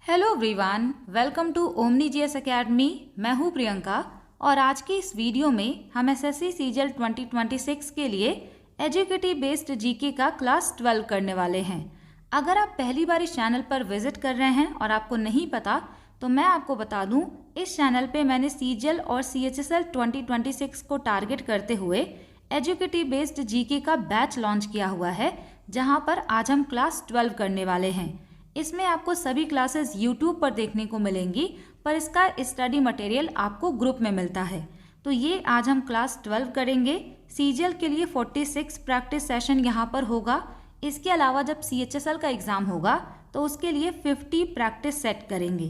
Hello everyone, welcome to Omni GS academy. मैं हूँ प्रियंका और आज की इस वीडियो में हम एसएससी सीजीएल 2026 के लिए एजुकेटिव बेस्ड जीके का क्लास 12 करने वाले हैं। अगर आप पहली बार इस चैनल पर विजिट कर रहे हैं और आपको नहीं पता तो मैं आपको बता दूं, इस चैनल पे मैंने सीजीएल और सीएचएसएल 2026 को टारगेट करते हुए एजुकेटिव बेस्ड जीके का बैच लॉन्च किया हुआ है, जहां पर आज हम क्लास 12 करने वाले हैं। इसमें आपको सभी क्लासेस YouTube पर देखने को मिलेंगी, पर इसका स्टडी मटेरियल आपको ग्रुप में मिलता है। तो ये आज हम क्लास 12 करेंगे। सीजीएल के लिए 46 प्रैक्टिस सेशन यहाँ पर होगा। इसके अलावा जब सीएचएसएल का एग्ज़ाम होगा तो उसके लिए 50 प्रैक्टिस सेट करेंगे।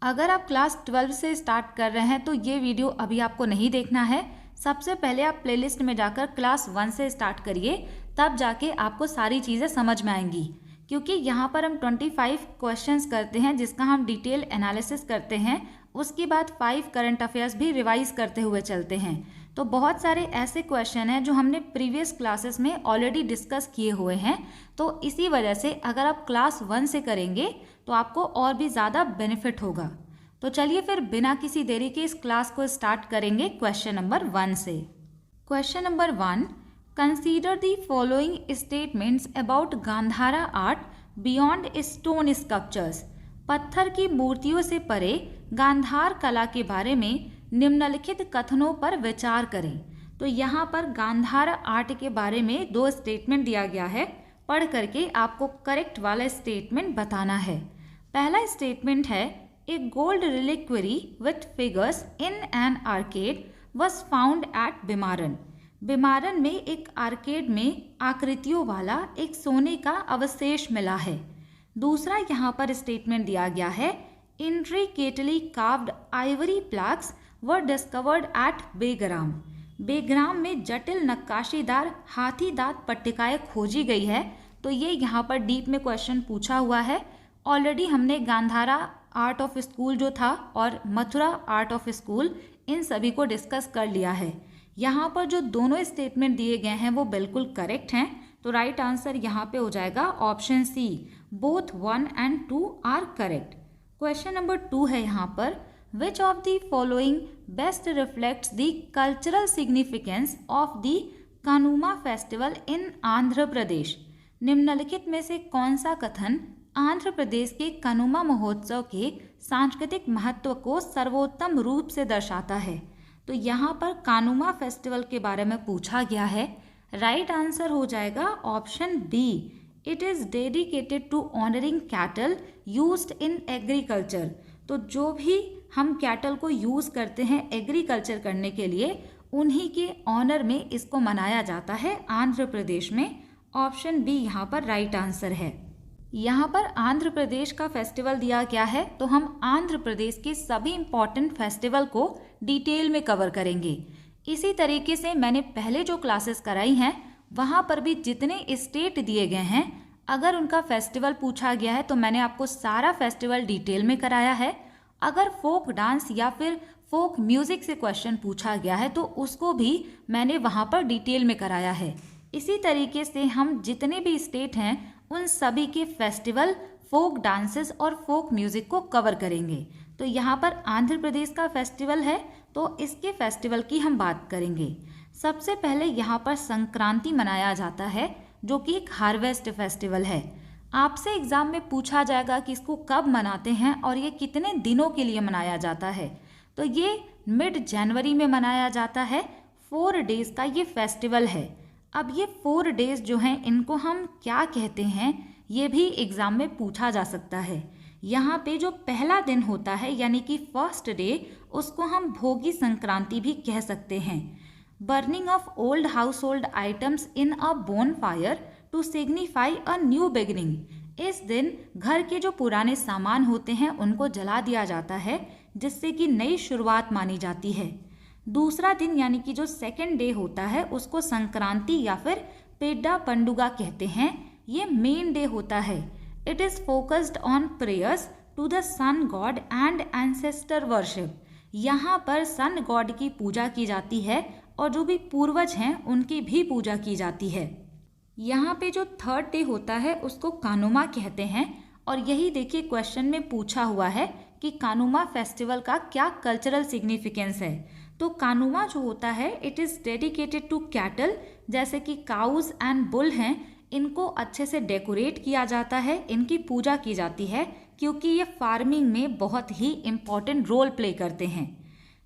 अगर आप क्लास 12 से स्टार्ट कर रहे हैं तो ये वीडियो अभी आपको नहीं देखना है। सबसे पहले आप प्लेलिस्ट में जाकर क्लास 1 से स्टार्ट करिए, तब जाके आपको सारी चीज़ें समझ में आएंगी। क्योंकि यहाँ पर हम 25 क्वेश्चंस करते हैं जिसका हम डिटेल एनालिसिस करते हैं। उसके बाद 5 करंट अफेयर्स भी रिवाइज करते हुए चलते हैं। तो बहुत सारे ऐसे क्वेश्चन हैं जो हमने प्रीवियस क्लासेस में ऑलरेडी डिस्कस किए हुए हैं। तो इसी वजह से अगर आप क्लास 1 से करेंगे तो आपको और भी ज़्यादा बेनिफिट होगा। तो चलिए फिर बिना किसी देरी के इस क्लास को स्टार्ट करेंगे क्वेश्चन नंबर 1 से। Question number 1, Consider the following statements about Gandhara art beyond stone sculptures. पत्थर की मूर्तियों से परे गांधार कला के बारे में निम्नलिखित कथनों पर विचार करें। तो यहाँ पर गांधार आर्ट के बारे में 2 स्टेटमेंट दिया गया है। पढ़ करके आपको करेक्ट वाला स्टेटमेंट बताना है। पहला स्टेटमेंट है, a gold reliquary with figures in an arcade was found at Bimaran. Bimaran में एक आर्केड में आकृतियों वाला एक सोने का अवशेष मिला है। दूसरा यहाँ पर स्टेटमेंट दिया गया है, intricately carved ivory plaques were discovered at Begram. Begram में जटिल नक्काशीदार हाथी दांत पट्टिकाएं खोजी गई है। तो ये यहाँ पर डीप में क्वेश्चन पूछा हुआ है। ऑलरेडी हमने गांधारा आर्ट ऑफ स्कूल जो था और मथुरा आर्ट ऑफ स्कूल, इन सभी को डिस्कस कर लिया है। यहाँ पर जो दोनों स्टेटमेंट दिए गए हैं वो बिल्कुल करेक्ट हैं। तो राइट आंसर यहाँ पे हो जाएगा option C, both 1 and 2 are correct. Question number 2 है यहाँ पर, which of the following best reflects the cultural significance of the Kanuma festival in Andhra Pradesh. निम्नलिखित में से कौन सा कथन आंध्र प्रदेश के कानुमा महोत्सव के सांस्कृतिक महत्व को सर्वोत्तम रूप से दर्शाता है। तो यहाँ पर कानुमा फेस्टिवल के बारे में पूछा गया है। राइट आंसर हो जाएगा option B, it is dedicated to honouring cattle used in agriculture. तो जो भी हम कैटल को यूज़ करते हैं एग्रीकल्चर करने के लिए, उन्हीं के ऑनर में इसको मनाया जाता है आंध्र प्रदेश में। ऑप्शन बी यहाँ पर राइट आंसर है। यहाँ पर आंध्र प्रदेश का फेस्टिवल दिया गया है, तो हम आंध्र प्रदेश के सभी इम्पॉर्टेंट फेस्टिवल को डिटेल में कवर करेंगे। इसी तरीके से मैंने पहले जो क्लासेस कराई हैं वहाँ पर भी जितने स्टेट दिए गए हैं, अगर उनका फेस्टिवल पूछा गया है तो मैंने आपको सारा फेस्टिवल डिटेल में कराया है। अगर फोक डांस या फिर फोक म्यूज़िक से क्वेश्चन पूछा गया है तो उसको भी मैंने वहाँ पर डिटेल में कराया है। इसी तरीके से हम जितने भी स्टेट हैं उन सभी के फेस्टिवल, फोक डांसेस और फोक म्यूज़िक को कवर करेंगे। तो यहाँ पर आंध्र प्रदेश का फेस्टिवल है तो इसके फेस्टिवल की हम बात करेंगे। सबसे पहले यहाँ पर संक्रांति मनाया जाता है, जो कि एक हार्वेस्ट फेस्टिवल है। आपसे एग्ज़ाम में पूछा जाएगा कि इसको कब मनाते हैं और ये कितने दिनों के लिए मनाया जाता है। तो ये मिड जनवरी में मनाया जाता है। 4 डेज़ का ये फेस्टिवल है। अब ये 4 डेज़ जो हैं इनको हम क्या कहते हैं, ये भी एग्ज़ाम में पूछा जा सकता है। यहाँ पे जो पहला दिन होता है यानी कि फर्स्ट डे, उसको हम भोगी संक्रांति भी कह सकते हैं। Burning of old household items in a bonfire to signify a new beginning. इस दिन घर के जो पुराने सामान होते हैं उनको जला दिया जाता है, जिससे कि नई शुरुआत मानी जाती है। दूसरा दिन यानी कि जो सेकेंड डे होता है उसको संक्रांति या फिर पेड्डा पंडुगा कहते हैं। ये मेन डे होता है। It is focused on prayers to the sun god and ancestor worship. यहाँ पर सन गॉड की पूजा की जाती है और जो भी पूर्वज हैं उनकी भी पूजा की जाती है। यहाँ पे जो थर्ड डे होता है उसको कानुमा कहते हैं और यही देखिए क्वेश्चन में पूछा हुआ है कि कानुमा फेस्टिवल का क्या कल्चरल सिग्निफिकेंस है। तो कानुमा जो होता है it is dedicated to cattle, जैसे कि काउज एंड बुल हैं, इनको अच्छे से डेकोरेट किया जाता है, इनकी पूजा की जाती है क्योंकि ये फार्मिंग में बहुत ही इम्पॉर्टेंट रोल प्ले करते हैं।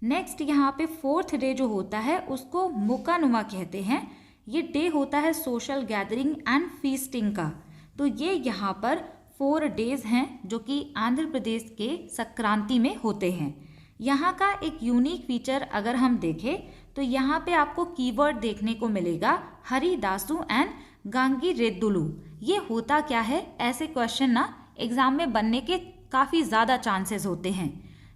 नेक्स्ट यहाँ पे 4th डे जो होता है उसको मुकानुमा कहते हैं। ये डे होता है सोशल गैदरिंग एंड फीस्टिंग का। तो ये यहाँ पर 4 डेज हैं जो कि आंध्र प्रदेश के संक्रांति में होते हैं। यहाँ का एक यूनिक फीचर अगर हम देखें तो यहाँ पे आपको कीवर्ड देखने को मिलेगा हरिदासु एंड गांगी रेद्दुलू। ये होता क्या है, ऐसे क्वेश्चन ना एग्जाम में बनने के काफ़ी ज़्यादा चांसेस होते हैं।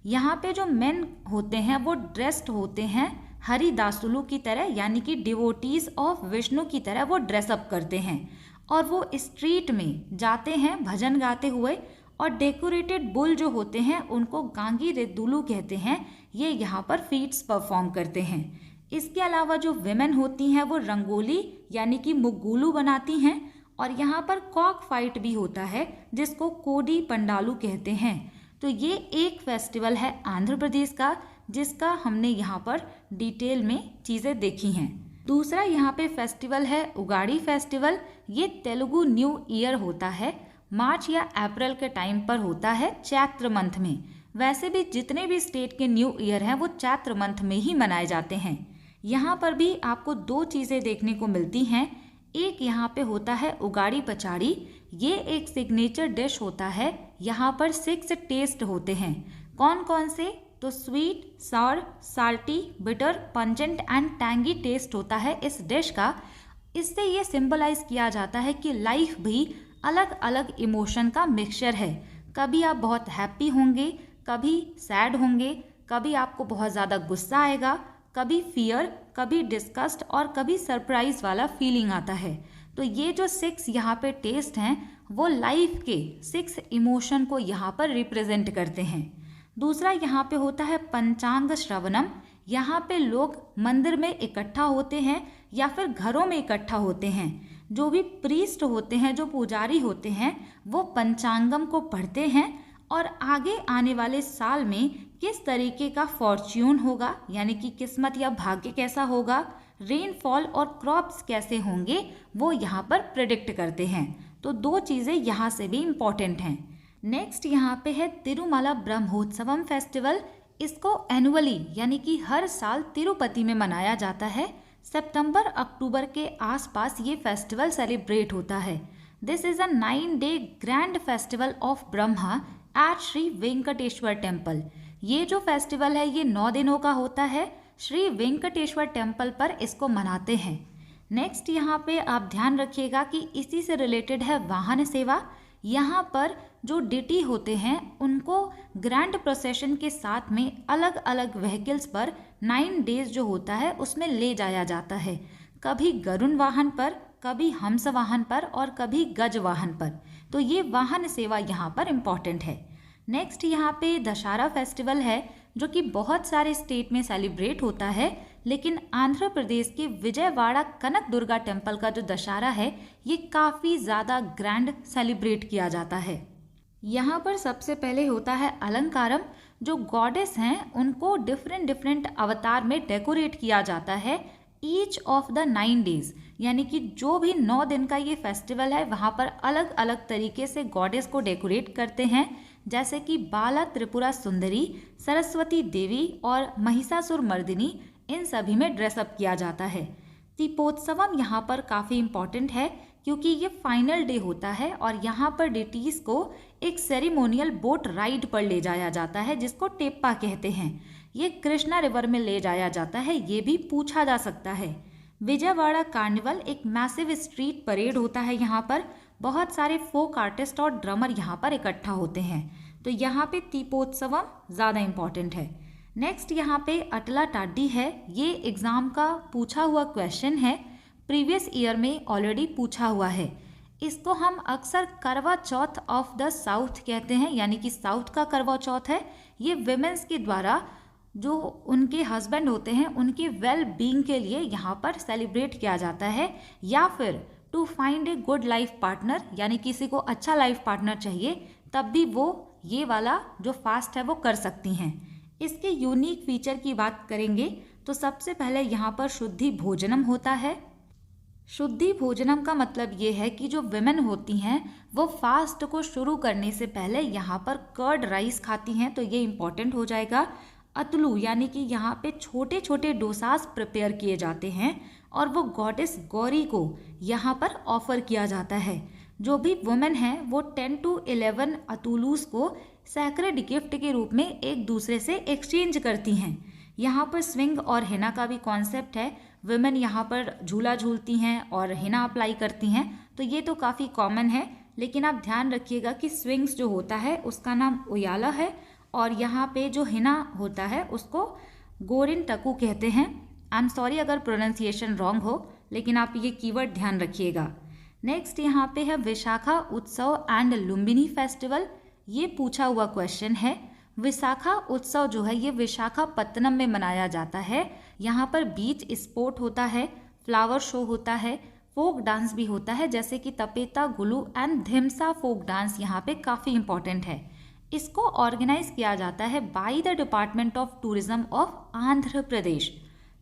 यहाँ पे जो मेन होते हैं वो ड्रेस्ड होते हैं हरिदासुलू की तरह, यानी कि डिवोटीज ऑफ विष्णु की तरह वो ड्रेसअप करते हैं और वो स्ट्रीट में जाते हैं भजन गाते हुए। और डेकोरेटेड बुल जो होते हैं उनको गांगी रेद्दुलू कहते हैं, ये यहाँ पर फीट्स परफॉर्म करते हैं। इसके अलावा जो विमेन होती हैं वो रंगोली यानी कि मुग्गुलू बनाती हैं। और यहाँ पर कॉक फाइट भी होता है जिसको कोडी पंडालू कहते हैं। तो ये एक फेस्टिवल है आंध्र प्रदेश का जिसका हमने यहाँ पर डिटेल में चीज़ें देखी हैं। दूसरा यहाँ पे फेस्टिवल है उगाड़ी फेस्टिवल। ये तेलुगु न्यू ईयर होता है, मार्च या अप्रैल के टाइम पर होता है, चैत्र मंथ में। वैसे भी जितने भी स्टेट के न्यू ईयर हैं वो चैत्र मंथ में ही मनाए जाते हैं। यहाँ पर भी आपको 2 चीज़ें देखने को मिलती हैं। एक यहाँ पे होता है उगाड़ी पचाड़ी, ये एक सिग्नेचर डिश होता है। यहाँ पर 6 टेस्ट होते हैं। कौन कौन से? तो sweet, sour, salty, bitter, pungent and tangy taste होता है इस डिश का। इससे ये सिंबलाइज किया जाता है कि लाइफ भी अलग अलग इमोशन का मिक्सचर है। कभी आप बहुत हैप्पी होंगे, कभी सैड होंगे, कभी आपको बहुत ज़्यादा गुस्सा आएगा, कभी फियर, कभी डिस्गस्ट और कभी सरप्राइज वाला फीलिंग आता है। तो ये जो 6 यहाँ पे टेस्ट हैं वो लाइफ के 6 इमोशन को यहाँ पर रिप्रेजेंट करते हैं। दूसरा यहाँ पे होता है पंचांग श्रवणम। यहाँ पे लोग मंदिर में इकट्ठा होते हैं या फिर घरों में इकट्ठा होते हैं। जो भी प्रीस्ट होते हैं, जो पुजारी होते हैं, वो पंचांगम को पढ़ते हैं और आगे आने वाले साल में किस तरीके का फॉर्च्यून होगा, यानी कि किस्मत या भाग्य कैसा होगा, रेनफॉल और क्रॉप्स कैसे होंगे, वो यहाँ पर प्रिडिक्ट करते हैं। तो 2 चीज़ें यहाँ से भी इम्पॉर्टेंट हैं। नेक्स्ट यहाँ पे है तिरुमला ब्रह्मोत्सवम फेस्टिवल। इसको एनुअली यानी कि हर साल तिरुपति में मनाया जाता है। सितंबर अक्टूबर के आसपास ये फेस्टिवल सेलिब्रेट होता है। This is a 9-day grand festival of Brahma at Shri Venkateswara temple. ये जो फेस्टिवल है ये 9 दिनों का होता है। श्री वेंकटेश्वर टेम्पल पर इसको मनाते हैं। नेक्स्ट यहाँ पे आप ध्यान रखिएगा कि इसी से रिलेटेड है वाहन सेवा। यहाँ पर जो डिटी होते हैं उनको ग्रैंड प्रोसेशन के साथ में अलग अलग व्हीकल्स पर 9 डेज जो होता है उसमें ले जाया जाता है। कभी गरुड़ वाहन पर, कभी हंस वाहन पर और कभी गज वाहन पर। तो ये वाहन सेवा यहाँ पर इम्पॉर्टेंट है। नेक्स्ट यहाँ पे दशहरा फेस्टिवल है जो कि बहुत सारे स्टेट में सेलिब्रेट होता है, लेकिन आंध्र प्रदेश के विजयवाड़ा कनक दुर्गा टेम्पल का जो दशहरा है ये काफ़ी ज़्यादा ग्रैंड सेलिब्रेट किया जाता है। यहाँ पर सबसे पहले होता है अलंकारम। जो गॉडेस हैं उनको डिफरेंट अवतार में डेकोरेट किया जाता है ईच ऑफ द 9 डेज, यानी कि जो भी 9 दिन का ये फेस्टिवल है वहाँ पर अलग अलग तरीके से गॉडेस को डेकोरेट करते हैं, जैसे कि बाला त्रिपुरा सुंदरी, सरस्वती देवी और महिषासुर मर्दिनी, इन सभी में ड्रेसअप किया जाता है। दीपोत्सवम यहाँ पर काफ़ी इम्पॉर्टेंट है क्योंकि ये फाइनल डे होता है और यहाँ पर डिटीज़ को एक सेरेमोनियल बोट राइड पर ले जाया जाता है जिसको टेप्पा कहते हैं। ये कृष्णा रिवर में ले जाया जाता है, ये भी पूछा जा सकता है। विजयवाड़ा कार्निवल एक मैसिव स्ट्रीट परेड होता है। यहाँ पर बहुत सारे फोक आर्टिस्ट और ड्रमर यहाँ पर इकट्ठा होते हैं। तो यहाँ पे दीपोत्सवम ज़्यादा इम्पॉर्टेंट है। नेक्स्ट यहाँ पे अटला टाड्डी है। ये एग्ज़ाम का पूछा हुआ क्वेश्चन है, प्रीवियस ईयर में ऑलरेडी पूछा हुआ है। इसको हम अक्सर करवा चौथ ऑफ द साउथ कहते हैं, यानी कि साउथ का करवा चौथ है। ये विमेंस के द्वारा जो उनके हस्बैंड होते हैं उनके वेल बीइंग के लिए यहाँ पर सेलिब्रेट किया जाता है, या फिर to find a good life partner, यानी किसी को अच्छा लाइफ पार्टनर चाहिए तब भी वो ये वाला जो फास्ट है वो कर सकती हैं। इसके यूनिक फीचर की बात करेंगे तो सबसे पहले यहाँ पर शुद्धि भोजनम होता है। शुद्धि भोजनम का मतलब ये है कि जो विमेन होती हैं वो फास्ट को शुरू करने से पहले यहाँ पर कर्ड राइस खाती हैं, तो ये इम्पॉर्टेंट हो जाएगा। अतलू यानी कि यहाँ पे छोटे छोटे डोसास प्रिपेयर किए जाते हैं और वो गॉडेस गौरी को यहाँ पर ऑफर किया जाता है। जो भी वुमेन है वो 10 to 11 अतुलूस को सैक्रेड गिफ्ट के रूप में एक दूसरे से एक्सचेंज करती हैं। यहाँ पर स्विंग और हिना का भी कॉन्सेप्ट है। वुमेन यहाँ पर झूला झूलती हैं और हिना अप्लाई करती हैं, तो ये तो काफ़ी कॉमन है। लेकिन आप ध्यान रखिएगा कि स्विंग्स जो होता है उसका नाम उयाला है और यहाँ पे जो हिना होता है उसको गोरिन टकू कहते हैं। आई एम सॉरी अगर प्रोनाउंसिएशन रॉन्ग हो, लेकिन आप ये कीवर्ड ध्यान रखिएगा। नेक्स्ट यहाँ पे है विशाखा उत्सव एंड लुम्बिनी फेस्टिवल। ये पूछा हुआ क्वेश्चन है। विशाखा उत्सव जो है ये विशाखापत्तनम में मनाया जाता है। यहाँ पर बीच स्पोर्ट होता है, फ्लावर शो होता है, फोक डांस भी होता है जैसे कि तपेता गुलू एंड धिमसा फोक डांस यहाँ पे काफ़ी इंपॉर्टेंट है। इसको ऑर्गेनाइज किया जाता है by the department of tourism of Andhra Pradesh.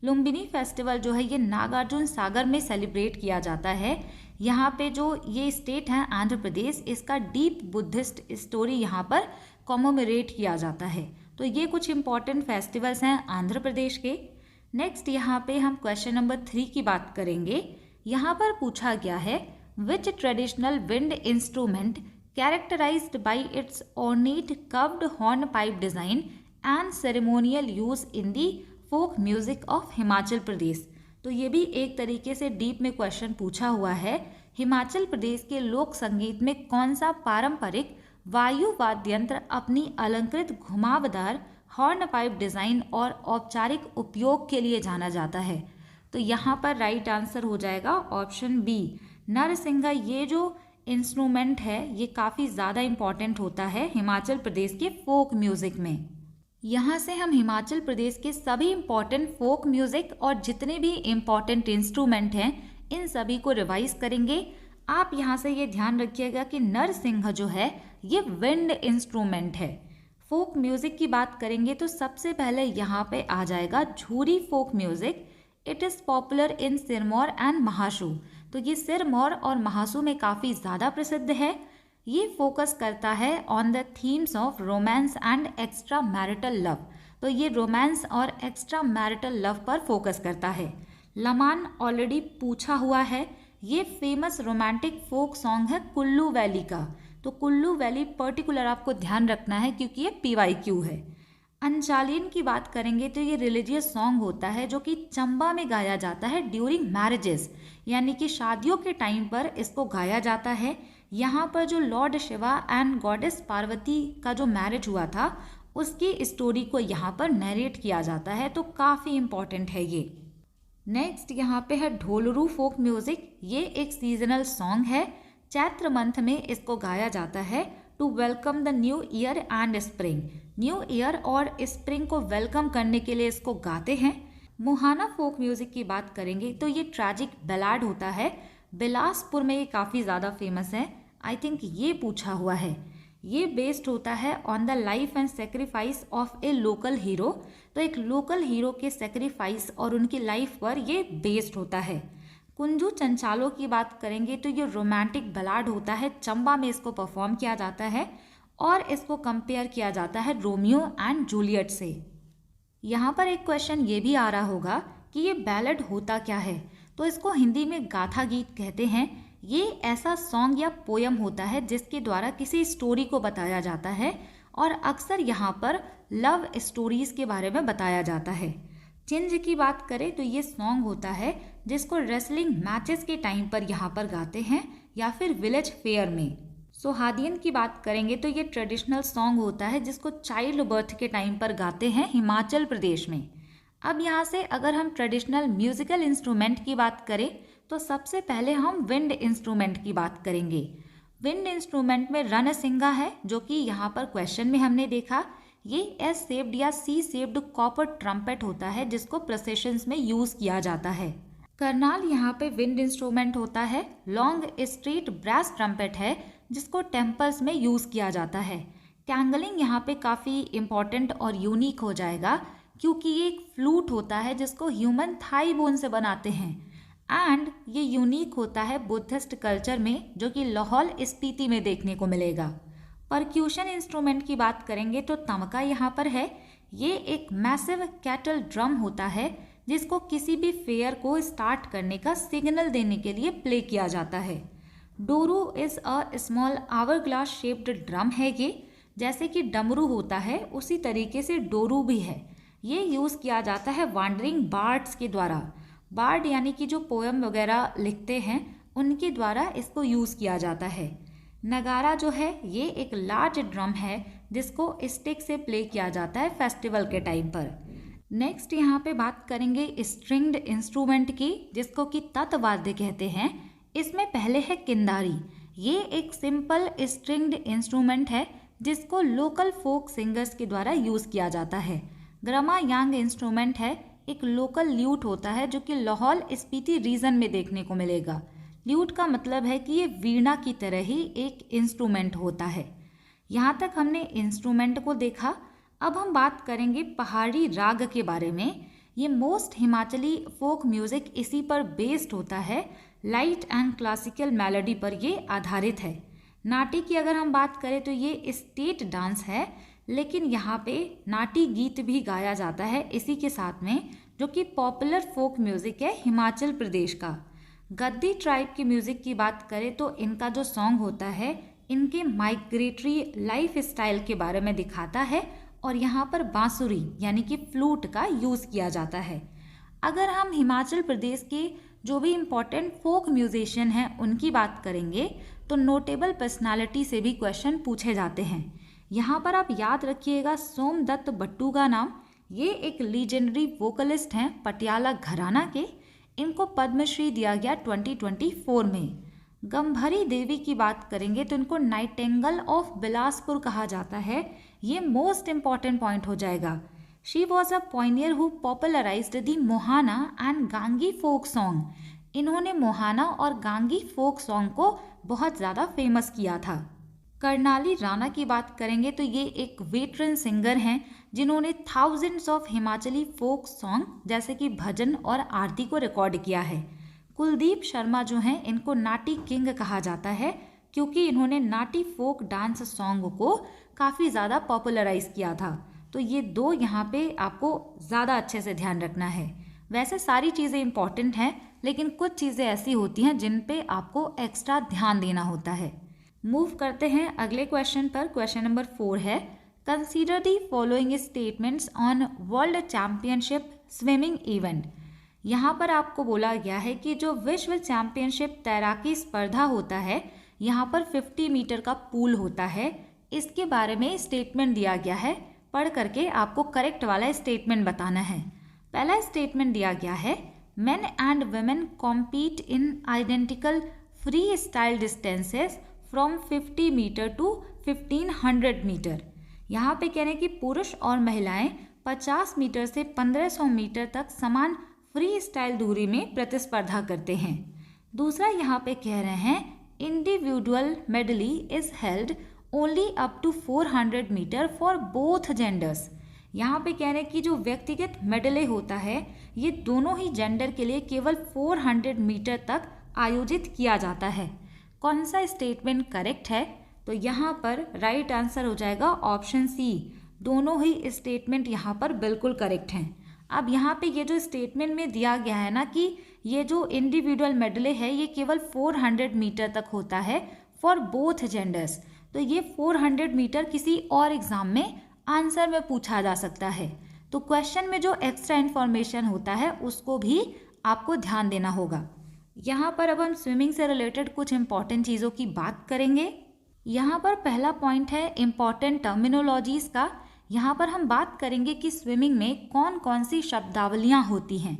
Lumbini festival जो है ये नागार्जुन सागर में सेलिब्रेट किया जाता है। यहाँ पे जो ये स्टेट है आंध्र प्रदेश, इसका डीप बुद्धिस्ट स्टोरी यहाँ पर कॉमोमेरेट किया जाता है। तो ये कुछ इंपॉर्टेंट फेस्टिवल्स हैं आंध्र प्रदेश के। नेक्स्ट यहाँ पे हम क्वेश्चन नंबर 3 की बात करेंगे। यहाँ पर पूछा गया है which traditional wind instrument characterized by its ornate curved horn pipe design and ceremonial use in the folk music of Himachal Pradesh. तो ये भी एक तरीके से डीप में क्वेश्चन पूछा हुआ है। हिमाचल प्रदेश के लोक संगीत में कौन सा पारंपरिक वायु वाद्य यंत्र अपनी अलंकृत घुमावदार हॉर्न पाइप डिजाइन और औपचारिक उपयोग के लिए जाना जाता है? तो यहाँ पर राइट आंसर हो जाएगा ऑप्शन बी, नरसिंगा। ये जो इंस्ट्रूमेंट है ये काफ़ी ज़्यादा इम्पॉर्टेंट होता है हिमाचल प्रदेश के फोक म्यूज़िक में। यहाँ से हम हिमाचल प्रदेश के सभी इम्पॉर्टेंट फोक म्यूज़िक और जितने भी इम्पॉर्टेंट इंस्ट्रूमेंट हैं इन सभी को रिवाइज करेंगे। आप यहाँ से ये ध्यान रखिएगा कि नरसिंह जो है ये विंड इंस्ट्रूमेंट है। फोक म्यूज़िक की बात करेंगे तो सबसे पहले यहाँ पे आ जाएगा Jhoori folk music. It is popular in Sirmaur and Mahasu. तो ये सिरमौर और महासू में काफ़ी ज़्यादा प्रसिद्ध है। ये फोकस करता है on the themes of romance and extra marital love. तो ये रोमांस और एक्स्ट्रा मैरिटल लव पर फोकस करता है। लमान ऑलरेडी पूछा हुआ है। ये फेमस रोमांटिक फोक सॉन्ग है कुल्लू वैली का। तो कुल्लू वैली पर्टिकुलर आपको ध्यान रखना है क्योंकि ये PYQ है। अंचालियन की बात करेंगे तो ये रिलीजियस सॉन्ग होता है जो कि चंबा में गाया जाता है ड्यूरिंग मैरिजेस, यानी कि शादियों के टाइम पर इसको गाया जाता है। यहाँ पर जो Lord Shiva and goddess Parvati का जो मैरिज हुआ था उसकी स्टोरी को यहाँ पर नरेट किया जाता है, तो काफ़ी इम्पॉर्टेंट है ये। नेक्स्ट यहाँ पे है ढोलरू फोक म्यूज़िक। ये एक सीजनल सॉन्ग है। चैत्र मंथ में इसको गाया जाता है to welcome the new year and spring. New year और स्प्रिंग को वेलकम करने के लिए इसको गाते हैं। मुहाना फोक म्यूज़िक की बात करेंगे तो ये ट्रैजिक बैलाड होता है। बिलासपुर में ये काफ़ी ज़्यादा फेमस है। आई थिंक ये पूछा हुआ है। ये बेस्ड होता है on the life and sacrifice of A local hero. तो एक लोकल हीरो के सेक्रीफाइस और उनकी लाइफ पर ये बेस्ड होता है। कुंजू चंचालो की बात करेंगे तो ये रोमांटिक बैलाड होता है। चंबा में इसको परफॉर्म किया जाता है और इसको कंपेयर किया जाता है रोमियो एंड जूलियट से। यहाँ पर एक क्वेश्चन ये भी आ रहा होगा कि ये बैलेड होता क्या है? तो इसको हिंदी में गाथा गीत कहते हैं। ये ऐसा सॉन्ग या पोयम होता है जिसके द्वारा किसी स्टोरी को बताया जाता है और अक्सर यहाँ पर लव स्टोरीज के बारे में बताया जाता है। चिंज की बात करें तो ये सॉन्ग होता है जिसको रेसलिंग मैचेस के टाइम पर यहाँ पर गाते हैं या फिर विलेज फेयर में। सोहादियन की बात करेंगे तो ये ट्रेडिशनल सॉन्ग होता है जिसको चाइल्ड बर्थ के टाइम पर गाते हैं हिमाचल प्रदेश में। अब यहाँ से अगर हम ट्रेडिशनल म्यूजिकल इंस्ट्रूमेंट की बात करें तो सबसे पहले हम विंड इंस्ट्रूमेंट की बात करेंगे। विंड इंस्ट्रूमेंट में रणसिंगा है जो कि यहाँ पर क्वेश्चन में हमने देखा। ये एस शेप्ड या सी शेप्ड कॉपर ट्रम्पेट होता है जिसको प्रोसेशंस में यूज किया जाता है। करनाल यहाँ पे विंड इंस्ट्रूमेंट होता है। लॉन्ग स्ट्रीट ब्रास ट्रम्पेट है जिसको टेम्पल्स में यूज़ किया जाता है। कैंगलिंग यहाँ पे काफ़ी इम्पॉर्टेंट और यूनिक हो जाएगा क्योंकि ये एक फ्लूट होता है जिसको ह्यूमन थाई बोन से बनाते हैं एंड ये यूनिक होता है बुद्धिस्ट कल्चर में, जो कि लाहौल स्पीति में देखने को मिलेगा। परक्यूशन इंस्ट्रूमेंट की बात करेंगे तो तमका यहाँ पर है। ये एक मैसिव कैटल ड्रम होता है जिसको किसी भी फेयर को स्टार्ट करने का सिग्नल देने के लिए प्ले किया जाता है। Doru is a small hour glass shaped drum है ये, जैसे कि डमरू होता है उसी तरीके से डोरू भी है। ये यूज़ किया जाता है वांडरिंग बार्ड्स के द्वारा। बार्ड यानी कि जो पोएम वगैरह लिखते हैं उनके द्वारा इसको यूज़ किया जाता है। नगारा जो है ये एक लार्ज ड्रम है जिसको स्टिक से प्ले किया जाता है फेस्टिवल के टाइम पर। नेक्स्ट यहाँ पे बात करेंगे स्ट्रिंग्ड इंस्ट्रूमेंट की, जिसको कि तत्वाद्य कहते हैं। इसमें पहले है किंदारी। ये एक सिंपल स्ट्रिंग्ड इंस्ट्रूमेंट है जिसको लोकल फोक सिंगर्स के द्वारा यूज़ किया जाता है। ग्रमा यांग इंस्ट्रूमेंट है, एक लोकल ल्यूट होता है जो कि लाहौल स्पीति रीजन में देखने को मिलेगा। ल्यूट का मतलब है कि ये वीणा की तरह ही एक इंस्ट्रूमेंट होता है। यहाँ तक हमने इंस्ट्रूमेंट को देखा। अब हम बात करेंगे पहाड़ी राग के बारे में। ये मोस्ट हिमाचली फोक म्यूज़िक इसी पर बेस्ड होता है, लाइट एंड क्लासिकल मेलोडी पर ये आधारित है। नाटी की अगर हम बात करें तो ये स्टेट डांस है, लेकिन यहाँ पे नाटी गीत भी गाया जाता है इसी के साथ में, जो कि पॉपुलर फोक म्यूज़िक है हिमाचल प्रदेश का। गद्दी ट्राइब की म्यूज़िक की बात करें तो इनका जो सॉन्ग होता है इनके माइग्रेटरी लाइफ स्टाइल के बारे में दिखाता है और यहाँ पर बांसुरी यानी कि फ्लूट का यूज़ किया जाता है। अगर हम हिमाचल प्रदेश के जो भी इम्पोर्टेंट फोक म्यूजिशियन हैं उनकी बात करेंगे तो नोटेबल पर्सनालिटी से भी क्वेश्चन पूछे जाते हैं। यहाँ पर आप याद रखिएगा सोमदत्त बट्टू का नाम। ये एक लीजेंडरी वोकलिस्ट हैं पटियाला घराना के। इनको पद्मश्री दिया गया 2024 में। गंभरी देवी की बात करेंगे तो इनको नाइटेंगल ऑफ बिलासपुर कहा जाता है। ये मोस्ट इम्पॉर्टेंट पॉइंट हो जाएगा। She was a pioneer who popularized the Mohana and Gangi folk song. इन्होंने मोहाना और गांगी फोक सॉन्ग को बहुत ज़्यादा फेमस किया था। कर्नाली राणा की बात करेंगे तो ये एक वेटरन सिंगर हैं जिन्होंने thousands of Himachali folk song जैसे कि भजन और आरती को रिकॉर्ड किया है। कुलदीप शर्मा जो हैं इनको नाटी किंग कहा जाता है क्योंकि इन्होंने नाटी फोक डांस सॉन्ग को काफ़ी ज़्यादा पॉपुलराइज किया था। तो ये दो यहाँ पे आपको ज़्यादा अच्छे से ध्यान रखना है। वैसे सारी चीज़ें इंपॉर्टेंट हैं, लेकिन कुछ चीज़ें ऐसी होती हैं जिन पे आपको एक्स्ट्रा ध्यान देना होता है। मूव करते हैं अगले क्वेश्चन पर। क्वेश्चन नंबर 4 है, consider the following statements on world championship swimming event. यहाँ पर आपको बोला गया है कि जो विश्व चैम्पियनशिप तैराकी स्पर्धा होता है, यहाँ पर 50 मीटर का पूल होता है। इसके बारे में स्टेटमेंट दिया गया है, पढ़ करके आपको करेक्ट वाला स्टेटमेंट बताना है। पहला स्टेटमेंट दिया गया है, men and women compete in identical freestyle distances from 50 metre to 1500 metre. यहाँ पे कह रहे हैं कि पुरुष और महिलाएं 50 मीटर से 1500 मीटर तक समान फ्री स्टाइल दूरी में प्रतिस्पर्धा करते हैं। दूसरा यहाँ पे कह रहे हैं, individual medley is held only up to 400 metre for both genders. यहाँ पे कह रहे हैं कि जो व्यक्तिगत मेडले होता है ये दोनों ही जेंडर के लिए केवल 400 मीटर तक आयोजित किया जाता है। कौन सा स्टेटमेंट करेक्ट है? तो यहाँ पर राइट आंसर हो जाएगा ऑप्शन सी। दोनों ही स्टेटमेंट यहाँ पर बिल्कुल करेक्ट हैं। अब यहाँ पे ये जो स्टेटमेंट में दिया गया है ना कि ये जो इंडिविजुअल मेडले है ये केवल 400 मीटर तक होता है फॉर बोथ जेंडर्स, तो ये 400 मीटर किसी और एग्जाम में आंसर में पूछा जा सकता है। तो क्वेश्चन में जो एक्स्ट्रा इन्फॉर्मेशन होता है उसको भी आपको ध्यान देना होगा। यहाँ पर अब हम स्विमिंग से रिलेटेड कुछ इंपॉर्टेंट चीज़ों की बात करेंगे। यहाँ पर पहला पॉइंट है इंपॉर्टेंट टर्मिनोलॉजीज़ का। यहाँ पर हम बात करेंगे कि स्विमिंग में कौन कौन सी शब्दावलियाँ होती हैं।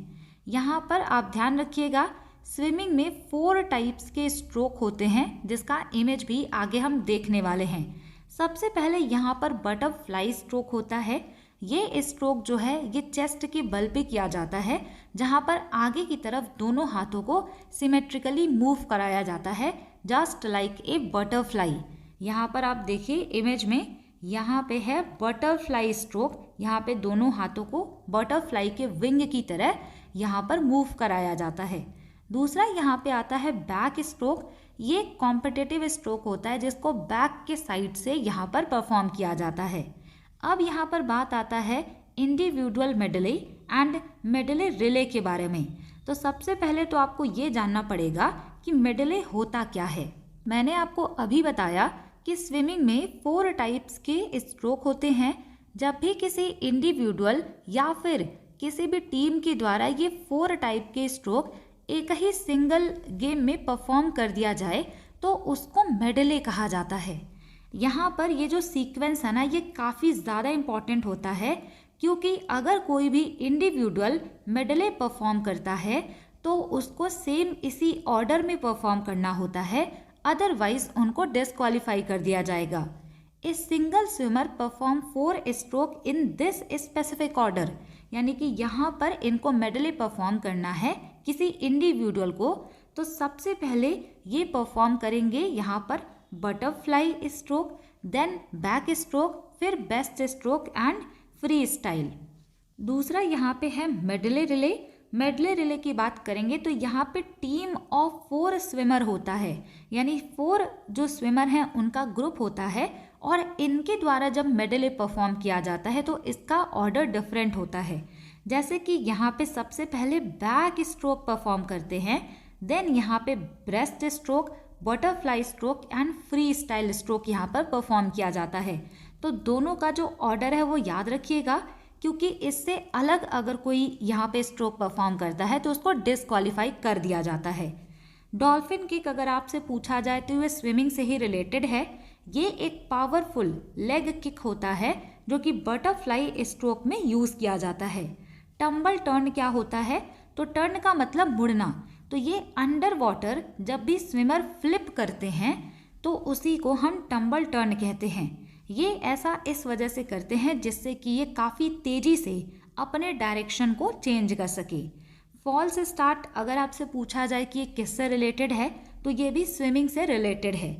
यहाँ पर आप ध्यान रखिएगा, स्विमिंग में 4 टाइप्स के स्ट्रोक होते हैं जिसका इमेज भी आगे हम देखने वाले हैं। सबसे पहले यहाँ पर बटरफ्लाई स्ट्रोक होता है। ये स्ट्रोक जो है ये चेस्ट के बल पे किया जाता है, जहाँ पर आगे की तरफ दोनों हाथों को सिमेट्रिकली मूव कराया जाता है जस्ट लाइक ए बटरफ्लाई। यहाँ पर आप देखिए इमेज में, यहाँ पे है बटरफ्लाई स्ट्रोक। यहाँ पे दोनों हाथों को बटरफ्लाई के विंग की तरह यहाँ पर मूव कराया जाता है। दूसरा यहाँ पे आता है बैक स्ट्रोक। ये कॉम्पिटिटिव स्ट्रोक होता है जिसको बैक के साइड से यहाँ पर परफॉर्म किया जाता है। अब यहाँ पर बात आता है individual medley and medley relay के बारे में। तो सबसे पहले तो आपको ये जानना पड़ेगा कि मेडले होता क्या है। मैंने आपको अभी बताया कि स्विमिंग में 4 टाइप्स के स्ट्रोक होते हैं। जब भी किसी इंडिविजुअल या फिर किसी भी टीम के द्वारा ये 4 टाइप के स्ट्रोक एक ही सिंगल गेम में परफॉर्म कर दिया जाए तो उसको मेडले कहा जाता है। यहाँ पर ये जो सीक्वेंस है ना, ये काफ़ी ज़्यादा इम्पॉर्टेंट होता है, क्योंकि अगर कोई भी इंडिविजुअल मेडले परफॉर्म करता है तो उसको सेम इसी ऑर्डर में परफॉर्म करना होता है, अदरवाइज उनको डिस्क्वालीफाई कर दिया जाएगा। A single swimmer perform 4 stroke in this specific order, यानी कि यहाँ पर इनको मेडले परफॉर्म करना है किसी इंडिविजुअल को, तो सबसे पहले ये परफॉर्म करेंगे यहाँ पर butterfly stroke, then backstroke, फिर breaststroke and freestyle. दूसरा यहाँ पे है मेडले रिले। मेडले रिले की बात करेंगे तो यहाँ पे टीम ऑफ 4 स्विमर होता है, यानी 4 जो स्विमर हैं उनका ग्रुप होता है और इनके द्वारा जब मेडले परफॉर्म किया जाता है तो इसका ऑर्डर डिफरेंट होता है। जैसे कि यहाँ पे सबसे पहले बैक स्ट्रोक परफॉर्म करते हैं, देन यहाँ पे breast stroke, butterfly stroke and free style stroke यहाँ पर परफॉर्म किया जाता है। तो दोनों का जो ऑर्डर है वो याद रखिएगा, क्योंकि इससे अलग अगर कोई यहाँ पे स्ट्रोक परफॉर्म करता है तो उसको डिस्क्वालीफाई कर दिया जाता है। डॉल्फिन किक अगर आपसे पूछा जाए तो ये स्विमिंग से ही रिलेटेड है। ये एक पावरफुल लेग किक होता है जो कि बटरफ्लाई स्ट्रोक में यूज़ किया जाता है। टम्बल टर्न क्या होता है? तो टर्न का मतलब मुड़ना। तो ये अंडर वाटर जब भी स्विमर फ्लिप करते हैं तो उसी को हम टम्बल टर्न कहते हैं। ये ऐसा इस वजह से करते हैं जिससे कि ये काफ़ी तेज़ी से अपने डायरेक्शन को चेंज कर सके। फॉल्स स्टार्ट अगर आपसे पूछा जाए कि ये किससे रिलेटेड है तो ये भी स्विमिंग से रिलेटेड है।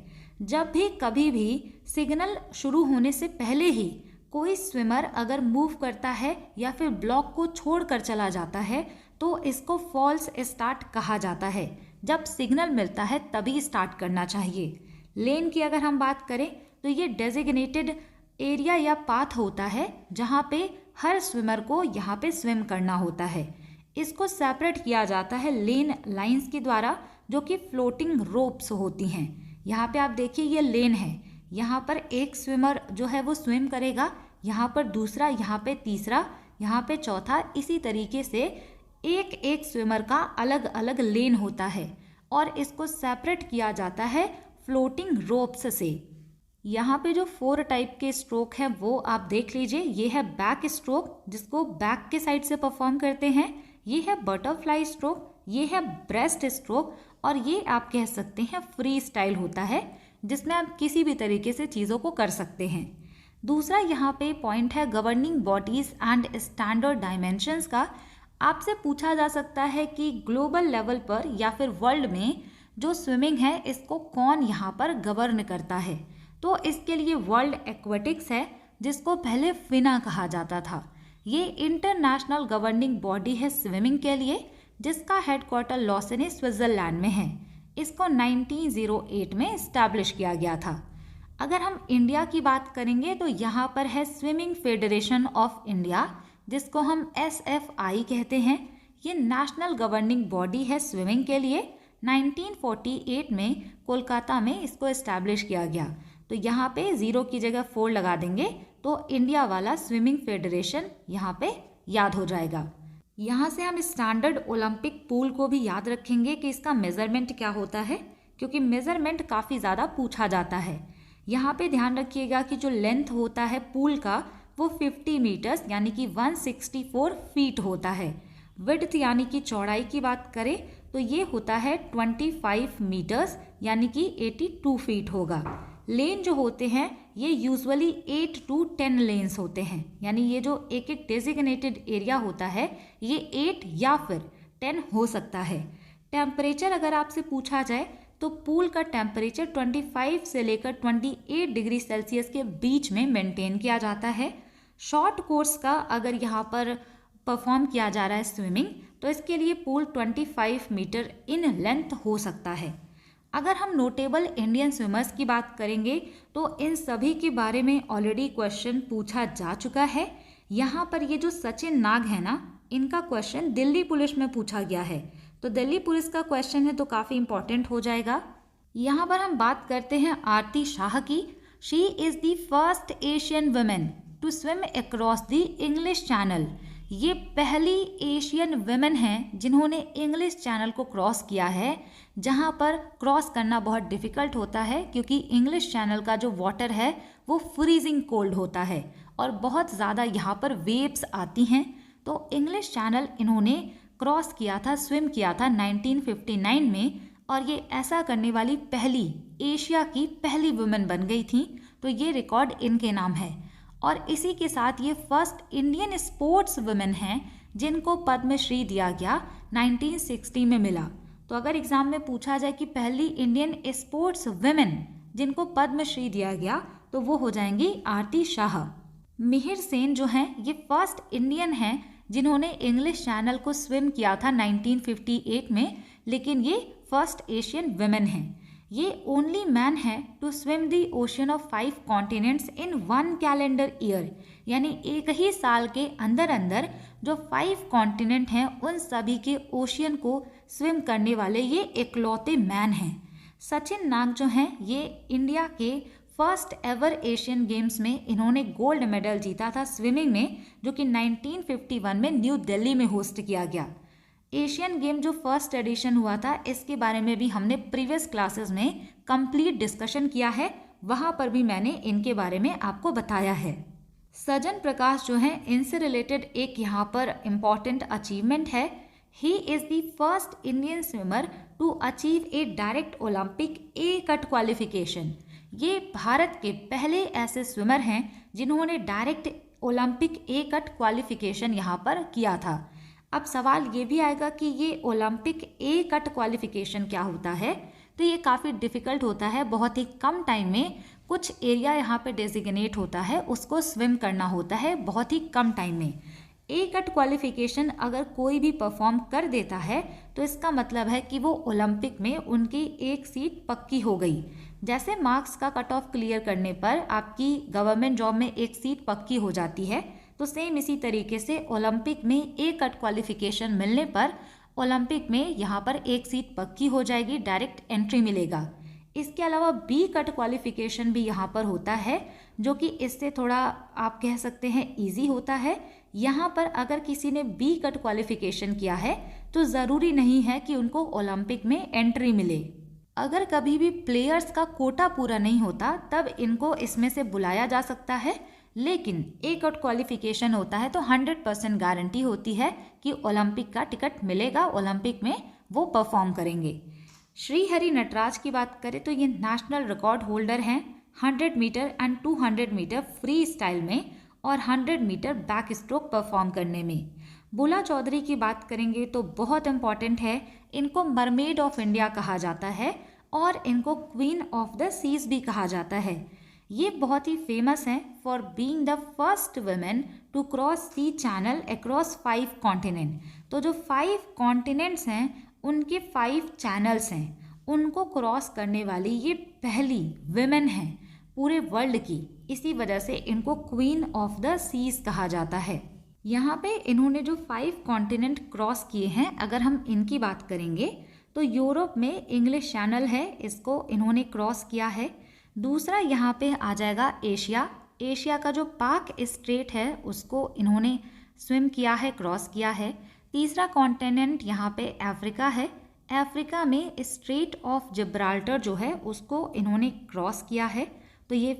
जब भी कभी भी सिग्नल शुरू होने से पहले ही कोई स्विमर अगर मूव करता है या फिर ब्लॉक को छोड़कर चला जाता है तो इसको फॉल्स स्टार्ट कहा जाता है। जब सिग्नल मिलता है तभी स्टार्ट करना चाहिए। लेन की अगर हम बात करें तो ये डेजिग्नेटेड एरिया या पाथ होता है जहाँ पे हर स्विमर को यहाँ पे स्विम करना होता है। इसको सेपरेट किया जाता है लेन लाइंस के द्वारा, जो कि फ्लोटिंग रोप्स होती हैं। यहाँ पे आप देखिए ये लेन है, यहाँ पर एक स्विमर जो है वो स्विम करेगा, यहाँ पर दूसरा, यहाँ पे तीसरा, यहाँ पे चौथा, इसी तरीके से एक एक स्विमर का अलग अलग लेन होता है और इसको सेपरेट किया जाता है फ्लोटिंग रोप्स से। यहाँ पे जो 4 टाइप के स्ट्रोक हैं वो आप देख लीजिए। ये है बैक स्ट्रोक जिसको बैक के साइड से परफॉर्म करते हैं, ये है बटरफ्लाई स्ट्रोक, ये है ब्रेस्ट स्ट्रोक और ये आप कह सकते हैं फ्री स्टाइल होता है जिसमें आप किसी भी तरीके से चीज़ों को कर सकते हैं। दूसरा यहाँ पे पॉइंट है governing bodies and standard dimensions का। आपसे पूछा जा सकता है कि ग्लोबल लेवल पर या फिर वर्ल्ड में जो स्विमिंग है इसको कौन यहाँ पर गवर्न करता है, तो इसके लिए वर्ल्ड एक्वेटिक्स है जिसको पहले फिना कहा जाता था। ये इंटरनेशनल गवर्निंग बॉडी है स्विमिंग के लिए जिसका हेडक्वार्टर लॉसेने स्विट्जरलैंड में है। इसको 1908 में इस्टेब्लिश किया गया था। अगर हम इंडिया की बात करेंगे तो यहाँ पर है स्विमिंग फेडरेशन ऑफ इंडिया जिसको हम SFI कहते हैं। ये नेशनल गवर्निंग बॉडी है स्विमिंग के लिए। 1948 में कोलकाता में इसको इस्टेब्लिश किया गया। तो यहाँ पे 0 की जगह 4 लगा देंगे तो इंडिया वाला स्विमिंग फेडरेशन यहाँ पे याद हो जाएगा। यहाँ से हम स्टैंडर्ड ओलंपिक पूल को भी याद रखेंगे कि इसका मेज़रमेंट क्या होता है, क्योंकि मेज़रमेंट काफ़ी ज़्यादा पूछा जाता है। यहाँ पे ध्यान रखिएगा कि जो लेंथ होता है पूल का वो 50 मीटर्स यानी कि 164 फीट होता है। विड्थ यानी कि चौड़ाई की बात करें तो ये होता है 25 मीटर्स यानी कि 82 फीट होगा। लेन जो होते हैं ये यूजुअली 8 to 10 लेन्स होते हैं, यानी ये जो एक एक डेजिग्नेटेड एरिया होता है ये 8 या फिर 10 हो सकता है। टेम्परेचर अगर आपसे पूछा जाए तो पूल का टेम्परेचर 25 से लेकर 28 डिग्री सेल्सियस के बीच में मेंटेन किया जाता है। शॉर्ट कोर्स का अगर यहाँ पर परफॉर्म किया जा रहा है स्विमिंग, तो इसके लिए पूल 25 मीटर इन लेंथ हो सकता है। अगर हम नोटेबल इंडियन स्विमर्स की बात करेंगे तो इन सभी के बारे में ऑलरेडी क्वेश्चन पूछा जा चुका है। यहाँ पर ये जो सचिन नाग है ना, इनका क्वेश्चन दिल्ली पुलिस में पूछा गया है, तो दिल्ली पुलिस का क्वेश्चन है तो काफ़ी इंपॉर्टेंट हो जाएगा। यहाँ पर हम बात करते हैं आरती शाह की। She is the first Asian women to swim across the English Channel. ये पहली एशियन वुमेन हैं जिन्होंने इंग्लिश चैनल को क्रॉस किया है, जहाँ पर क्रॉस करना बहुत डिफ़िकल्ट होता है क्योंकि इंग्लिश चैनल का जो वाटर है वो फ्रीजिंग कोल्ड होता है और बहुत ज़्यादा यहाँ पर वेव्स आती हैं। तो इंग्लिश चैनल इन्होंने क्रॉस किया था, स्विम किया था 1959 में, और ये ऐसा करने वाली पहली एशिया की पहली वुमेन बन गई थी। तो ये रिकॉर्ड इनके नाम है और इसी के साथ ये फर्स्ट इंडियन स्पोर्ट्स वुमेन हैं जिनको पद्मश्री दिया गया 1960 में मिला। तो अगर एग्जाम में पूछा जाए कि पहली इंडियन स्पोर्ट्स वुमेन जिनको पद्मश्री दिया गया तो वो हो जाएंगी आरती शाह। मिहिर सेन जो हैं ये फर्स्ट इंडियन हैं जिन्होंने इंग्लिश चैनल को स्विम किया था 1958 में, लेकिन ये फर्स्ट एशियन वुमेन हैं। ये ओनली मैन है to swim the ocean of 5 continents in 1 calendar year, यानी एक ही साल के अंदर अंदर जो 5 कॉन्टिनेंट हैं उन सभी के ओशियन को स्विम करने वाले ये इकलौते मैन हैं। सचिन नाग जो हैं ये इंडिया के फर्स्ट एवर एशियन गेम्स में इन्होंने गोल्ड मेडल जीता था स्विमिंग में, जो कि 1951 में न्यू दिल्ली में होस्ट किया गया। एशियन गेम जो फर्स्ट एडिशन हुआ था इसके बारे में भी हमने प्रीवियस क्लासेस में कंप्लीट डिस्कशन किया है, वहाँ पर भी मैंने इनके बारे में आपको बताया है। सजन प्रकाश जो हैं इनसे रिलेटेड एक यहाँ पर इम्पॉर्टेंट अचीवमेंट है। He is the first Indian swimmer to achieve a direct Olympic A cut qualification. ये भारत के पहले ऐसे स्विमर हैं जिन्होंने direct Olympic A cut qualification यहाँ पर किया था। अब सवाल ये भी आएगा कि ये ओलंपिक ए कट क्वालिफिकेशन क्या होता है, तो ये काफ़ी डिफ़िकल्ट होता है। बहुत ही कम टाइम में कुछ एरिया यहाँ पे डेजिग्नेट होता है, उसको स्विम करना होता है बहुत ही कम टाइम में। ए कट क्वालिफिकेशन अगर कोई भी परफॉर्म कर देता है तो इसका मतलब है कि वो ओलंपिक में उनकी एक सीट पक्की हो गई। जैसे मार्क्स का कट ऑफ क्लियर करने पर आपकी गवर्नमेंट जॉब में एक सीट पक्की हो जाती है, तो सेम इसी तरीके से ओलंपिक में ए कट क्वालिफिकेशन मिलने पर ओलंपिक में यहाँ पर एक सीट पक्की हो जाएगी, डायरेक्ट एंट्री मिलेगा। इसके अलावा बी कट क्वालिफिकेशन भी यहाँ पर होता है, जो कि इससे थोड़ा आप कह सकते हैं इजी होता है। यहाँ पर अगर किसी ने बी कट क्वालिफिकेशन किया है तो ज़रूरी नहीं है कि उनको ओलंपिक में एंट्री मिले। अगर कभी भी प्लेयर्स का कोटा पूरा नहीं होता तब इनको इसमें से बुलाया जा सकता है, लेकिन ए कट क्वालिफिकेशन होता है तो 100% गारंटी होती है कि ओलंपिक का टिकट मिलेगा, ओलंपिक में वो परफॉर्म करेंगे। श्रीहरि नटराज की बात करें तो ये नेशनल रिकॉर्ड होल्डर हैं 100 metre and 200 metre freestyle में और 100 मीटर बैक स्ट्रोक परफॉर्म करने में। बुला चौधरी की बात करेंगे तो बहुत इंपॉर्टेंट है, इनको मरमेड ऑफ इंडिया कहा जाता है और इनको क्वीन ऑफ द सीज भी कहा जाता है। ये बहुत ही फेमस हैं for being the first women to cross sea channel across 5 continent. तो जो 5 कॉन्टिनेंट्स हैं उनके 5 चैनल्स हैं, उनको क्रॉस करने वाली ये पहली वुमेन हैं पूरे वर्ल्ड की। इसी वजह से इनको क्वीन ऑफ द सीज कहा जाता है। यहाँ पे इन्होंने जो 5 कॉन्टिनेंट क्रॉस किए हैं, अगर हम इनकी बात करेंगे तो यूरोप में इंग्लिश चैनल है, इसको इन्होंने क्रॉस किया है। दूसरा यहाँ पे आ जाएगा एशिया। एशिया का जो पाक स्ट्रेट है उसको इन्होंने स्विम किया है, क्रॉस किया है। तीसरा कॉन्टिनेंट यहाँ पे अफ्रीका है। अफ्रीका में स्ट्रेट ऑफ जिब्राल्टर जो है उसको इन्होंने क्रॉस किया है, तो ये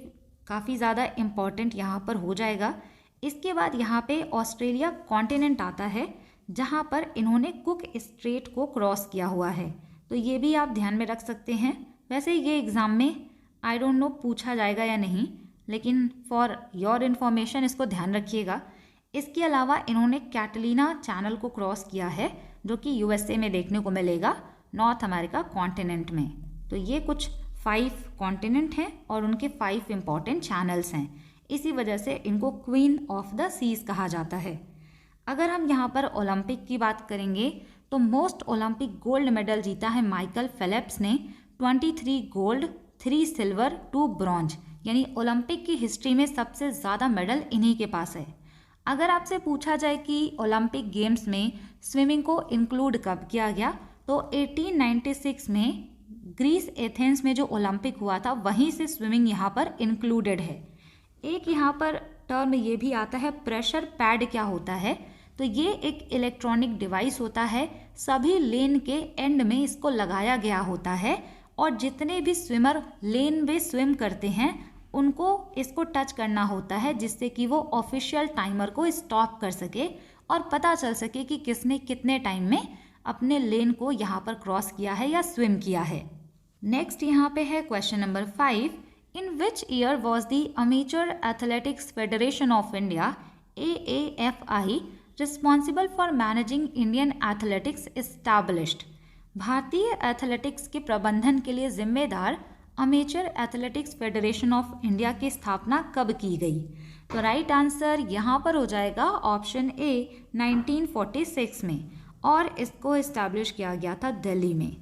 काफ़ी ज़्यादा इम्पॉर्टेंट यहाँ पर हो जाएगा। इसके बाद यहाँ पे ऑस्ट्रेलिया कॉन्टिनेंट आता है जहाँ पर इन्होंने कुक स्ट्रेट को क्रॉस किया हुआ है, तो ये भी आप ध्यान में रख सकते हैं। वैसे ये एग्ज़ाम में आई डोंट नो पूछा जाएगा या नहीं, लेकिन फॉर योर इन्फॉर्मेशन इसको ध्यान रखिएगा। इसके अलावा इन्होंने कैटलीना चैनल को क्रॉस किया है जो कि यूएसए में देखने को मिलेगा, नॉर्थ अमेरिका कॉन्टिनेंट में। तो ये कुछ 5 कॉन्टिनेंट हैं और उनके 5 इम्पॉर्टेंट चैनल्स हैं, इसी वजह से इनको क्वीन ऑफ द सीज कहा जाता है। अगर हम यहाँ पर ओलंपिक की बात करेंगे तो मोस्ट ओलंपिक गोल्ड मेडल जीता है माइकल फेल्प्स ने, 23 गोल्ड, 3 सिल्वर, 2 ब्रॉन्ज, यानी ओलंपिक की हिस्ट्री में सबसे ज़्यादा मेडल इन्हीं के पास है। अगर आपसे पूछा जाए कि ओलंपिक गेम्स में स्विमिंग को इंक्लूड कब किया गया, तो 1896 में ग्रीस एथेंस में जो ओलंपिक हुआ था वहीं से स्विमिंग यहाँ पर इंक्लूडेड है। एक यहाँ पर टर्म ये भी आता है प्रेशर पैड। क्या होता है? तो ये एक इलेक्ट्रॉनिक डिवाइस होता है, सभी लेन के एंड में इसको लगाया गया होता है और जितने भी स्विमर लेन में स्विम करते हैं उनको इसको टच करना होता है, जिससे कि वो ऑफिशियल टाइमर को स्टॉप कर सके और पता चल सके कि किसने कितने टाइम में अपने लेन को यहाँ पर क्रॉस किया है या स्विम किया है। नेक्स्ट यहाँ पे है question number 5, in which year was the amateur athletics federation of India AAFI responsible for managing Indian athletics established? भारतीय एथलेटिक्स के प्रबंधन के लिए जिम्मेदार amateur athletics federation of India की स्थापना कब की गई? तो राइट आंसर यहाँ पर हो जाएगा ऑप्शन ए 1946 में, और इसको इस्टेब्लिश किया गया था दिल्ली में।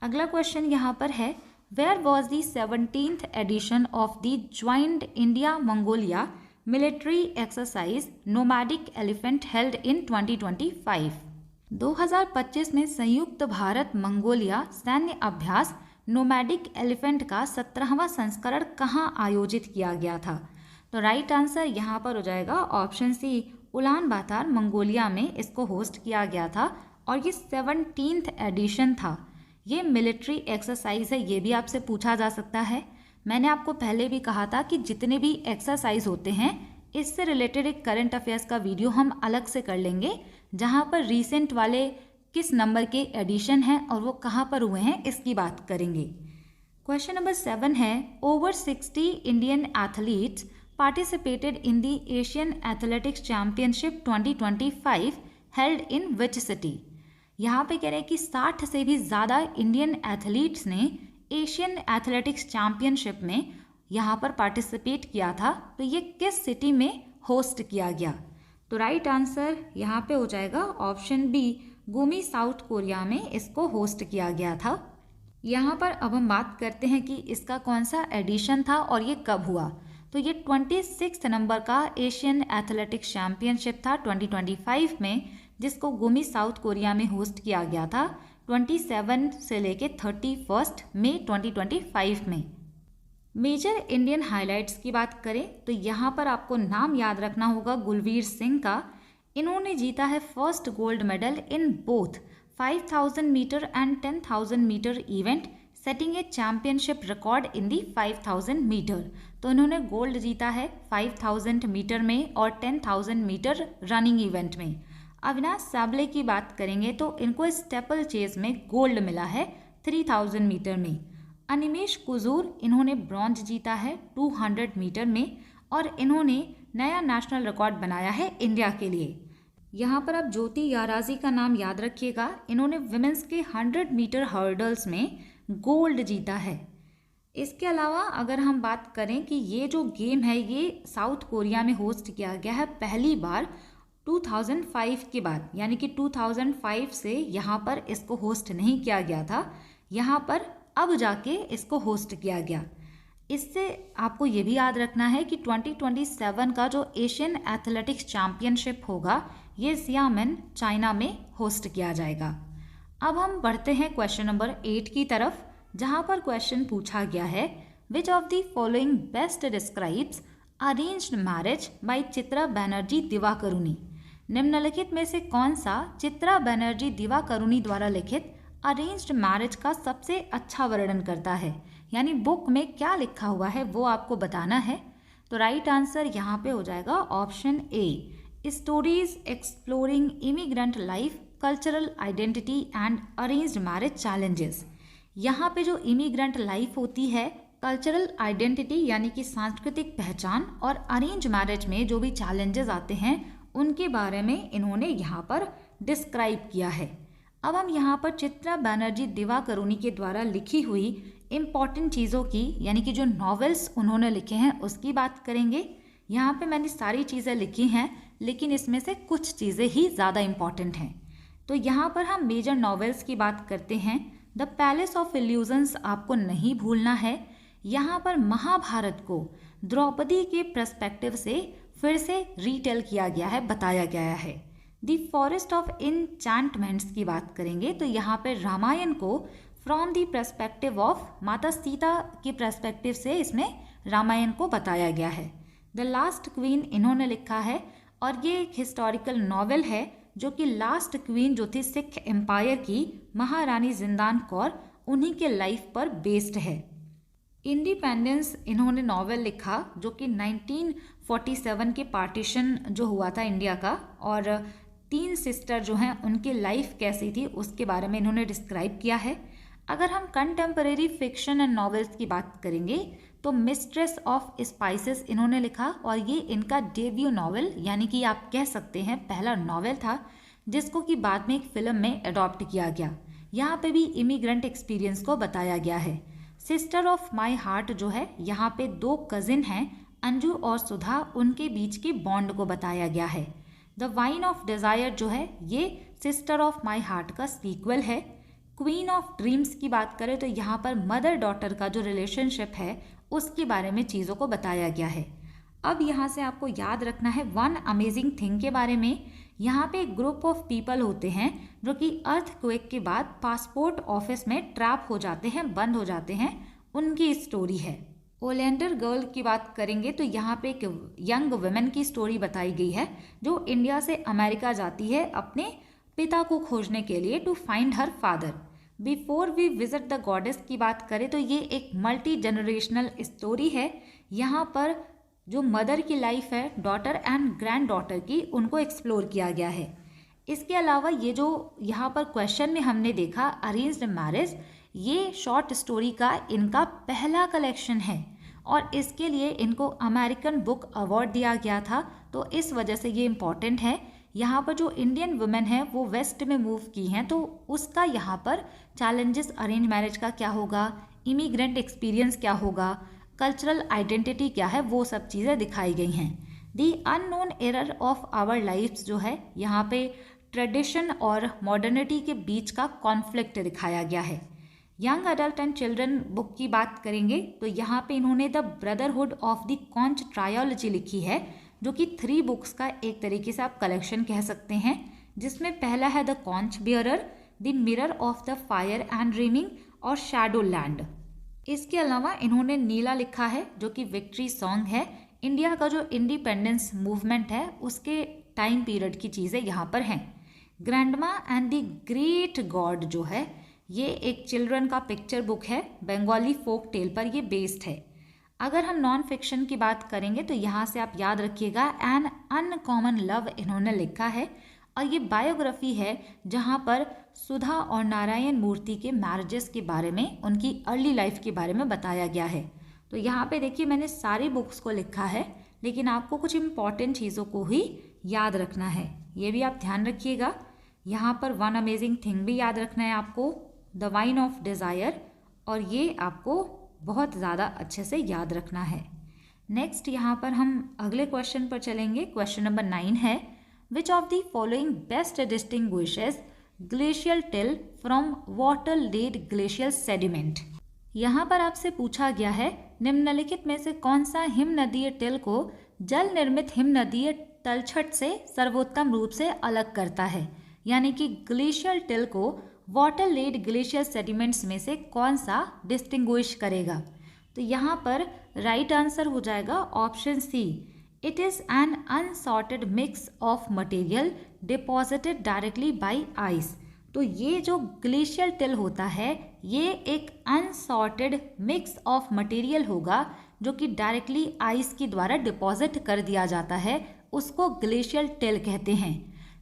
अगला क्वेश्चन यहाँ पर है, where was the 17th edition of the joint India Mongolia military exercise nomadic elephant held in 2025? 2025 में संयुक्त भारत मंगोलिया सैन्य अभ्यास नोमैडिक एलिफेंट का 17वां संस्करण कहाँ आयोजित किया गया था? तो राइट आंसर यहाँ पर हो जाएगा ऑप्शन सी, उलान बातर मंगोलिया में इसको होस्ट किया गया था और ये 17th एडिशन था। ये मिलिट्री एक्सरसाइज है, ये भी आपसे पूछा जा सकता है। मैंने आपको पहले भी कहा था कि जितने भी एक्सरसाइज होते हैं इससे रिलेटेड एक करंट अफेयर्स का वीडियो हम अलग से कर लेंगे, जहाँ पर रीसेंट वाले किस नंबर के एडिशन हैं और वो कहाँ पर हुए हैं इसकी बात करेंगे। क्वेश्चन नंबर 7 है, over 60 Indian athletes participated in the Asian Athletics Championship 2025 held in which city? यहाँ पे कह रहे हैं कि 60 से भी ज़्यादा इंडियन एथलीट्स ने एशियन एथलेटिक्स चैम्पियनशिप में यहाँ पर पार्टिसिपेट किया था, तो ये किस सिटी में होस्ट किया गया? तो राइट आंसर यहाँ पे हो जाएगा ऑप्शन बी, गुमी साउथ कोरिया में इसको होस्ट किया गया था। यहाँ पर अब हम बात करते हैं कि इसका कौन सा एडिशन था और ये कब हुआ। तो ये 26 नंबर का एशियन एथलेटिक्स चैम्पियनशिप था 2025 में, जिसको गुमी साउथ कोरिया में होस्ट किया गया था 27 से लेके 31 मई 2025 में। मेजर इंडियन हाइलाइट्स की बात करें तो यहाँ पर आपको नाम याद रखना होगा गुलवीर सिंह का। इन्होंने जीता है first gold medal in both 5000 metre and 10,000 metre event, setting a championship record in the 5000 metre. तो इन्होंने गोल्ड जीता है 5000 मीटर में और 10,000 मीटर रनिंग इवेंट में। अविनाश साबले की बात करेंगे तो इनको स्टेपल चेज में गोल्ड मिला है 3000 मीटर में। अनिमेश कुजूर, इन्होंने ब्रॉन्ज जीता है 200 मीटर में और इन्होंने नया नेशनल रिकॉर्ड बनाया है इंडिया के लिए। यहाँ पर आप ज्योति याराजी का नाम याद रखिएगा, इन्होंने विमेंस के 100 मीटर हर्डल्स में गोल्ड जीता है। इसके अलावा अगर हम बात करें कि ये जो गेम है ये साउथ कोरिया में होस्ट किया गया है पहली बार 2005 के बाद, यानी कि 2005 से यहाँ पर इसको होस्ट नहीं किया गया था, यहाँ पर अब जाके इसको होस्ट किया गया। इससे आपको ये भी याद रखना है कि 2027 का जो एशियन एथलेटिक्स चैम्पियनशिप होगा ये सियामेन चाइना में होस्ट किया जाएगा। अब हम बढ़ते हैं क्वेश्चन नंबर 8 की तरफ, जहाँ पर क्वेश्चन पूछा गया है, which of the following best describes arranged marriage by Chitra Banerjee Divakaruni? निम्नलिखित में से कौन सा चित्रा बनर्जी दिवाकरुणी द्वारा लिखित अरेंज्ड मैरिज का सबसे अच्छा वर्णन करता है? यानी बुक में क्या लिखा हुआ है वो आपको बताना है। तो राइट आंसर यहाँ पे हो जाएगा option A, stories exploring immigrant life, cultural identity and arranged marriage challenges. यहाँ पे जो इमिग्रेंट लाइफ होती है, कल्चरल आइडेंटिटी यानी कि सांस्कृतिक पहचान और अरेंज मैरिज में जो भी चैलेंजेस आते हैं उनके बारे में इन्होंने यहाँ पर डिस्क्राइब किया है। अब हम यहाँ पर चित्रा बनर्जी दिवाकरुणी के द्वारा लिखी हुई इम्पॉर्टेंट चीज़ों की, यानी कि जो नॉवेल्स उन्होंने लिखे हैं उसकी बात करेंगे। यहाँ पे मैंने सारी चीज़ें लिखी हैं, लेकिन इसमें से कुछ चीज़ें ही ज़्यादा इम्पॉर्टेंट हैं। तो यहाँ पर हम मेजर नॉवेल्स की बात करते हैं। द पैलेस ऑफ इल्यूजन्स आपको नहीं भूलना है। यहाँ पर महाभारत को द्रौपदी के पर्सपेक्टिव से फिर से रीटेल किया गया है, बताया गया है। द फॉरेस्ट ऑफ इनचैंटमेंट्स की बात करेंगे तो यहाँ पर रामायण को फ्रॉम द पर्सपेक्टिव ऑफ माता सीता के पर्सपेक्टिव से इसमें रामायण को बताया गया है। द लास्ट क्वीन इन्होंने लिखा है और ये एक हिस्टोरिकल नॉवेल है जो कि लास्ट क्वीन जो थी सिख एम्पायर की, महारानी जिंदान कौर, उन्हीं के लाइफ पर बेस्ड है। इंडिपेंडेंस इन्होंने नॉवेल लिखा जो कि 1947 के पार्टीशन जो हुआ था इंडिया का, और 3 सिस्टर जो हैं उनकी लाइफ कैसी थी उसके बारे में इन्होंने डिस्क्राइब किया है। अगर हम कंटेम्परेरी फिक्शन एंड नॉवेल्स की बात करेंगे तो मिस्ट्रेस ऑफ स्पाइसेस इन्होंने लिखा, और ये इनका डेब्यू नॉवेल, यानी कि आप कह सकते हैं पहला नॉवेल था, जिसको कि बाद में एक फिल्म में अडॉप्ट किया गया। यहाँ पे भी इमिग्रेंट एक्सपीरियंस को बताया गया है। सिस्टर ऑफ माई हार्ट जो है, यहाँ पे 2 कजिन हैं, अंजू और सुधा, उनके बीच के बॉन्ड को बताया गया है। द वाइन ऑफ डिज़ायर जो है ये सिस्टर ऑफ माई हार्ट का सीक्वल है। क्वीन ऑफ ड्रीम्स की बात करें तो यहाँ पर मदर डॉटर का जो रिलेशनशिप है उसके बारे में चीज़ों को बताया गया है। अब यहाँ से आपको याद रखना है वन अमेजिंग थिंग के बारे में। यहाँ पे एक ग्रुप ऑफ पीपल होते हैं जो कि अर्थक्वेक के बाद पासपोर्ट ऑफिस में ट्रैप हो जाते हैं, बंद हो जाते हैं, उनकी स्टोरी है। ओलेंडर गर्ल की बात करेंगे तो यहाँ पे एक यंग वुमेन की स्टोरी बताई गई है जो इंडिया से अमेरिका जाती है अपने पिता को खोजने के लिए, to find her father. Before we visit the goddess की बात करें तो ये एक मल्टी जनरेशनल स्टोरी है। यहाँ पर जो मदर की लाइफ है, डॉटर एंड ग्रैंड डॉटर की, उनको एक्सप्लोर किया गया है। इसके अलावा ये जो यहाँ पर क्वेश्चन में हमने देखा अरेंज्ड मैरिज, ये शॉर्ट स्टोरी का इनका पहला कलेक्शन है और इसके लिए इनको अमेरिकन बुक अवार्ड दिया गया था, तो इस वजह से ये इम्पॉर्टेंट है। यहाँ पर जो इंडियन वुमेन है वो वेस्ट में मूव की हैं, तो उसका यहाँ पर चैलेंजेस अरेंज मैरिज का क्या होगा, इमिग्रेंट एक्सपीरियंस क्या होगा, कल्चरल आइडेंटिटी क्या है, वो सब चीज़ें दिखाई गई हैं। The unknown error of our lifes जो है, यहाँ पे ट्रेडिशन और मॉडर्निटी के बीच का कॉन्फ्लिक्ट दिखाया गया है। Young adult and children book की बात करेंगे तो यहाँ पे इन्होंने the brotherhood of the conch trilogy लिखी है, जो कि 3 बुक्स का एक तरीके से आप कलेक्शन कह सकते हैं, जिसमें पहला है the conch bearer, the mirror of the fire and dreaming और शैडो लैंड। इसके अलावा इन्होंने नीला लिखा है जो कि विक्ट्री सॉन्ग है। इंडिया का जो इंडिपेंडेंस मूवमेंट है उसके टाइम पीरियड की चीज़ें यहाँ पर हैं। Grandma and the great God जो है ये एक चिल्ड्रन का पिक्चर बुक है, बंगाली फोक टेल पर ये बेस्ड है। अगर हम नॉन फिक्शन की बात करेंगे तो यहाँ से आप याद रखिएगा एन अनकॉमन लव इन्होंने लिखा है, और ये बायोग्राफी है जहाँ पर सुधा और नारायण मूर्ति के मैरिजेस के बारे में, उनकी अर्ली लाइफ के बारे में बताया गया है। तो यहाँ पे देखिए मैंने सारी बुक्स को लिखा है, लेकिन आपको कुछ इम्पॉर्टेंट चीज़ों को ही याद रखना है, ये भी आप ध्यान रखिएगा। यहाँ पर वन अमेजिंग थिंग भी याद रखना है आपको, द वाइन ऑफ डिज़ायर, और ये आपको बहुत ज़्यादा अच्छे से याद रखना है। नेक्स्ट यहाँ पर हम अगले क्वेश्चन पर चलेंगे। क्वेश्चन नंबर 9 है, which of the following best distinguishes glacial till from water laid glacial sediment. यहाँ पर आपसे पूछा गया है निम्नलिखित में से कौन सा हिमनदीय टिल को जल निर्मित हिमनदीय तलछट से सर्वोत्तम रूप से अलग करता है, यानी कि ग्लेशियल टिल को वाटर लेड ग्लेशियल सेडिमेंट्स में से कौन सा डिस्टिंग्विश करेगा। तो यहाँ पर राइट आंसर हो जाएगा option C, it is an unsorted mix of material deposited directly by ice. तो ये जो ग्लेशियल टिल होता है ये एक अनसॉर्टेड मिक्स ऑफ मटेरियल होगा जो कि डायरेक्टली आइस के द्वारा डिपॉजिट कर दिया जाता है, उसको ग्लेशियल टिल कहते हैं।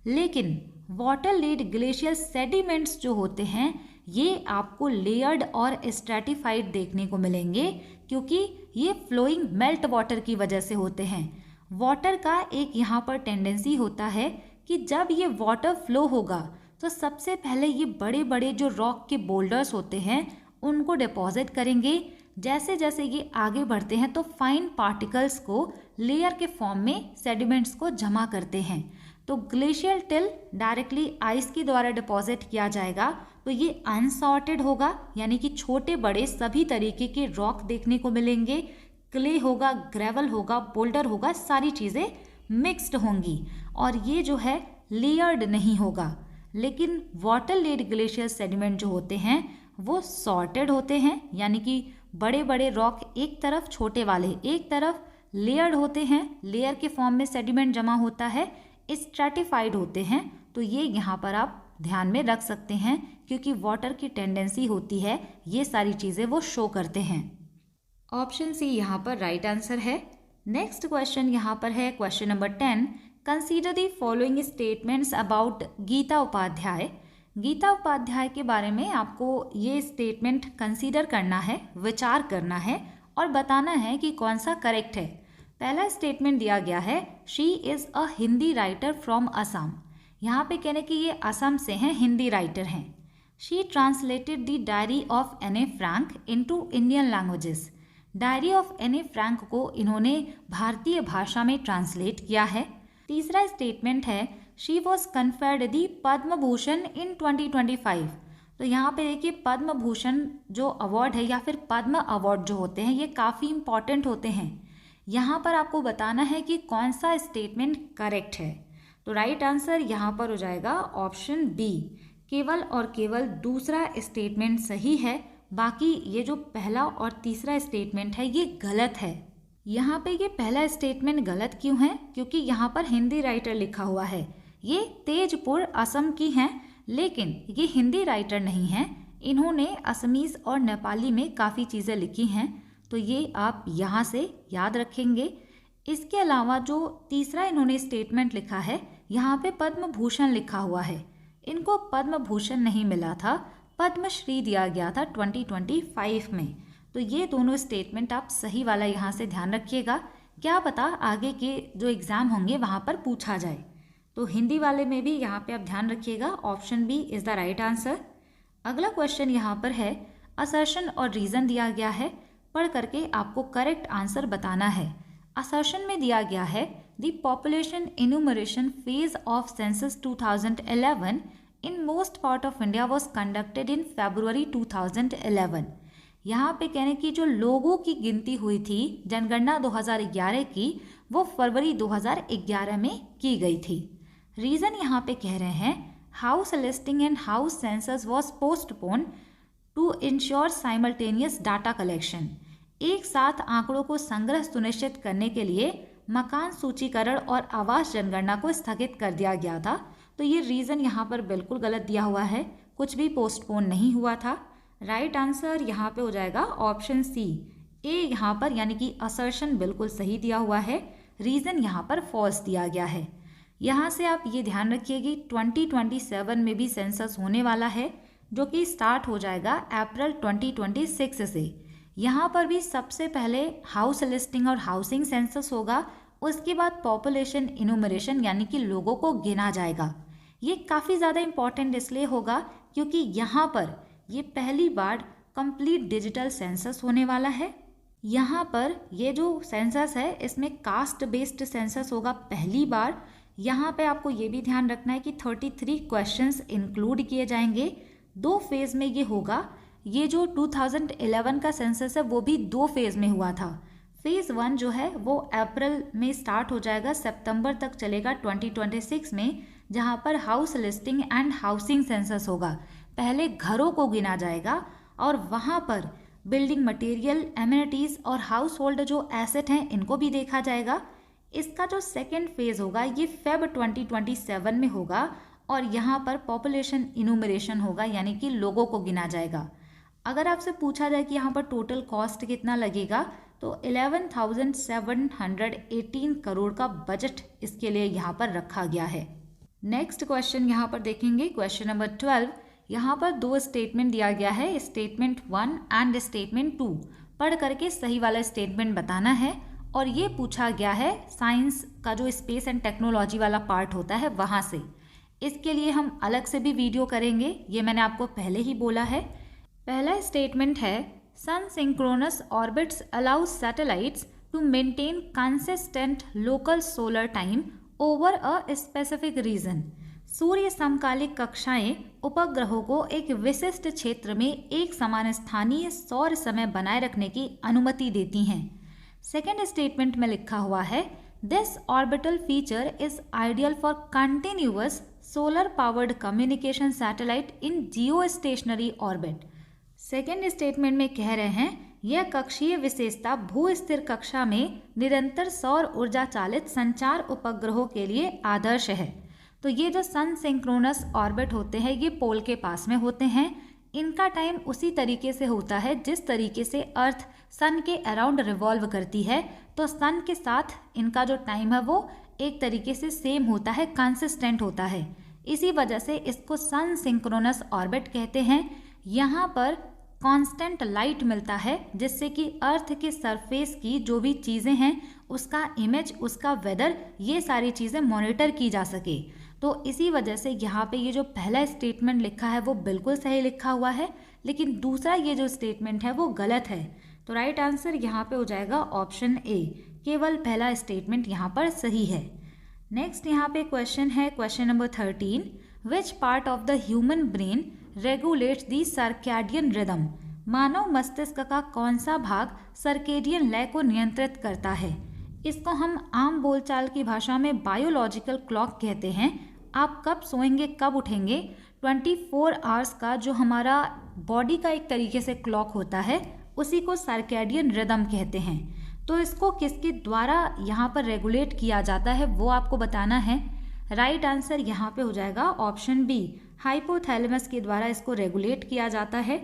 लेकिन वाटर लेड ग्लेशियल सेडिमेंट्स जो होते हैं ये आपको लेयर्ड और स्ट्रैटिफाइड देखने को मिलेंगे, क्योंकि ये फ्लोइंग मेल्ट वाटर की वजह से होते हैं। वाटर का एक यहाँ पर टेंडेंसी होता है कि जब ये वाटर फ्लो होगा तो सबसे पहले ये बड़े बड़े जो रॉक के बोल्डर्स होते हैं उनको डिपॉजिट करेंगे। जैसे जैसे ये आगे बढ़ते हैं तो फाइन पार्टिकल्स को लेयर के फॉर्म में सेडिमेंट्स को जमा करते हैं। तो ग्लेशियल टिल डायरेक्टली आइस के द्वारा डिपॉजिट किया जाएगा, तो ये अनसॉर्टेड होगा, यानी कि छोटे बड़े सभी तरीके के रॉक देखने को मिलेंगे। क्ले होगा, ग्रेवल होगा, बोल्डर होगा, सारी चीज़ें मिक्स्ड होंगी और ये जो है लेयर्ड नहीं होगा। लेकिन वाटर लेड ग्लेशियर सेडिमेंट जो होते हैं वो सॉर्टेड होते हैं, यानी कि बड़े बड़े रॉक एक तरफ, छोटे वाले एक तरफ, लेयर्ड होते हैं, लेयर के फॉर्म में सेडिमेंट जमा होता है, स्ट्रैटिफाइड होते हैं। तो ये यहाँ पर आप ध्यान में रख सकते हैं क्योंकि वाटर की टेंडेंसी होती है, ये सारी चीज़ें वो शो करते हैं। ऑप्शन सी यहाँ पर राइट आंसर है। नेक्स्ट क्वेश्चन यहाँ पर है question number 10। Consider the following statements about Geeta Upadhyay. Geeta Upadhyay के बारे में आपको ये स्टेटमेंट कंसीडर करना है, विचार करना है और बताना है कि कौन सा करेक्ट है। पहला स्टेटमेंट दिया गया है, she is a Hindi writer from Assam. यहाँ पे कहने कि ये असम से हैं, हिंदी राइटर हैं। She translated the diary of Anne Frank into Indian languages. Diary of Anne Frank को इन्होंने भारतीय भाषा में ट्रांसलेट किया है। तीसरा स्टेटमेंट है, शी वॉज कन्फर्ड दी पद्म भूषण इन 2025। तो यहाँ पे देखिए पद्म भूषण जो अवार्ड है या फिर पद्म अवार्ड जो होते हैं ये काफ़ी इंपॉर्टेंट होते हैं। यहाँ पर आपको बताना है कि कौन सा स्टेटमेंट करेक्ट है। तो राइट आंसर यहाँ पर हो जाएगा ऑप्शन बी, केवल और केवल दूसरा स्टेटमेंट सही है, बाकी ये जो पहला और तीसरा स्टेटमेंट है ये गलत है। यहाँ पे ये पहला स्टेटमेंट गलत क्यों है? क्योंकि यहाँ पर हिंदी राइटर लिखा हुआ है, ये तेजपुर असम की हैं, लेकिन ये हिंदी राइटर नहीं हैं। इन्होंने असमीज़ और नेपाली में काफ़ी चीज़ें लिखी हैं, तो ये आप यहाँ से याद रखेंगे। इसके अलावा जो तीसरा इन्होंने स्टेटमेंट लिखा है, यहाँ पे पद्म भूषण लिखा हुआ है, इनको पद्म भूषण नहीं मिला था, पद्मश्री दिया गया था 2025 में। तो ये दोनों स्टेटमेंट आप सही वाला यहाँ से ध्यान रखिएगा, क्या पता आगे के जो एग्ज़ाम होंगे वहाँ पर पूछा जाए। तो हिंदी वाले में भी यहाँ पे आप ध्यान रखिएगा, option B is the right answer. अगला क्वेश्चन यहाँ पर है, असर्शन और रीज़न दिया गया है, पढ़ करके आपको करेक्ट आंसर बताना है। असर्शन में दिया गया है, the population enumeration phase of census 2011 in most part of India was conducted in February 2011। यहाँ पे कहने की जो लोगों की गिनती हुई थी जनगणना 2011 की, वो फरवरी 2011 में की गई थी। रीज़न यहाँ पे कह रहे हैं, house listing and house census was postpone to ensure simultaneous data collection. एक साथ आंकड़ों को संग्रह सुनिश्चित करने के लिए मकान सूचीकरण और आवास जनगणना को स्थगित कर दिया गया था। तो ये रीज़न यहाँ पर बिल्कुल गलत दिया हुआ है, कुछ भी पोस्टपोन नहीं हुआ था। राइट आंसर यहाँ पे हो जाएगा ऑप्शन सी, ए यहाँ पर, यानी कि असर्शन बिल्कुल सही दिया हुआ है, रीज़न यहाँ पर फॉल्स दिया गया है। यहाँ से आप ये ध्यान रखिए कि 2027 में भी सेंसस होने वाला है, जो कि स्टार्ट हो जाएगा अप्रैल 2026 से। यहाँ पर भी सबसे पहले हाउस लिस्टिंग और हाउसिंग सेंसस होगा, उसके बाद पॉपुलेशन इन्यूमरेशन यानी कि लोगों को गिना जाएगा। ये काफ़ी ज़्यादा इम्पॉर्टेंट इसलिए होगा क्योंकि यहाँ पर ये पहली बार कंप्लीट डिजिटल सेंसस होने वाला है। यहाँ पर ये जो सेंसस है इसमें कास्ट बेस्ड सेंसस होगा पहली बार। यहाँ पे आपको ये भी ध्यान रखना है कि 33 क्वेश्चंस इंक्लूड किए जाएंगे, 2 फेज़ में ये होगा। ये जो 2011 का सेंसस है वो भी 2 फेज़ में हुआ था। फेज़ 1 जो है वो अप्रैल में स्टार्ट हो जाएगा, सितंबर तक चलेगा 2026 में, जहाँ पर house listing and housing census होगा। पहले घरों को गिना जाएगा और वहाँ पर बिल्डिंग मटेरियल, एमिनिटीज़ और हाउस होल्ड जो एसेट हैं इनको भी देखा जाएगा। इसका जो सेकेंड फेज़ होगा ये फेब 2027 में होगा और यहाँ पर पॉपुलेशन इन्यूमरेशन होगा, यानी कि लोगों को गिना जाएगा। अगर आपसे पूछा जाए कि यहाँ पर टोटल कॉस्ट कितना लगेगा, तो 11,718 करोड़ का बजट इसके लिए यहाँ पर रखा गया है। नेक्स्ट क्वेश्चन यहाँ पर देखेंगे, क्वेश्चन नंबर 12। यहाँ पर 2 स्टेटमेंट दिया गया है, स्टेटमेंट 1 एंड स्टेटमेंट 2। पढ़ करके सही वाला स्टेटमेंट बताना है और ये पूछा गया है साइंस का जो स्पेस एंड टेक्नोलॉजी वाला पार्ट होता है वहाँ से। इसके लिए हम अलग से भी वीडियो करेंगे, ये मैंने आपको पहले ही बोला है। पहला स्टेटमेंट है sun synchronous orbits allow satellites to maintain consistent local solar time over a specific region. सूर्य समकालिक कक्षाएं उपग्रहों को एक विशिष्ट क्षेत्र में एक समान स्थानीय सौर समय बनाए रखने की अनुमति देती हैं। सेकेंड स्टेटमेंट में लिखा हुआ है this orbital feature is ideal for continuous solar powered communication satellite in Jio stationery orbit. Second statement में कह रहे हैं यह कक्षीय विशेषता भू स्थिर कक्षा में निरंतर सौर ऊर्जा चालित संचार उपग्रहों के लिए आदर्श है। तो ये जो सन सिंक्रोनस ऑर्बिट होते हैं ये पोल के पास में होते हैं। इनका टाइम उसी तरीके से होता है जिस तरीके से अर्थ सन के अराउंड रिवॉल्व करती है, तो सन के साथ इनका जो टाइम है वो एक तरीके से सेम होता है, कंसिस्टेंट होता है। इसी वजह से इसको सन सिंक्रोनस ऑर्बिट कहते हैं। यहाँ पर कांस्टेंट लाइट मिलता है जिससे कि अर्थ के सरफेस की जो भी चीज़ें हैं उसका इमेज, उसका वेदर, ये सारी चीज़ें मॉनिटर की जा सके। तो इसी वजह से यहाँ पे ये जो पहला स्टेटमेंट लिखा है वो बिल्कुल सही लिखा हुआ है, लेकिन दूसरा ये जो स्टेटमेंट है वो गलत है। तो राइट आंसर यहाँ पे हो जाएगा ऑप्शन ए, केवल पहला स्टेटमेंट यहाँ पर सही है। नेक्स्ट यहाँ पे क्वेश्चन है question number 13, which part of the human brain regulates the circadian rhythm. मानव मस्तिष्क का कौन सा भाग सर्केडियन लय को नियंत्रित करता है। इसको हम आम बोलचाल की भाषा में बायोलॉजिकल क्लॉक कहते हैं। आप कब सोएंगे, कब उठेंगे, 24 आवर्स का जो हमारा बॉडी का एक तरीके से क्लॉक होता है उसी को सर्कैडियन रिदम कहते हैं। तो इसको किसके द्वारा यहाँ पर रेगुलेट किया जाता है वो आपको बताना है। राइट आंसर यहाँ पे हो जाएगा ऑप्शन बी, हाइपोथैलेमस के द्वारा इसको रेगुलेट किया जाता है।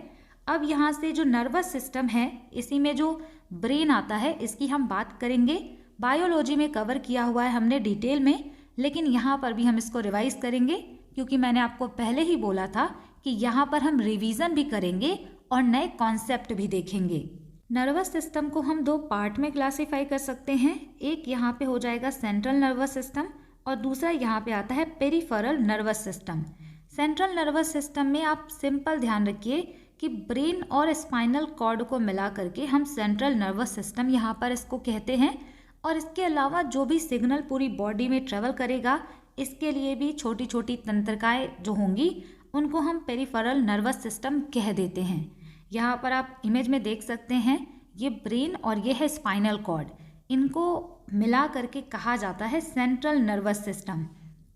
अब यहाँ से जो नर्वस सिस्टम है इसी में जो ब्रेन आता है इसकी हम बात करेंगे। बायोलॉजी में कवर किया हुआ है हमने डिटेल में, लेकिन यहाँ पर भी हम इसको रिवाइज करेंगे क्योंकि मैंने आपको पहले ही बोला था कि यहाँ पर हम रिवीजन भी करेंगे और नए कॉन्सेप्ट भी देखेंगे। नर्वस सिस्टम को हम दो पार्ट में क्लासीफाई कर सकते हैं। एक यहाँ पे हो जाएगा सेंट्रल नर्वस सिस्टम और दूसरा यहाँ पे आता है peripheral nervous system. Central nervous system में आप सिंपल ध्यान रखिए कि ब्रेन और स्पाइनल कॉर्ड को मिला करके हम सेंट्रल नर्वस सिस्टम यहाँ पर इसको कहते हैं। और इसके अलावा जो भी सिग्नल पूरी बॉडी में ट्रेवल करेगा इसके लिए भी छोटी छोटी तंत्रिकाएं जो होंगी उनको हम पेरिफेरल नर्वस सिस्टम कह देते हैं। यहाँ पर आप इमेज में देख सकते हैं ये ब्रेन और ये है स्पाइनल कॉर्ड, इनको मिला करके कहा जाता है सेंट्रल नर्वस सिस्टम।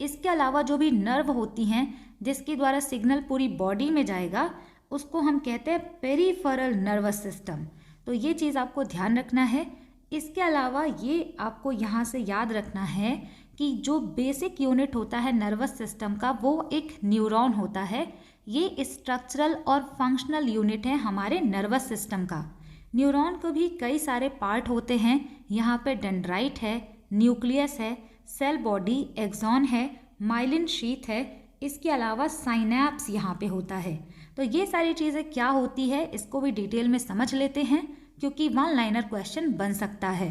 इसके अलावा जो भी नर्व होती हैं जिसके द्वारा सिग्नल पूरी बॉडी में जाएगा उसको हम कहते हैं पेरिफेरल नर्वस सिस्टम। तो ये चीज़ आपको ध्यान रखना है। इसके अलावा ये आपको यहाँ से याद रखना है कि जो बेसिक यूनिट होता है नर्वस सिस्टम का वो एक न्यूरॉन होता है। ये स्ट्रक्चरल और फंक्शनल यूनिट है हमारे नर्वस सिस्टम का। न्यूरॉन को भी कई सारे पार्ट होते हैं। यहाँ पे डेंड्राइट है, न्यूक्लियस है, सेल बॉडी, एक्सॉन है, माइलिन शीथ है, इसके अलावा साइनैप्स यहाँ पे होता है। तो ये सारी चीज़ें क्या होती है इसको भी डिटेल में समझ लेते हैं क्योंकि वन लाइनर क्वेश्चन बन सकता है।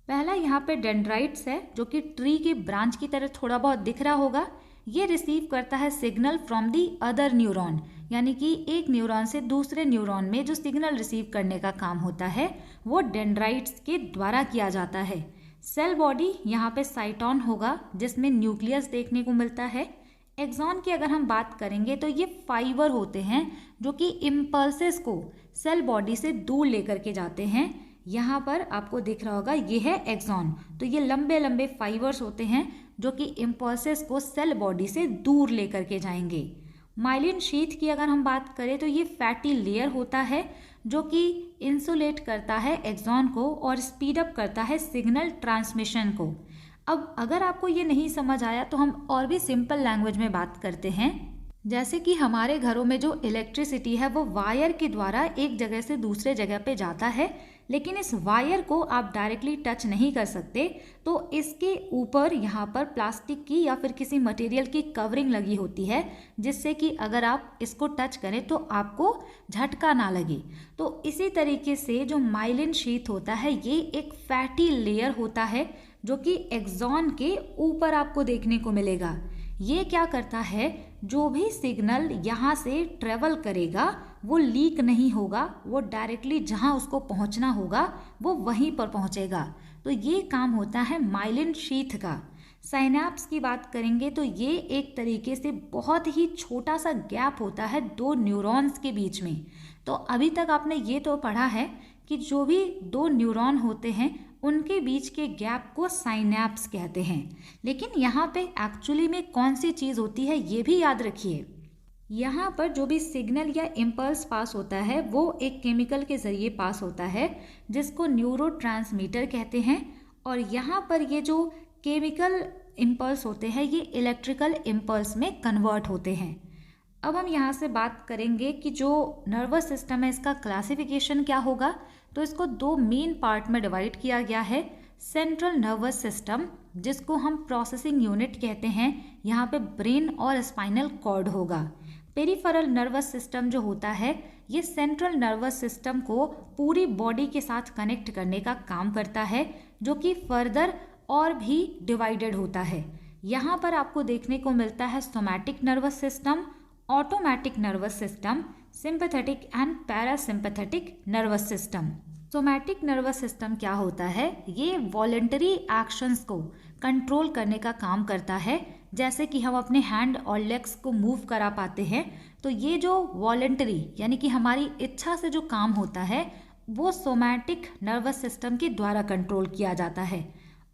पहला यहाँ पे डेंड्राइट्स है जो कि ट्री के ब्रांच की तरह थोड़ा बहुत दिख रहा होगा। ये रिसीव करता है signal from the other neuron, यानी कि एक न्यूरॉन से दूसरे न्यूरॉन में जो सिग्नल रिसीव करने का काम होता है वो डेंड्राइट्स के द्वारा किया जाता है। सेल बॉडी यहाँ पे साइटोन होगा जिसमें न्यूक्लियस देखने को मिलता है। एक्सॉन की अगर हम बात करेंगे तो ये फाइबर होते हैं जो कि इम्पल्सेस को सेल बॉडी से दूर लेकर के जाते हैं। यहाँ पर आपको दिख रहा होगा ये है एक्सॉन। तो ये लंबे लंबे फाइबर्स होते हैं जो कि इम्पल्सेस को सेल बॉडी से दूर लेकर के जाएंगे। माइलिन शीथ की अगर हम बात करें तो ये फैटी लेयर होता है जो कि इंसुलेट करता है एक्सॉन को और स्पीड अप करता है सिग्नल ट्रांसमिशन को। अब अगर आपको ये नहीं समझ आया तो हम और भी सिंपल लैंग्वेज में बात करते हैं। जैसे कि हमारे घरों में जो इलेक्ट्रिसिटी है वो वायर के द्वारा एक जगह से दूसरे जगह पे जाता है, लेकिन इस वायर को आप डायरेक्टली टच नहीं कर सकते। तो इसके ऊपर यहाँ पर प्लास्टिक की या फिर किसी मटेरियल की कवरिंग लगी होती है जिससे कि अगर आप इसको टच करें तो आपको झटका ना लगे। तो इसी तरीके से जो माइलिन शीथ होता है ये एक फैटी लेयर होता है जो कि एक्सॉन के ऊपर आपको देखने को मिलेगा। ये क्या करता है, जो भी सिग्नल यहाँ से ट्रेवल करेगा वो लीक नहीं होगा, वो डायरेक्टली जहाँ उसको पहुँचना होगा वो वहीं पर पहुँचेगा। तो ये काम होता है माइलिन शीथ का। साइनैप्स की बात करेंगे तो ये एक तरीके से बहुत ही छोटा सा गैप होता है दो न्यूरॉन्स के बीच में। तो अभी तक आपने ये तो पढ़ा है कि जो भी दो न्यूरॉन होते हैं उनके बीच के गैप को साइनैप्स कहते हैं, लेकिन यहाँ पे एक्चुअली में कौन सी चीज़ होती है ये भी याद रखिए। यहाँ पर जो भी सिग्नल या इम्पल्स पास होता है वो एक केमिकल के ज़रिए पास होता है जिसको न्यूरोट्रांसमीटर कहते हैं, और यहाँ पर ये जो केमिकल इम्पल्स होते हैं ये इलेक्ट्रिकल इम्पल्स में कन्वर्ट होते हैं। अब हम यहाँ से बात करेंगे कि जो नर्वस सिस्टम है इसका क्लासिफिकेशन क्या होगा। तो इसको दो मेन पार्ट में डिवाइड किया गया है। सेंट्रल नर्वस सिस्टम जिसको हम प्रोसेसिंग यूनिट कहते हैं, यहाँ पे ब्रेन और स्पाइनल कॉर्ड होगा। पेरिफेरल नर्वस सिस्टम जो होता है ये सेंट्रल नर्वस सिस्टम को पूरी बॉडी के साथ कनेक्ट करने का काम करता है, जो कि फर्दर और भी डिवाइडेड होता है। यहाँ पर आपको देखने को मिलता है somatic nervous system, automatic nervous system, sympathetic and parasympathetic nervous system. Somatic nervous system क्या होता है, ये वॉलेंटरी एक्शंस को कंट्रोल करने का काम करता है। जैसे कि हम अपने हैंड और लेग्स को मूव करा पाते हैं, तो ये जो वॉलेंटरी यानी कि हमारी इच्छा से जो काम होता है वो सोमैटिक नर्वस सिस्टम के द्वारा कंट्रोल किया जाता है।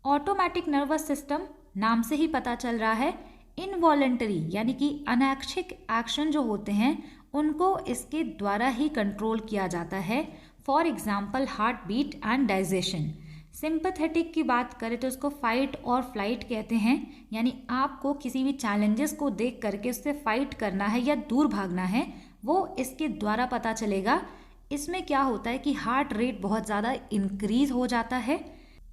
ऑटोमेटिक नर्वस सिस्टम नाम से ही पता चल रहा है, इनवॉलेंटरी यानी कि अनैच्छिक एक्शन जो होते हैं उनको इसके द्वारा ही कंट्रोल किया जाता है। For example heart beat and digestion. Sympathetic की बात करें तो इसको फाइट और फ्लाइट कहते हैं, यानी आपको किसी भी चैलेंजेस को देख करके उससे फाइट करना है या दूर भागना है वो इसके द्वारा पता चलेगा। इसमें क्या होता है कि हार्ट रेट बहुत ज़्यादा इंक्रीज हो जाता है।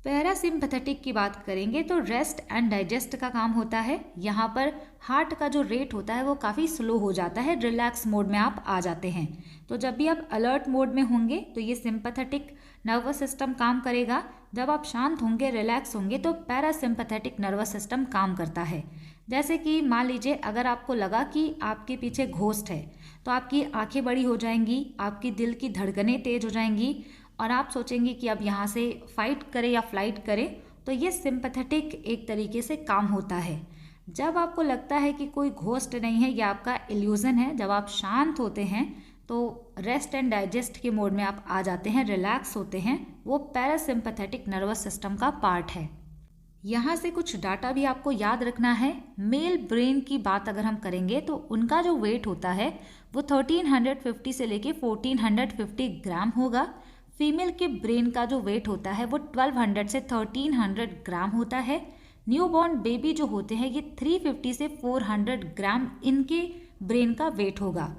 पैरासिम्पैथेटिक की बात करेंगे तो रेस्ट एंड डाइजेस्ट का काम होता है। यहाँ पर हार्ट का जो रेट होता है वो काफ़ी स्लो हो जाता है, रिलैक्स मोड में आप आ जाते हैं। तो जब भी आप अलर्ट मोड में होंगे तो ये सिंपैथेटिक नर्वस सिस्टम काम करेगा। जब आप शांत होंगे, रिलैक्स होंगे तो पैरासिम्पैथेटिक नर्वस सिस्टम काम करता है। जैसे कि मान लीजिए अगर आपको लगा कि आपके पीछे घोस्ट है तो आपकी आंखें बड़ी हो जाएंगी, आपकी दिल की धड़कनें तेज हो जाएंगी और आप सोचेंगे कि अब यहाँ से फाइट करें या फ्लाइट करें। तो ये सिंपैथेटिक एक तरीके से काम होता है। जब आपको लगता है कि कोई घोस्ट नहीं है या आपका इल्यूजन है, जब आप शांत होते हैं तो रेस्ट एंड डाइजेस्ट के मोड में आप आ जाते हैं, रिलैक्स होते हैं, वो पैरासिम्पैथेटिक नर्वस सिस्टम का पार्ट है। यहाँ से कुछ डाटा भी आपको याद रखना है। मेल ब्रेन की बात अगर हम करेंगे तो उनका जो वेट होता है वो 1350 से लेके 1450 ग्राम होगा। फीमेल के ब्रेन का जो वेट होता है वो 1200 से 1300 ग्राम होता है। न्यूबॉर्न बेबी जो होते हैं ये 350 से 400 ग्राम इनके ब्रेन का वेट होगा।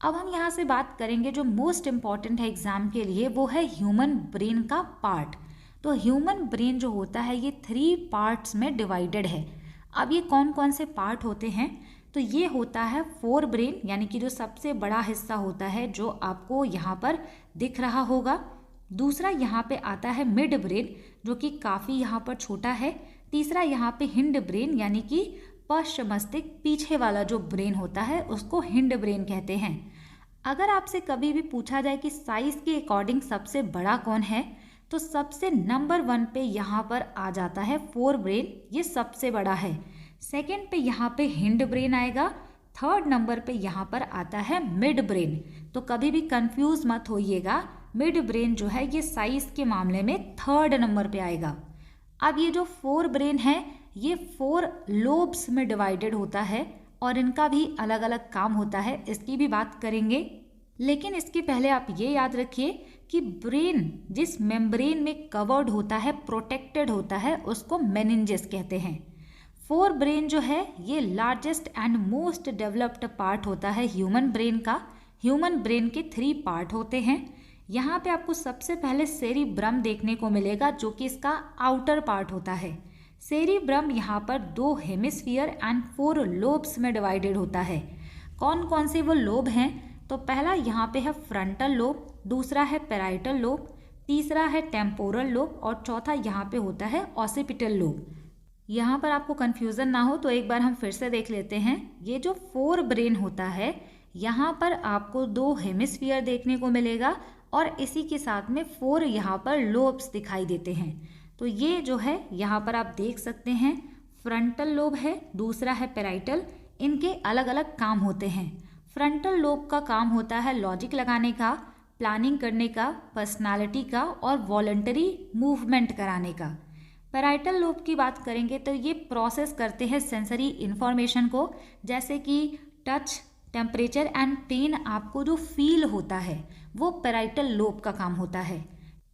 अब हम यहाँ से बात करेंगे जो मोस्ट इम्पॉर्टेंट है एग्जाम के लिए, वो है ह्यूमन ब्रेन का पार्ट। तो ह्यूमन ब्रेन जो होता है ये 3 पार्ट्स में डिवाइडेड है। अब ये कौन कौन से पार्ट होते हैं, तो ये होता है फोर ब्रेन यानी कि जो सबसे बड़ा हिस्सा होता है जो आपको यहाँ पर दिख रहा होगा। दूसरा यहाँ पे आता है मिड ब्रेन जो कि काफ़ी यहाँ पर छोटा है। तीसरा यहाँ पे हिंड ब्रेन यानी कि पश्च मस्तिष्क पीछे वाला जो ब्रेन होता है उसको हिंड ब्रेन कहते हैं। अगर आपसे कभी भी पूछा जाए कि साइज के अकॉर्डिंग सबसे बड़ा कौन है, तो सबसे नंबर 1 पे यहाँ पर आ जाता है फोर ब्रेन, ये सबसे बड़ा है। सेकंड पे यहाँ पे हिंड ब्रेन आएगा। थर्ड नंबर पे यहाँ पर आता है मिड ब्रेन। तो कभी भी कंफ्यूज मत होइएगा, मिड ब्रेन जो है ये साइज के मामले में थर्ड नंबर पे आएगा। अब ये जो फोर ब्रेन है ये 4 लोब्स में डिवाइडेड होता है और इनका भी अलग अलग काम होता है, इसकी भी बात करेंगे। लेकिन इसके पहले आप ये याद रखिए कि ब्रेन जिस मेम्ब्रेन में कवर्ड होता है, प्रोटेक्टेड होता है, उसको मेनिंजेस कहते हैं। फोर ब्रेन जो है ये largest and most developed part होता है ह्यूमन ब्रेन का। ह्यूमन ब्रेन के 3 पार्ट होते हैं। यहाँ पे आपको सबसे पहले सेरिब्रम देखने को मिलेगा जो कि इसका आउटर पार्ट होता है। सेरिब्रम यहाँ पर 2 हेमिस्फीयर एंड 4 लोब्स में डिवाइडेड होता है। कौन कौन से वो लोब हैं, तो पहला यहाँ पे है फ्रंटल लोब, दूसरा है पैराइटल लोब, तीसरा है टेम्पोरल लोब और चौथा यहाँ पे होता है ऑसिपिटल लोब। यहाँ पर आपको कन्फ्यूज़न ना हो तो एक बार हम फिर से देख लेते हैं। ये जो फोर ब्रेन होता है, यहाँ पर आपको 2 हेमिस्फीयर देखने को मिलेगा और इसी के साथ में 4 यहाँ पर लोब्स दिखाई देते हैं। तो ये जो है यहाँ पर आप देख सकते हैं, फ्रंटल लोब है, दूसरा है पैराइटल। इनके अलग अलग काम होते हैं। फ्रंटल लोब का काम होता है लॉजिक लगाने का, प्लानिंग करने का, पर्सनालिटी का और वॉलंटरी मूवमेंट कराने का। पैराइटल लोब की बात करेंगे तो ये प्रोसेस करते हैं सेंसरी इन्फॉर्मेशन को, जैसे कि टच, टेम्परेचर एंड पेन। आपको जो फील होता है वो पैराइटल लोब का काम होता है।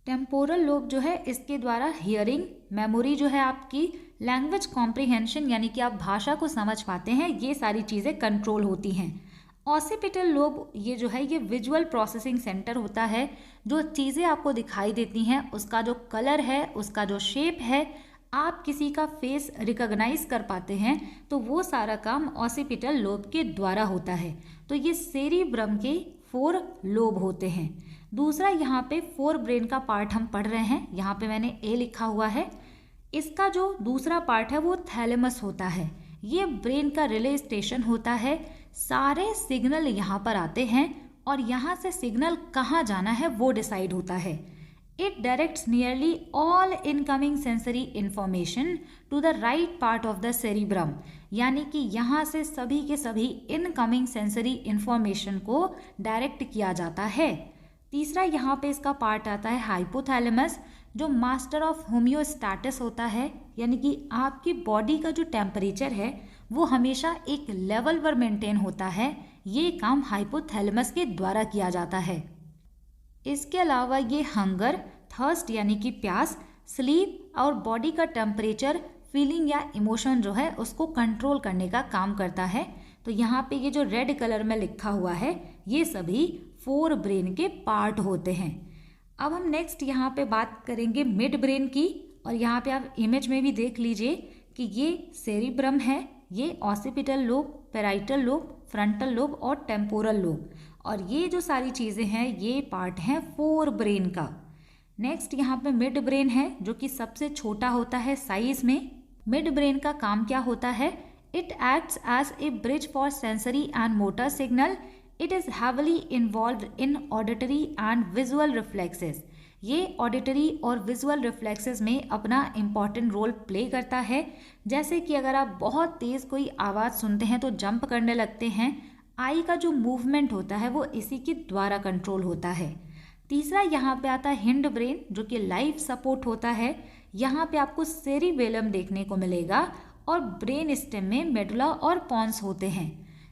टेम्पोरल लोब जो है इसके द्वारा हियरिंग, मेमोरी जो है आपकी, लैंग्वेज कॉम्प्रिहेंशन यानी कि आप भाषा को समझ पाते हैं, ये सारी चीज़ें कंट्रोल होती हैं। ऑसिपिटल लोब ये जो है ये विजुअल प्रोसेसिंग सेंटर होता है। जो चीज़ें आपको दिखाई देती हैं उसका जो कलर है, उसका जो शेप है, आप किसी का फेस रिकॉग्नाइज कर पाते हैं, तो वो सारा काम ऑसिपिटल लोब के द्वारा होता है। तो ये सेरिब्रम के 4 लोब होते हैं। दूसरा यहाँ पे 4 ब्रेन का पार्ट हम पढ़ रहे हैं, यहाँ पे मैंने ए लिखा हुआ है। इसका जो दूसरा पार्ट है वो थैलेमस होता है। ये ब्रेन का रिले स्टेशन होता है। सारे सिग्नल यहाँ पर आते हैं और यहाँ से सिग्नल कहाँ जाना है वो डिसाइड होता है। It directs nearly all incoming sensory information to the right part of the cerebrum, यानी कि यहाँ से सभी के सभी इनकमिंग सेंसरी इंफॉर्मेशन को डायरेक्ट किया जाता है। तीसरा यहाँ पे इसका पार्ट आता है हाइपोथैलेमस, जो मास्टर ऑफ होम्योस्टैटिस होता है, यानी कि आपकी बॉडी का जो टेम्परेचर है वो हमेशा एक लेवल पर मेंटेन होता है। ये काम हाइपोथैलेमस के द्वारा किया जाता है। इसके अलावा ये हंगर, थर्स्ट यानी कि प्यास, स्लीप और बॉडी का टेम्परेचर, फीलिंग या इमोशन जो है उसको कंट्रोल करने का काम करता है। तो यहाँ पे ये जो रेड कलर में लिखा हुआ है ये सभी 4 ब्रेन के पार्ट होते हैं। अब हम नेक्स्ट यहाँ पे बात करेंगे मिड ब्रेन की, और यहाँ पे आप इमेज में भी देख लीजिए कि ये सेरिब्रम है, ये occipital lobe, parietal lobe, frontal lobe और टेम्पोरल लोब, और ये जो सारी चीज़ें हैं ये पार्ट हैं 4 ब्रेन का। नेक्स्ट यहाँ पे मिड ब्रेन है जो कि सबसे छोटा होता है साइज में। मिड ब्रेन का काम क्या होता है? It acts as a bridge for sensory and motor signal. It is heavily involve in auditory and visual reflexes. ये ऑडिटरी और विजुअल रिफ्लेक्सेस में अपना इम्पॉर्टेंट रोल प्ले करता है। जैसे कि अगर आप बहुत तेज़ कोई आवाज़ सुनते हैं तो जंप करने लगते हैं, आई का जो मूवमेंट होता है वो इसी के द्वारा कंट्रोल होता है। तीसरा यहाँ पे आता है हिंड ब्रेन, जो कि लाइफ सपोर्ट होता है। यहाँ पे आपको सेरिबेलम देखने को मिलेगा और ब्रेन स्टेम में मेडुला और पॉन्स होते हैं।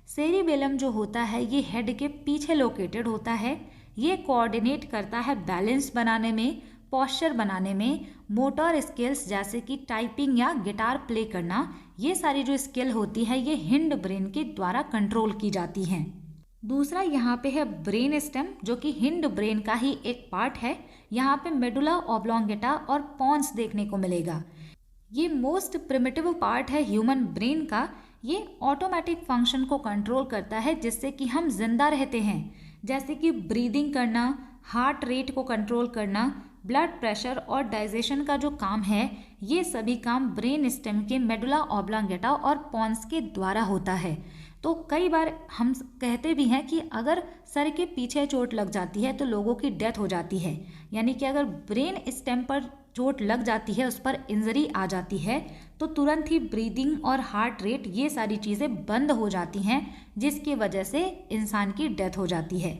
सेरिबेलम जो होता है ये हेड के पीछे लोकेटेड होता है। ये कोऑर्डिनेट करता है बैलेंस बनाने में, पोस्चर बनाने में, मोटर स्किल्स जैसे कि टाइपिंग या गिटार प्ले करना। ये सारी जो स्किल होती है ये हिंड ब्रेन के द्वारा कंट्रोल की जाती हैं। दूसरा यहाँ पे है ब्रेन स्टेम, जो कि हिंड ब्रेन का ही एक पार्ट है। यहाँ पे मेडुला ऑब्लोंगेटा और पॉन्स देखने को मिलेगा। ये मोस्ट प्रिमिटिव पार्ट है ह्यूमन ब्रेन का। ये ऑटोमेटिक फंक्शन को कंट्रोल करता है जिससे कि हम जिंदा रहते हैं, जैसे कि ब्रीदिंग करना, हार्ट रेट को कंट्रोल करना, ब्लड प्रेशर और डाइजेशन का जो काम है ये सभी काम ब्रेन स्टेम के मेडुला ऑब्लोंगेटा और पॉन्स के द्वारा होता है। तो कई बार हम कहते भी हैं कि अगर सर के पीछे चोट लग जाती है तो लोगों की डेथ हो जाती है, यानी कि अगर ब्रेन स्टेम पर चोट लग जाती है, उस पर इंजरी आ जाती है, तो तुरंत ही ब्रीदिंग और हार्ट रेट ये सारी चीज़ें बंद हो जाती हैं, जिसकी वजह से इंसान की डेथ हो जाती है।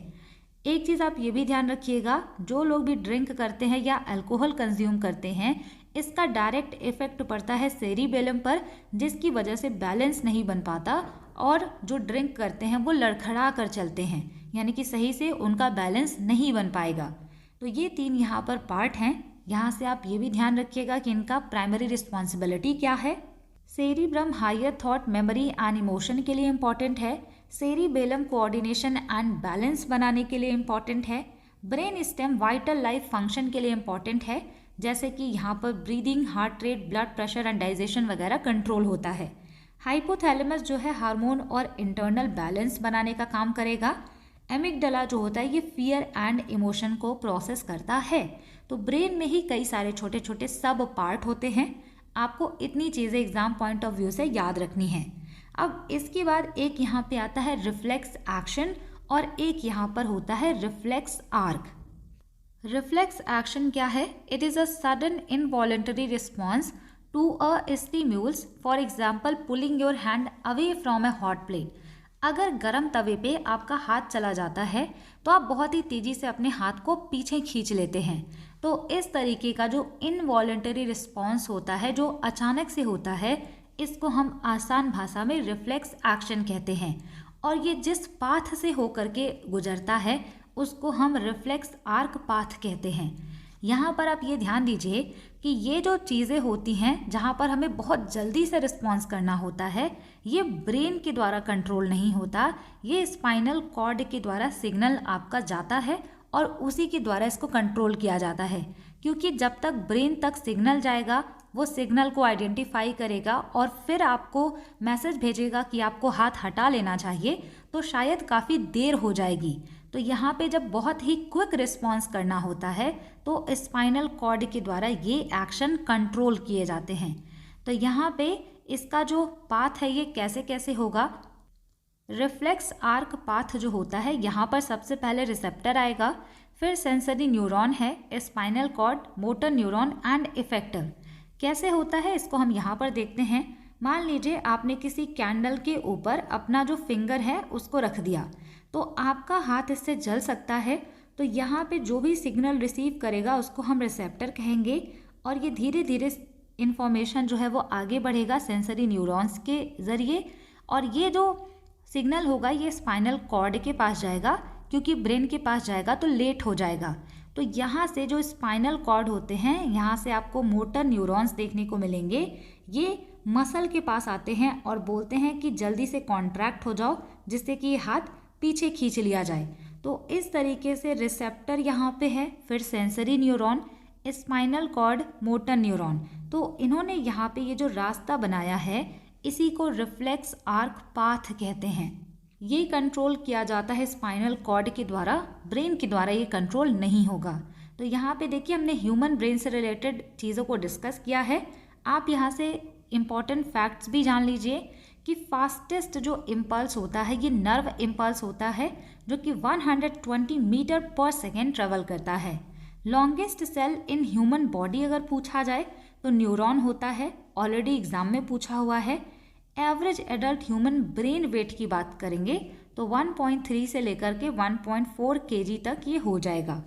एक चीज़ आप ये भी ध्यान रखिएगा, जो लोग भी ड्रिंक करते हैं या अल्कोहल कंज्यूम करते हैं, इसका डायरेक्ट इफेक्ट पड़ता है सेरिबेलम पर, जिसकी वजह से बैलेंस नहीं बन पाता और जो ड्रिंक करते हैं वो लड़खड़ा कर चलते हैं, यानी कि सही से उनका बैलेंस नहीं बन पाएगा। तो ये 3 यहाँ पर पार्ट हैं। यहाँ से आप ये भी ध्यान रखिएगा कि इनका प्राइमरी रिस्पॉन्सिबिलिटी क्या है। Cerebrum higher thought, memory and emotion के लिए इम्पॉर्टेंट है। सेरिबेलम कोऑर्डिनेशन एंड बैलेंस बनाने के लिए इम्पॉर्टेंट है। Brain stem vital life function के लिए इम्पॉर्टेंट है, जैसे कि यहाँ पर breathing, heart rate, blood pressure and digestion वगैरह कंट्रोल होता है। हाइपोथैलेमस जो है हार्मोन और इंटरनल बैलेंस बनाने का काम करेगा। एमिगडाला जो होता है ये फियर एंड इमोशन को प्रोसेस करता है। तो ब्रेन में ही कई सारे छोटे छोटे सब पार्ट होते हैं। आपको इतनी चीज़ें एग्जाम पॉइंट ऑफ व्यू से याद रखनी है। अब इसके बाद एक यहाँ पे आता है रिफ्लेक्स एक्शन और एक यहाँ पर होता है रिफ्लेक्स आर्क। रिफ्लेक्स एक्शन क्या है? It is a sudden involuntary response to a stimulus, for example pulling your hand away from a hot plate. अगर गर्म तवे पे आपका हाथ चला जाता है तो आप बहुत ही तेज़ी से अपने हाथ को पीछे खींच लेते हैं। तो इस तरीके का जो इनवॉलेंटरी रिस्पॉन्स होता है, जो अचानक से होता है, इसको हम आसान भाषा में रिफ्लेक्स एक्शन कहते हैं। और ये जिस पाथ से होकर के गुजरता है उसको हम रिफ्लेक्स आर्क पाथ कहते हैं। यहाँ पर आप ये ध्यान दीजिए कि ये जो चीज़ें होती हैं जहाँ पर हमें बहुत जल्दी से रिस्पॉन्स करना होता है, ये ब्रेन के द्वारा कंट्रोल नहीं होता, ये स्पाइनल कॉर्ड के द्वारा सिग्नल आपका जाता है और उसी के द्वारा इसको कंट्रोल किया जाता है। क्योंकि जब तक ब्रेन तक सिग्नल जाएगा, वो सिग्नल को आइडेंटिफाई करेगा और फिर आपको मैसेज भेजेगा कि आपको हाथ हटा लेना चाहिए, तो शायद काफ़ी देर हो जाएगी। तो यहाँ पे जब बहुत ही क्विक रिस्पॉन्स करना होता है तो स्पाइनल कॉर्ड के द्वारा ये एक्शन कंट्रोल किए जाते हैं। तो यहाँ पे इसका जो पाथ है ये कैसे कैसे होगा? रिफ्लेक्स आर्क पाथ जो होता है, यहाँ पर सबसे पहले रिसेप्टर आएगा, फिर सेंसरी न्यूरॉन है, spinal cord, motor neuron and effector. कैसे होता है इसको हम यहाँ पर देखते हैं। मान लीजिए आपने किसी कैंडल के ऊपर अपना जो फिंगर है उसको रख दिया, तो आपका हाथ इससे जल सकता है। तो यहाँ पे जो भी सिग्नल रिसीव करेगा उसको हम रिसेप्टर कहेंगे और ये धीरे धीरे इंफॉर्मेशन जो है वो आगे बढ़ेगा सेंसरी न्यूरॉन्स के ज़रिए, और ये जो सिग्नल होगा ये स्पाइनल कॉर्ड के पास जाएगा, क्योंकि ब्रेन के पास जाएगा तो लेट हो जाएगा। तो यहाँ से जो स्पाइनल कॉर्ड होते हैं, यहाँ से आपको मोटर न्यूरॉन्स देखने को मिलेंगे। ये मसल के पास आते हैं और बोलते हैं कि जल्दी से कॉन्ट्रैक्ट हो जाओ, जिससे कि ये हाथ पीछे खींच लिया जाए। तो इस तरीके से रिसेप्टर यहाँ पे है, फिर sensory neuron, spinal cord, motor neuron. तो इन्होंने यहाँ पे ये जो रास्ता बनाया है इसी को रिफ्लेक्स आर्क पाथ कहते हैं। ये कंट्रोल किया जाता है स्पाइनल कॉर्ड के द्वारा, ब्रेन के द्वारा ये कंट्रोल नहीं होगा। तो यहाँ पे देखिए हमने ह्यूमन ब्रेन से रिलेटेड चीज़ों को डिस्कस किया है। आप यहाँ से इम्पॉर्टेंट फैक्ट्स भी जान लीजिए कि फास्टेस्ट जो इम्पल्स होता है ये नर्व इम्पल्स होता है, जो कि 120 मीटर पर सेकेंड ट्रेवल करता है। Longest cell in human body अगर पूछा जाए तो न्यूरॉन होता है, ऑलरेडी एग्जाम में पूछा हुआ है। Average adult human brain weight की बात करेंगे तो 1.3 से लेकर के 1.4 kg तक ये हो जाएगा।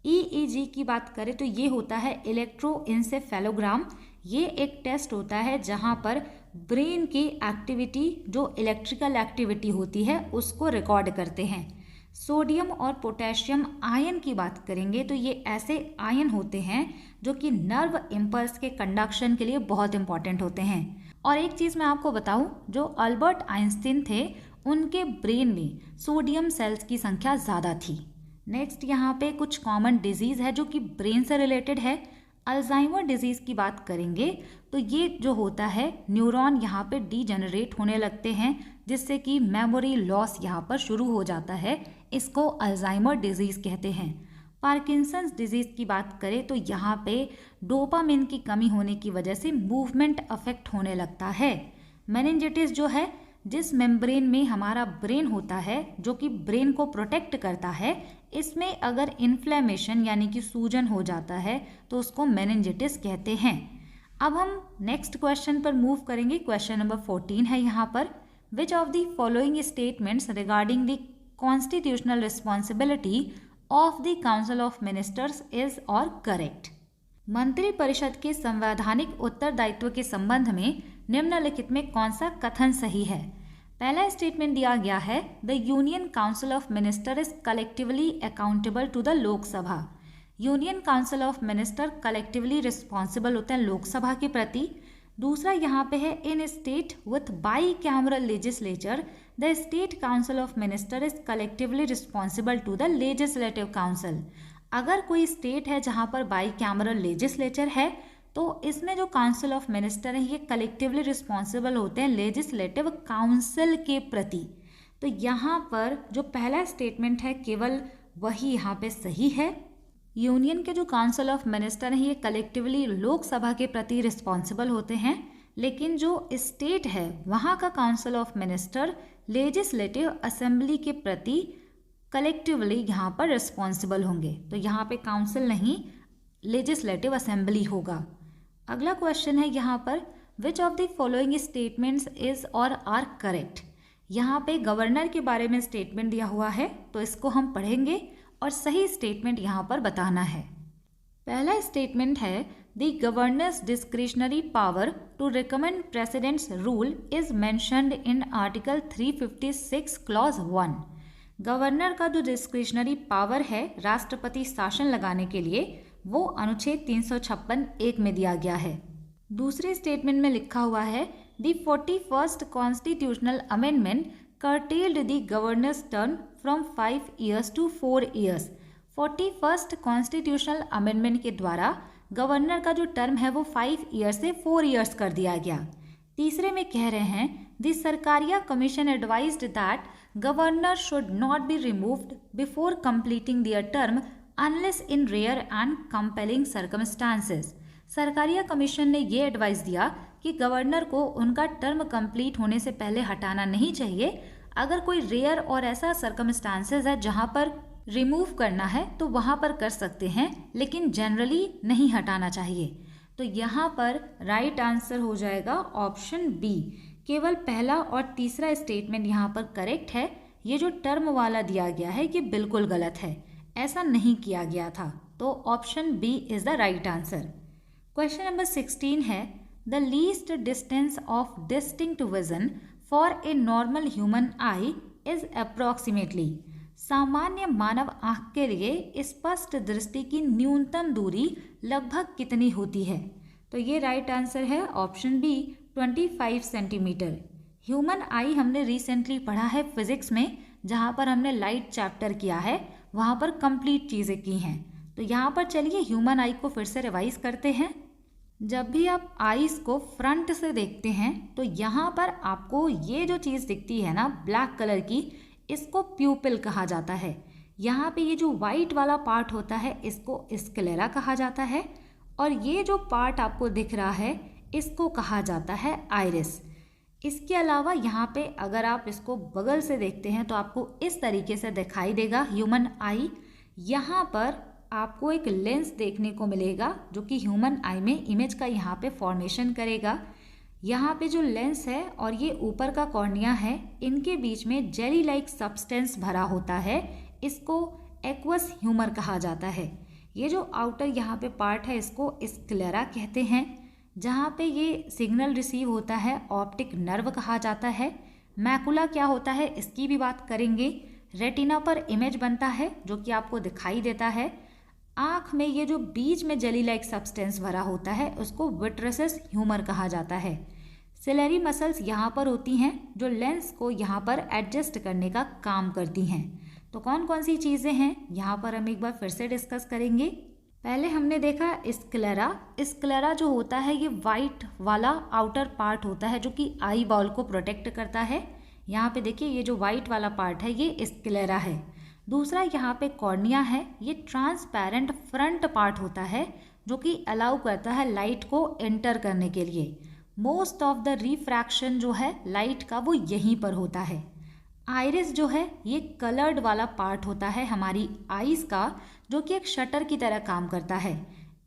EEG की बात करें तो ये होता है इलेक्ट्रोइंसेफेलोग्राम। ये एक टेस्ट होता है जहाँ पर ब्रेन की एक्टिविटी, जो इलेक्ट्रिकल एक्टिविटी होती है, उसको रिकॉर्ड करते हैं। सोडियम और पोटेशियम आयन की बात करेंगे तो ये ऐसे आयन होते हैं जो कि नर्व इम्पल्स के कंडक्शन के लिए बहुत इंपॉर्टेंट होते हैं। और एक चीज़ मैं आपको बताऊं, जो अल्बर्ट आइंस्टीन थे उनके ब्रेन में सोडियम सेल्स की संख्या ज़्यादा थी। नेक्स्ट यहाँ पे कुछ कॉमन डिजीज़ है जो कि ब्रेन से रिलेटेड है। अल्जाइमर डिजीज़ की बात करेंगे तो ये जो होता है, न्यूरॉन यहाँ पे डीजेनरेट होने लगते हैं, जिससे कि मेमोरी लॉस यहाँ पर शुरू हो जाता है। इसको अल्जाइमर डिजीज़ कहते हैं। पार्किंसंस डिजीज़ की बात करें तो यहाँ पे डोपामिन की कमी होने की वजह से मूवमेंट अफेक्ट होने लगता है। मेनिंजाइटिस जो है, जिस मेम्ब्रेन में हमारा ब्रेन होता है, जो कि ब्रेन को प्रोटेक्ट करता है, इसमें अगर इन्फ्लेमेशन यानी कि सूजन हो जाता है तो उसको मेनिंजाइटिस कहते हैं। अब हम नेक्स्ट क्वेश्चन पर मूव करेंगे। क्वेश्चन नंबर 14 है यहाँ पर, which of the following statements regarding the constitutional responsibility of the council of ministers is और करेक्ट। मंत्रिपरिषद के संवैधानिक उत्तरदायित्व के संबंध में निम्नलिखित में कौन सा कथन सही है? पहला स्टेटमेंट दिया गया है, the union council of minister is collectively accountable to the Lok Sabha. Union council of minister collectively responsible होते हैं लोकसभा के प्रति। दूसरा यहाँ पे है, in state with bicameral legislature the state council of minister is collectively responsible to the legislative council. अगर कोई स्टेट है जहाँ पर बाई कैमरल लेजिस्लेचर है तो इसमें जो काउंसिल ऑफ मिनिस्टर है ये कलेक्टिवली रिस्पॉन्सिबल होते हैं लेजिस्लेटिव काउंसिल के प्रति। तो यहाँ पर जो पहला स्टेटमेंट है केवल वही यहाँ पे सही है। यूनियन के जो काउंसिल ऑफ मिनिस्टर हैं ये कलेक्टिवली लोकसभा के प्रति रिस्पॉन्सिबल होते हैं, लेकिन जो स्टेट है वहाँ का council of minister legislative assembly के प्रति कलेक्टिवली यहाँ पर रिस्पॉन्सिबल होंगे। तो यहाँ पे काउंसिल नहीं, लेजिस्लेटिव असेंबली होगा। अगला क्वेश्चन है यहाँ पर, which of the following statements is और आर करेक्ट। यहाँ पे गवर्नर के बारे में स्टेटमेंट दिया हुआ है, तो इसको हम पढ़ेंगे और सही स्टेटमेंट यहाँ पर बताना है। पहला स्टेटमेंट है, the governor's discretionary power to recommend president's rule is mentioned in article 356 clause 1। Governor का जो डिस्क्रिशनरी पावर है राष्ट्रपति शासन लगाने के लिए, वो अनुच्छेद 356(1) में दिया गया है। दूसरे स्टेटमेंट में लिखा हुआ है, the 41st constitutional amendment curtailed the governor's term from 5 years to 4 years। 41st constitutional amendment के द्वारा गवर्नर का जो टर्म है वो 5 ईयर्स से 4 ईयर्स कर दिया गया। तीसरे में कह रहे हैं, the Sarkaria commission advised that governor should not be removed before completing their term unless in rare and compelling circumstances. Sarkaria commission ने ये एडवाइस दिया कि गवर्नर को उनका टर्म कंप्लीट होने से पहले हटाना नहीं चाहिए। अगर कोई रेयर और ऐसा सर्कमस्टांसेस है जहां पर रिमूव करना है तो वहां पर कर सकते हैं, लेकिन जनरली नहीं हटाना चाहिए। तो यहाँ पर राइट आंसर हो जाएगा ऑप्शन बी। केवल पहला और तीसरा स्टेटमेंट यहाँ पर करेक्ट है। ये जो टर्म वाला दिया गया है ये बिल्कुल गलत है, ऐसा नहीं किया गया था। तो option B is the right answer. Question number 16 है, the least distance of distinct vision for a normal human eye is approximately. सामान्य मानव आंख के लिए स्पष्ट दृष्टि की न्यूनतम दूरी लगभग कितनी होती है। तो ये राइट आंसर है option B 25 centimetre. Human eye हमने रिसेंटली पढ़ा है फिजिक्स में, जहाँ पर हमने लाइट चैप्टर किया है, वहाँ पर कंप्लीट चीज़ें की हैं। तो यहाँ पर चलिए ह्यूमन आई को फिर से रिवाइज करते हैं। जब भी आप आईज को फ्रंट से देखते हैं तो यहाँ पर आपको ये जो चीज़ दिखती है ना ब्लैक कलर की, इसको प्यूपिल कहा जाता है। यहाँ पे ये जो वाइट वाला पार्ट होता है इसको स्क्लेरा कहा जाता है, और ये जो पार्ट आपको दिख रहा है इसको कहा जाता है आइरिस। इसके अलावा यहाँ पे अगर आप इसको बगल से देखते हैं तो आपको इस तरीके से दिखाई देगा ह्यूमन आई। यहाँ पर आपको एक लेंस देखने को मिलेगा जो कि ह्यूमन आई में इमेज का यहाँ पे फॉर्मेशन करेगा। यहाँ पे जो लेंस है और ये ऊपर का कॉर्निया है, इनके बीच में जेली लाइक सब्सटेंस भरा होता है, इसको एक्वस ह्यूमर कहा जाता है। ये जो आउटर यहाँ पे पार्ट है इसको स्क्लेरा कहते हैं। जहाँ पे ये सिग्नल रिसीव होता है ऑप्टिक नर्व कहा जाता है। मैकुला क्या होता है इसकी भी बात करेंगे। रेटिना पर इमेज बनता है जो कि आपको दिखाई देता है। आँख में ये जो बीच में जेली लाइक सब्सटेंस भरा होता है उसको विट्रेसस ह्यूमर कहा जाता है। सिलेरी मसल्स यहाँ पर होती हैं जो लेंस को यहाँ पर एडजस्ट करने का काम करती हैं। तो कौन कौन सी चीज़ें हैं यहाँ पर हम एक बार फिर से डिस्कस करेंगे। पहले हमने देखा स्क्लेरा। स्क्लेरा जो होता है ये वाइट वाला आउटर पार्ट होता है जो कि आई बॉल को प्रोटेक्ट करता है। यहाँ पे देखिए ये जो वाइट वाला पार्ट है ये स्क्लेरा है। दूसरा यहाँ पे कॉर्निया है, ये ट्रांसपेरेंट फ्रंट पार्ट होता है जो कि अलाउ करता है लाइट को एंटर करने के लिए। मोस्ट ऑफ द रिफ्रैक्शन जो है लाइट का वो यहीं पर होता है। आइरिस जो है ये कलर्ड वाला पार्ट होता है हमारी आईज का, जो कि एक शटर की तरह काम करता है।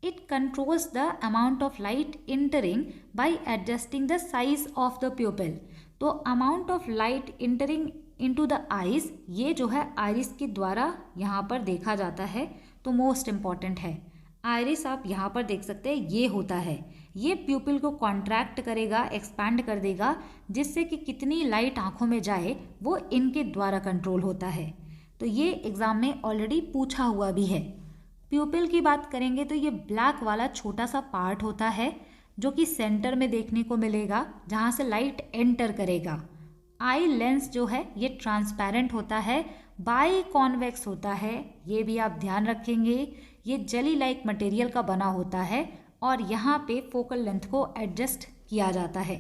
It controls the amount of light entering by adjusting the size of the pupil. तो amount of light entering into the eyes ये जो है आइरिस के द्वारा यहाँ पर देखा जाता है, तो मोस्ट इम्पॉर्टेंट है। आइरिस आप यहाँ पर देख सकते हैं ये होता है, ये प्यूपिल को कॉन्ट्रैक्ट करेगा, एक्सपैंड कर देगा, जिससे कि कितनी लाइट आँखों में जाए वो इनके द्वारा कंट्रोल होता है। तो ये एग्ज़ाम में ऑलरेडी पूछा हुआ भी है। प्यूपिल की बात करेंगे तो ये ब्लैक वाला छोटा सा पार्ट होता है जो कि सेंटर में देखने को मिलेगा, जहाँ से लाइट एंटर करेगा। आई लेंस जो है ये ट्रांसपेरेंट होता है, बाई कॉन्वेक्स होता है, ये भी आप ध्यान रखेंगे। ये जेली लाइक मटेरियल का बना होता है और यहाँ पे फोकल लेंथ को एडजस्ट किया जाता है।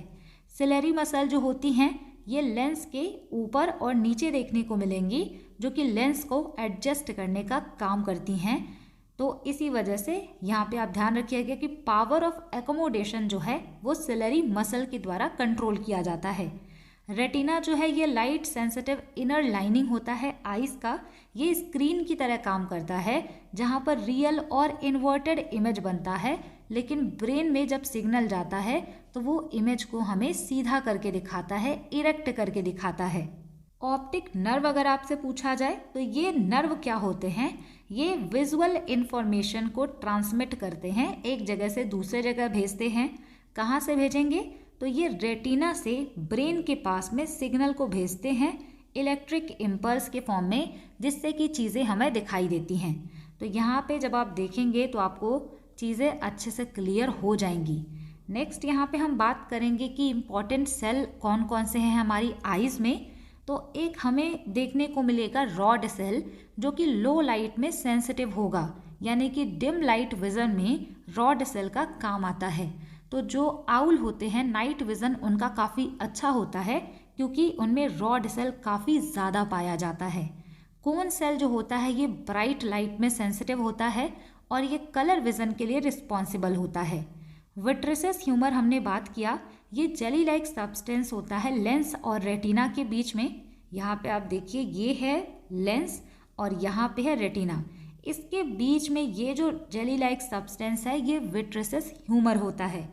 सिलेरी मसल जो होती हैं ये लेंस के ऊपर और नीचे देखने को मिलेंगी, जो कि लेंस को एडजस्ट करने का काम करती हैं। तो इसी वजह से यहाँ पे आप ध्यान रखिएगा कि पावर ऑफ एकोमोडेशन जो है वो सिलरी मसल के द्वारा कंट्रोल किया जाता है। रेटिना जो है ये लाइट सेंसिटिव इनर लाइनिंग होता है आइस का। ये स्क्रीन की तरह काम करता है जहाँ पर रियल और इन्वर्टेड इमेज बनता है, लेकिन ब्रेन में जब सिग्नल जाता है तो वो इमेज को हमें सीधा करके दिखाता है, इरेक्ट करके दिखाता है। ऑप्टिक नर्व अगर आपसे पूछा जाए तो ये नर्व क्या होते हैं? ये विजुअल इंफॉर्मेशन को ट्रांसमिट करते हैं, एक जगह से दूसरे जगह भेजते हैं। कहाँ से भेजेंगे? तो ये रेटिना से ब्रेन के पास में सिग्नल को भेजते हैं इलेक्ट्रिक इम्पल्स के फॉर्म में, जिससे कि चीज़ें हमें दिखाई देती हैं। तो यहाँ पे जब आप देखेंगे तो आपको चीज़ें अच्छे से क्लियर हो जाएंगी। नेक्स्ट यहाँ पे हम बात करेंगे कि इम्पॉर्टेंट सेल कौन कौन से हैं हमारी आइज़ में। तो एक हमें देखने को मिलेगा रॉड सेल, जो कि लो लाइट में सेंसिटिव होगा, यानी कि डिम लाइट विजन में रॉड सेल का काम आता है। तो जो आउल होते हैं नाइट विज़न उनका काफ़ी अच्छा होता है, क्योंकि उनमें रॉड सेल काफ़ी ज़्यादा पाया जाता है। कोन सेल जो होता है ये ब्राइट लाइट में सेंसिटिव होता है और ये कलर विज़न के लिए रिस्पॉन्सिबल होता है। विट्रिसेस ह्यूमर हमने बात किया, ये जेली लाइक सब्सटेंस होता है लेंस और रेटिना के बीच में। यहाँ पे आप देखिए ये है लेंस और यहाँ पे है रेटिना, इसके बीच में ये जो जेली लाइक सब्सटेंस है ये विट्रिसेस ह्यूमर होता है।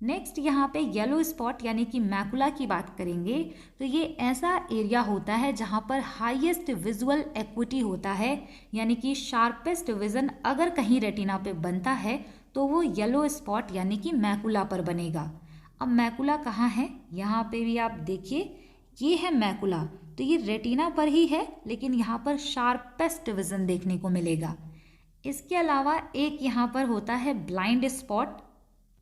नेक्स्ट यहाँ पे येलो स्पॉट यानी कि मैकुला की बात करेंगे तो ये ऐसा एरिया होता है जहाँ पर हाईएस्ट विजुअल एक्विटी होता है, यानी कि शार्पेस्ट विजन अगर कहीं रेटिना पे बनता है तो वो येलो स्पॉट यानी कि मैकुला पर बनेगा। अब मैकुला कहाँ है? यहाँ पे भी आप देखिए ये है मैकुला, तो ये रेटिना पर ही है लेकिन यहाँ पर शार्पेस्ट विजन देखने को मिलेगा। इसके अलावा एक यहाँ पर होता है ब्लाइंड स्पॉट।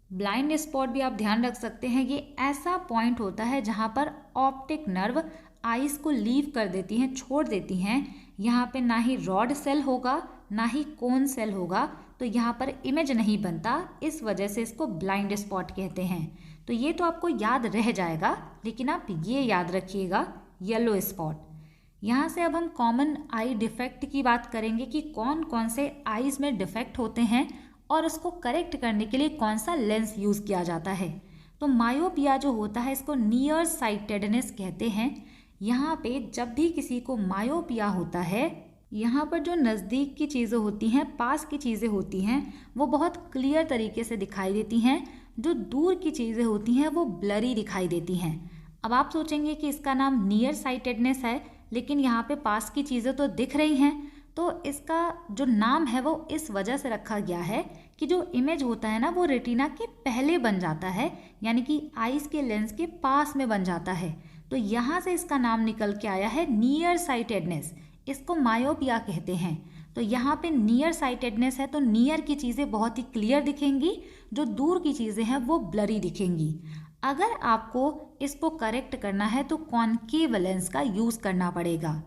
ब्लाइंड स्पॉट भी आप ध्यान रख सकते हैं, ये ऐसा पॉइंट होता है जहाँ पर ऑप्टिक नर्व आइस को लीव कर देती हैं, छोड़ देती हैं। यहाँ पे ना ही रॉड सेल होगा ना ही कोन सेल होगा, तो यहाँ पर इमेज नहीं बनता, इस वजह से इसको ब्लाइंड स्पॉट कहते हैं। तो ये तो आपको याद रह जाएगा, लेकिन आप ये याद रखिएगा येलो स्पॉट। यहाँ से अब हम कॉमन आई डिफेक्ट की बात करेंगे कि कौन कौन से आइज़ में डिफेक्ट होते हैं और उसको करेक्ट करने के लिए कौन सा लेंस यूज़ किया जाता है। तो मायोपिया जो होता है इसको नियर साइटेडनेस कहते हैं। यहाँ पे जब भी किसी को मायोपिया होता है, यहाँ पर जो नज़दीक की चीज़ें होती हैं, पास की चीज़ें होती हैं, वो बहुत क्लियर तरीके से दिखाई देती हैं। जो दूर की चीज़ें होती हैं वो ब्लरी दिखाई देती हैं। अब आप सोचेंगे कि इसका नाम नियर साइटेडनेस है, लेकिन यहाँ पे पास की चीज़ें तो दिख रही हैं। तो इसका जो नाम है वो इस वजह से रखा गया है कि जो इमेज होता है ना वो रेटिना के पहले बन जाता है, यानी कि आइस के लेंस के पास में बन जाता है। तो यहाँ से इसका नाम निकल के आया है नियर साइटेडनेस। इसको मायोपिया कहते हैं। तो यहाँ पे नियर साइटेडनेस है तो नियर की चीज़ें बहुत ही क्लियर दिखेंगी, जो दूर की चीज़ें हैं वो ब्लरी दिखेंगी। अगर आपको इसको करेक्ट करना है तो कॉनकेव लेंस का यूज़ करना पड़ेगा।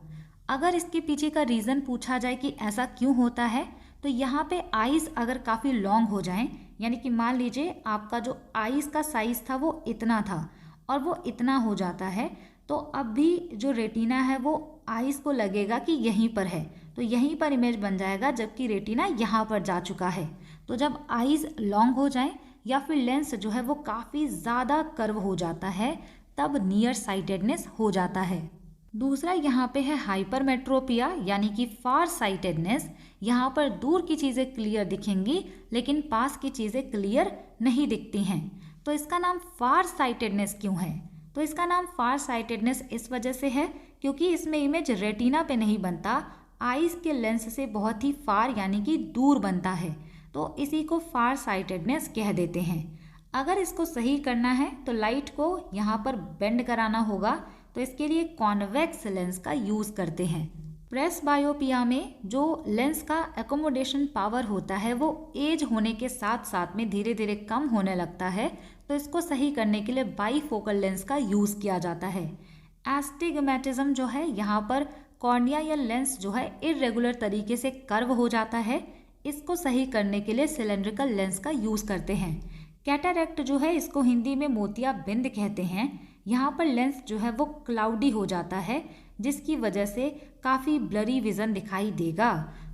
अगर इसके पीछे का रीज़न पूछा जाए कि ऐसा क्यों होता है, तो यहाँ पे आइज़ अगर काफ़ी लॉन्ग हो जाएं, यानी कि मान लीजिए आपका जो आइज़ का साइज़ था वो इतना था और वो इतना हो जाता है, तो अब भी जो रेटिना है वो आइज़ को लगेगा कि यहीं पर है, तो यहीं पर इमेज बन जाएगा, जबकि रेटिना यहाँ पर जा चुका है। तो जब आइज़ लॉन्ग हो जाए या फिर लेंस जो है वो काफ़ी ज़्यादा कर्व हो जाता है, तब नियर साइटेडनेस हो जाता है। दूसरा यहाँ पे है हाइपरमेट्रोपिया यानी कि फार साइटेडनेस। यहाँ पर दूर की चीज़ें क्लियर दिखेंगी लेकिन पास की चीज़ें क्लियर नहीं दिखती हैं। तो इसका नाम फार साइटेडनेस क्यों है? तो इसका नाम फार साइटेडनेस इस वजह से है क्योंकि इसमें इमेज रेटिना पे नहीं बनता, आइज़ के लेंस से बहुत ही फार यानी कि दूर बनता है। तो इसी को फार साइटेडनेस कह देते हैं। अगर इसको सही करना है तो लाइट को यहाँ पर बेंड कराना होगा, तो इसके लिए कॉन्वेक्स लेंस का यूज़ करते हैं। प्रेस बायोपिया में जो लेंस का एकोमोडेशन पावर होता है वो एज होने के साथ साथ में धीरे धीरे कम होने लगता है, तो इसको सही करने के लिए बाईफोकल लेंस का यूज़ किया जाता है। एस्टिग्मेटिज्म जो है, यहाँ पर कॉर्निया या लेंस जो है इरेगुलर तरीके से कर्व हो जाता है, इसको सही करने के लिए सिलेंड्रिकल लेंस का यूज़ करते हैं। कैटरैक्ट जो है इसको हिंदी में मोतियाबिंद कहते हैं। यहाँ पर लेंस जो है वो क्लाउडी हो जाता है, जिसकी वजह से काफ़ी ब्लरी विज़न दिखाई देगा।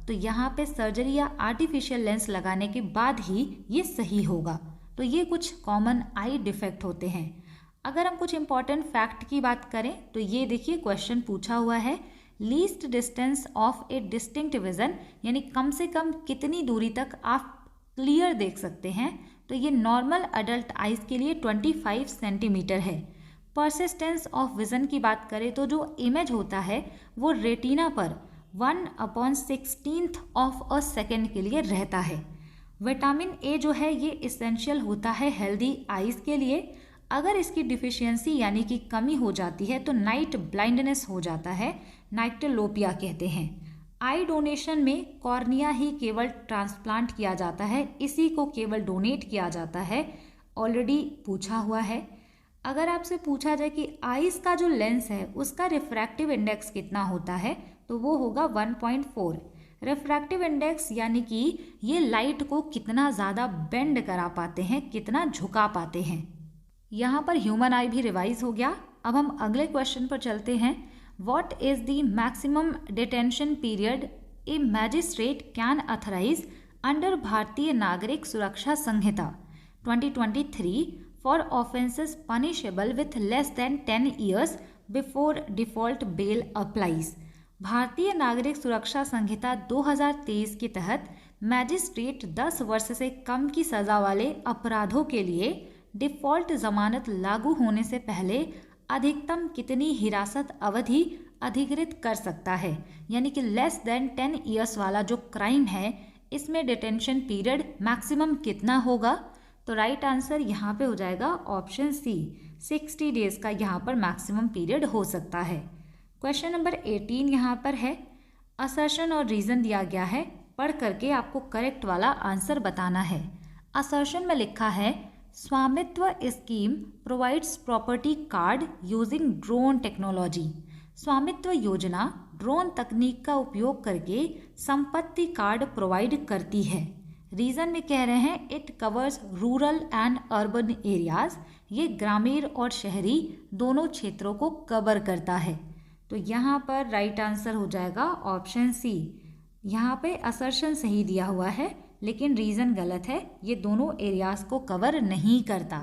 तो यहाँ पे सर्जरी या आर्टिफिशियल लेंस लगाने के बाद ही ये सही होगा। तो ये कुछ कॉमन आई डिफेक्ट होते हैं। अगर हम कुछ इंपॉर्टेंट फैक्ट की बात करें तो ये देखिए क्वेश्चन पूछा हुआ है, least distance of A distinct vision, यानी कम से कम कितनी दूरी तक आप क्लियर देख सकते हैं। तो ये नॉर्मल अडल्ट आइज के लिए 25 सेंटीमीटर है। परसिस्टेंस ऑफ विजन की बात करें तो जो इमेज होता है वो रेटिना पर 1/16 ऑफ अ सेकेंड के लिए रहता है। विटामिन ए जो है ये इसेंशियल होता है हेल्दी आइज के लिए। अगर इसकी डिफिशियंसी यानी कि कमी हो जाती है तो नाइट ब्लाइंडनेस हो जाता है, नाइक्टोलोपिया कहते हैं। आई डोनेशन में कॉर्निया ही केवल ट्रांसप्लांट किया जाता है, इसी को केवल डोनेट किया जाता है, ऑलरेडी पूछा हुआ है। अगर आपसे पूछा जाए कि आइज का जो लेंस है उसका रिफ्रैक्टिव इंडेक्स कितना होता है तो वो होगा 1.4। रिफ्रैक्टिव इंडेक्स यानी कि ये लाइट को कितना ज़्यादा बेंड करा पाते हैं, कितना झुका पाते हैं। यहाँ पर ह्यूमन आई भी रिवाइज हो गया। अब हम अगले क्वेश्चन पर चलते हैं। What is the maximum detention period a magistrate can authorise under Bharatiya Nagarik Suraksha Sanhita 2023 for offences punishable with less than 10 years before default bail applies. Bharatiya Nagarik Suraksha Sanhita 2023 के तहत मैजिस्ट्रेट 10 वर्ष से कम की सजा वाले अपराधों के लिए डिफॉल्ट जमानत लागू होने से पहले अधिकतम कितनी हिरासत अवधि अधिकृत कर सकता है, यानी कि लेस देन 10 ईयर्स वाला जो क्राइम है इसमें डिटेंशन पीरियड मैक्सिमम कितना होगा। तो राइट आंसर यहाँ पे हो जाएगा ऑप्शन सी, 60 डेज का यहाँ पर मैक्सिमम पीरियड हो सकता है। क्वेश्चन नंबर 18 यहाँ पर है, असर्शन और रीजन दिया गया है, पढ़ करके आपको करेक्ट वाला आंसर बताना है। असर्शन में लिखा है, स्वामित्व scheme provides property card using drone technology. स्वामित्व योजना ड्रोन तकनीक का उपयोग करके संपत्ति कार्ड प्रोवाइड करती है। रीजन में कह रहे हैं it covers rural and urban areas, ये ग्रामीण और शहरी दोनों क्षेत्रों को कवर करता है। तो यहाँ पर राइट आंसर हो जाएगा ऑप्शन सी। यहाँ पे असर्शन सही दिया हुआ है लेकिन रीज़न गलत है, ये दोनों एरियाज को कवर नहीं करता।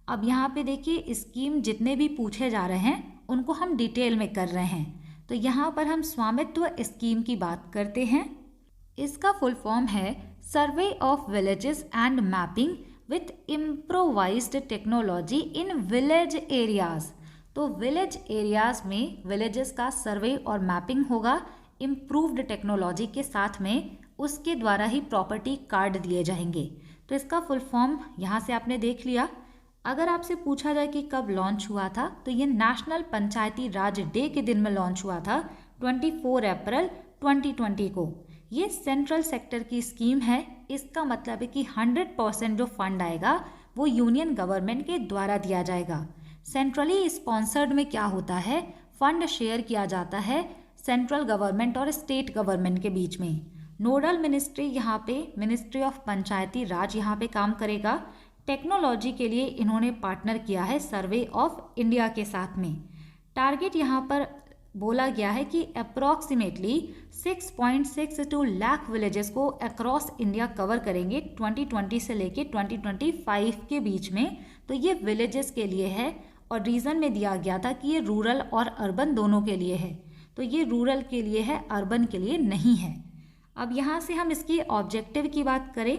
अब यहाँ पे देखिए स्कीम जितने भी पूछे जा रहे हैं उनको हम डिटेल में कर रहे हैं। तो यहाँ पर हम स्वामित्व स्कीम की बात करते हैं। इसका फुल फॉर्म है survey of villages and mapping with improvised technology in village areas. तो विलेज एरियाज में विलेजेस का सर्वे और मैपिंग होगा इम्प्रूव्ड टेक्नोलॉजी के साथ में, उसके द्वारा ही प्रॉपर्टी कार्ड दिए जाएंगे। तो इसका फुल फॉर्म यहाँ से आपने देख लिया। अगर आपसे पूछा जाए कि कब लॉन्च हुआ था तो ये नेशनल पंचायती राज डे के दिन में लॉन्च हुआ था 24 अप्रैल 2020 को। ये सेंट्रल सेक्टर की स्कीम है। इसका मतलब है कि 100% जो फंड आएगा वो यूनियन गवर्नमेंट के द्वारा दिया जाएगा। सेंट्रली स्पॉन्सर्ड में क्या होता है, फंड शेयर किया जाता है सेंट्रल गवर्नमेंट और स्टेट गवर्नमेंट के बीच में। नोडल मिनिस्ट्री यहाँ पे मिनिस्ट्री ऑफ पंचायती राज यहाँ पे काम करेगा। टेक्नोलॉजी के लिए इन्होंने पार्टनर किया है सर्वे ऑफ इंडिया के साथ में। टारगेट यहाँ पर बोला गया है कि अप्रॉक्सीमेटली 6.62 लाख विलेजेस को अक्रॉस इंडिया कवर करेंगे 2020 से लेके 2025 के बीच में। तो ये विलेजेस के लिए है और रीजन में दिया गया था कि ये रूरल और अर्बन दोनों के लिए है। तो ये रूरल के लिए है, अर्बन के लिए नहीं है। अब यहाँ से हम इसकी ऑब्जेक्टिव की बात करें।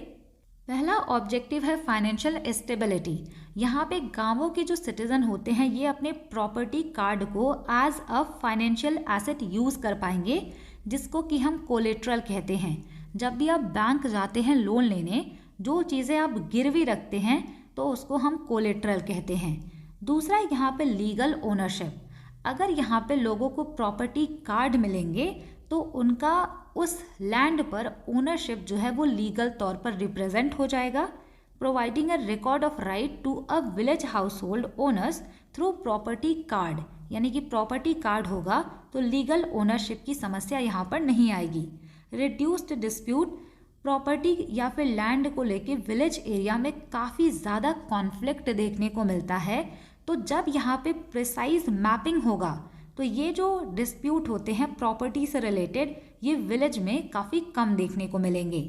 पहला ऑब्जेक्टिव है फाइनेंशियल स्टेबिलिटी। यहाँ पे गांवों के जो सिटीजन होते हैं ये अपने प्रॉपर्टी कार्ड को as a financial asset use कर पाएंगे, जिसको कि हम कोलेट्रल कहते हैं। जब भी आप बैंक जाते हैं लोन लेने, जो चीज़ें आप गिरवी रखते हैं तो उसको हम कोलेट्रल कहते हैं। दूसरा यहाँ पे लीगल ओनरशिप। अगर यहाँ पे लोगों को प्रॉपर्टी कार्ड मिलेंगे तो उनका उस लैंड पर ओनरशिप जो है वो लीगल तौर पर रिप्रेजेंट हो जाएगा। Providing a record of right to a village household owners through property card, यानी कि प्रॉपर्टी कार्ड होगा तो लीगल ओनरशिप की समस्या यहाँ पर नहीं आएगी। रिड्यूस्ड डिस्प्यूट, प्रॉपर्टी या फिर लैंड को लेके विलेज एरिया में काफ़ी ज़्यादा कॉन्फ्लिक्ट देखने को मिलता है। तो जब यहाँ पे प्रिसाइज मैपिंग होगा तो ये जो डिस्प्यूट होते हैं प्रॉपर्टी से रिलेटेड, ये विलेज में काफ़ी कम देखने को मिलेंगे।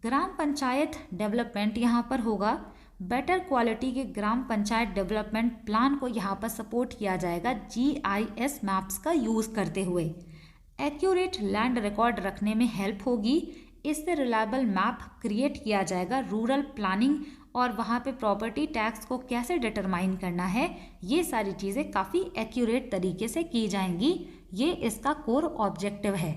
ग्राम पंचायत डेवलपमेंट यहाँ पर होगा। बेटर क्वालिटी के ग्राम पंचायत डेवलपमेंट प्लान को यहाँ पर सपोर्ट किया जाएगा GIS मैप्स का यूज़ करते हुए। एक्यूरेट लैंड रिकॉर्ड रखने में हेल्प होगी, इससे रिलायबल मैप क्रिएट किया जाएगा। रूरल प्लानिंग और वहाँ पे प्रॉपर्टी टैक्स को कैसे डिटरमाइन करना है, ये सारी चीज़ें काफ़ी एक्यूरेट तरीके से की जाएंगी। ये इसका कोर ऑब्जेक्टिव है।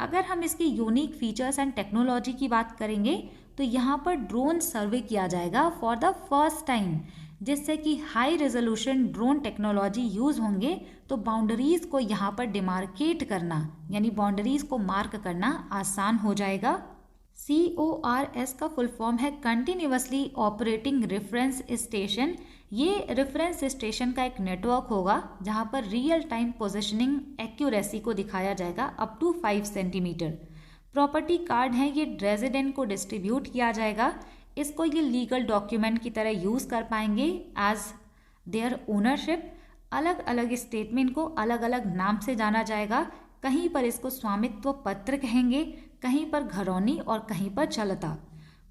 अगर हम इसकी यूनिक फीचर्स एंड टेक्नोलॉजी की बात करेंगे तो यहाँ पर ड्रोन सर्वे किया जाएगा फॉर द फर्स्ट टाइम, जिससे कि high resolution drone technology use होंगे तो बाउंड्रीज को यहाँ पर डिमार्केट करना यानी बाउंड्रीज को मार्क करना आसान हो जाएगा। CORS का फुल फॉर्म है कंटिन्यूअसली ऑपरेटिंग रेफरेंस स्टेशन। ये रेफरेंस स्टेशन का एक नेटवर्क होगा जहाँ पर रियल टाइम पोजीशनिंग एक्यूरेसी को दिखाया जाएगा up to 5 centimetre. Property card है, ये रेजिडेंट को डिस्ट्रीब्यूट किया जाएगा। इसको ये लीगल डॉक्यूमेंट की तरह यूज़ कर पाएंगे एज देयर ओनरशिप। अलग अलग स्टेट में इनको अलग अलग नाम से जाना जाएगा। कहीं पर इसको स्वामित्व पत्र कहेंगे, कहीं पर घरौनी और कहीं पर चलता।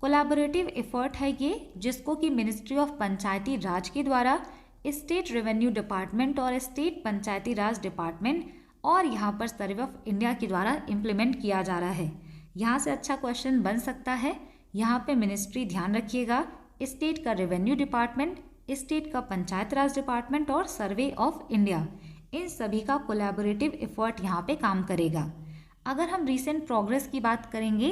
कोलैबोरेटिव एफर्ट है ये, जिसको कि मिनिस्ट्री ऑफ पंचायती राज के द्वारा स्टेट रेवेन्यू डिपार्टमेंट और स्टेट पंचायती राज डिपार्टमेंट और यहाँ पर सर्वे ऑफ इंडिया के द्वारा इम्प्लीमेंट किया जा रहा है। यहाँ से अच्छा क्वेश्चन बन सकता है। यहाँ पे मिनिस्ट्री ध्यान रखिएगा, स्टेट का रेवेन्यू डिपार्टमेंट, स्टेट का पंचायत राज डिपार्टमेंट और सर्वे ऑफ इंडिया, इन सभी का कोलैबोरेटिव एफर्ट यहाँ पे काम करेगा। अगर हम रीसेंट प्रोग्रेस की बात करेंगे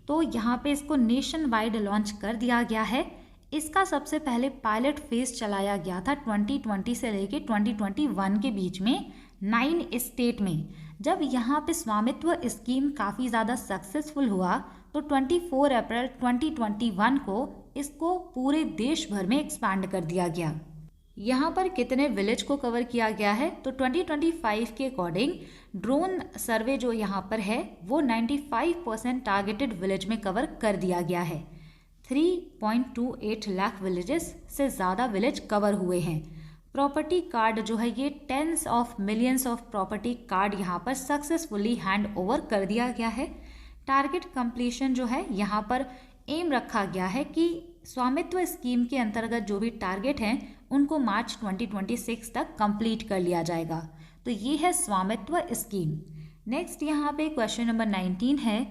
तो यहाँ पे इसको नेशन वाइड लॉन्च कर दिया गया है। इसका सबसे पहले पायलट फेज चलाया गया था 2020 से लेके 2021 के बीच में 9 स्टेट में। जब यहाँ पे स्वामित्व स्कीम काफ़ी ज़्यादा सक्सेसफुल हुआ तो 24 अप्रैल 2021 को इसको पूरे देश भर में एक्सपैंड कर दिया गया। यहाँ पर कितने विलेज को कवर किया गया है तो 2025 के अकॉर्डिंग ड्रोन सर्वे जो यहाँ पर है वो 95% टारगेटेड विलेज में कवर कर दिया गया है। 3.28 लाख विलेजेस से ज़्यादा विलेज कवर हुए हैं। प्रॉपर्टी कार्ड जो है ये tens of millions of property card यहाँ पर सक्सेसफुली हैंड ओवर कर दिया गया है। टारगेट कंप्लीशन जो है यहाँ पर एम रखा गया है कि स्वामित्व स्कीम के अंतर्गत जो भी टारगेट हैं उनको मार्च 2026 तक कंप्लीट कर लिया जाएगा। तो ये है स्वामित्व स्कीम। नेक्स्ट यहाँ पे क्वेश्चन नंबर 19 है,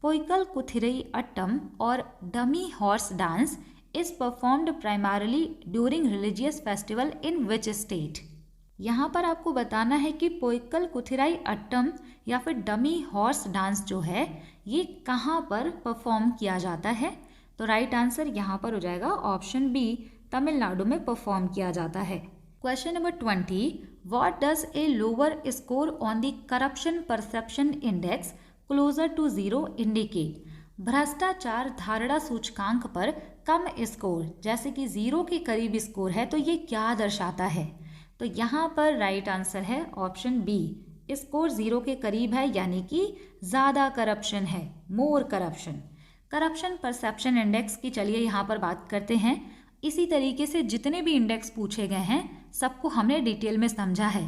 पोइकल कुथिरई अट्टम और dummy horse dance is performed primarily during religious festival in which state. यहाँ पर आपको बताना है कि पोइकल कुथिराई अट्टम या फिर डमी हॉर्स डांस जो है ये कहाँ पर परफॉर्म किया जाता है। तो राइट आंसर यहाँ पर हो जाएगा ऑप्शन बी, तमिलनाडु में परफॉर्म किया जाता है। Question number 20, what does a lower score on the corruption perception index closer to zero indicate. भ्रष्टाचार धारणा सूचकांक पर कम स्कोर, जैसे कि जीरो के करीब स्कोर है, तो ये क्या दर्शाता है। तो यहाँ पर राइट आंसर है ऑप्शन बी, स्कोर जीरो के करीब है यानी कि ज़्यादा करप्शन है, मोर करप्शन। करप्शन परसेप्शन इंडेक्स की चलिए यहाँ पर बात करते हैं। इसी तरीके से जितने भी इंडेक्स पूछे गए हैं सबको हमने डिटेल में समझा है।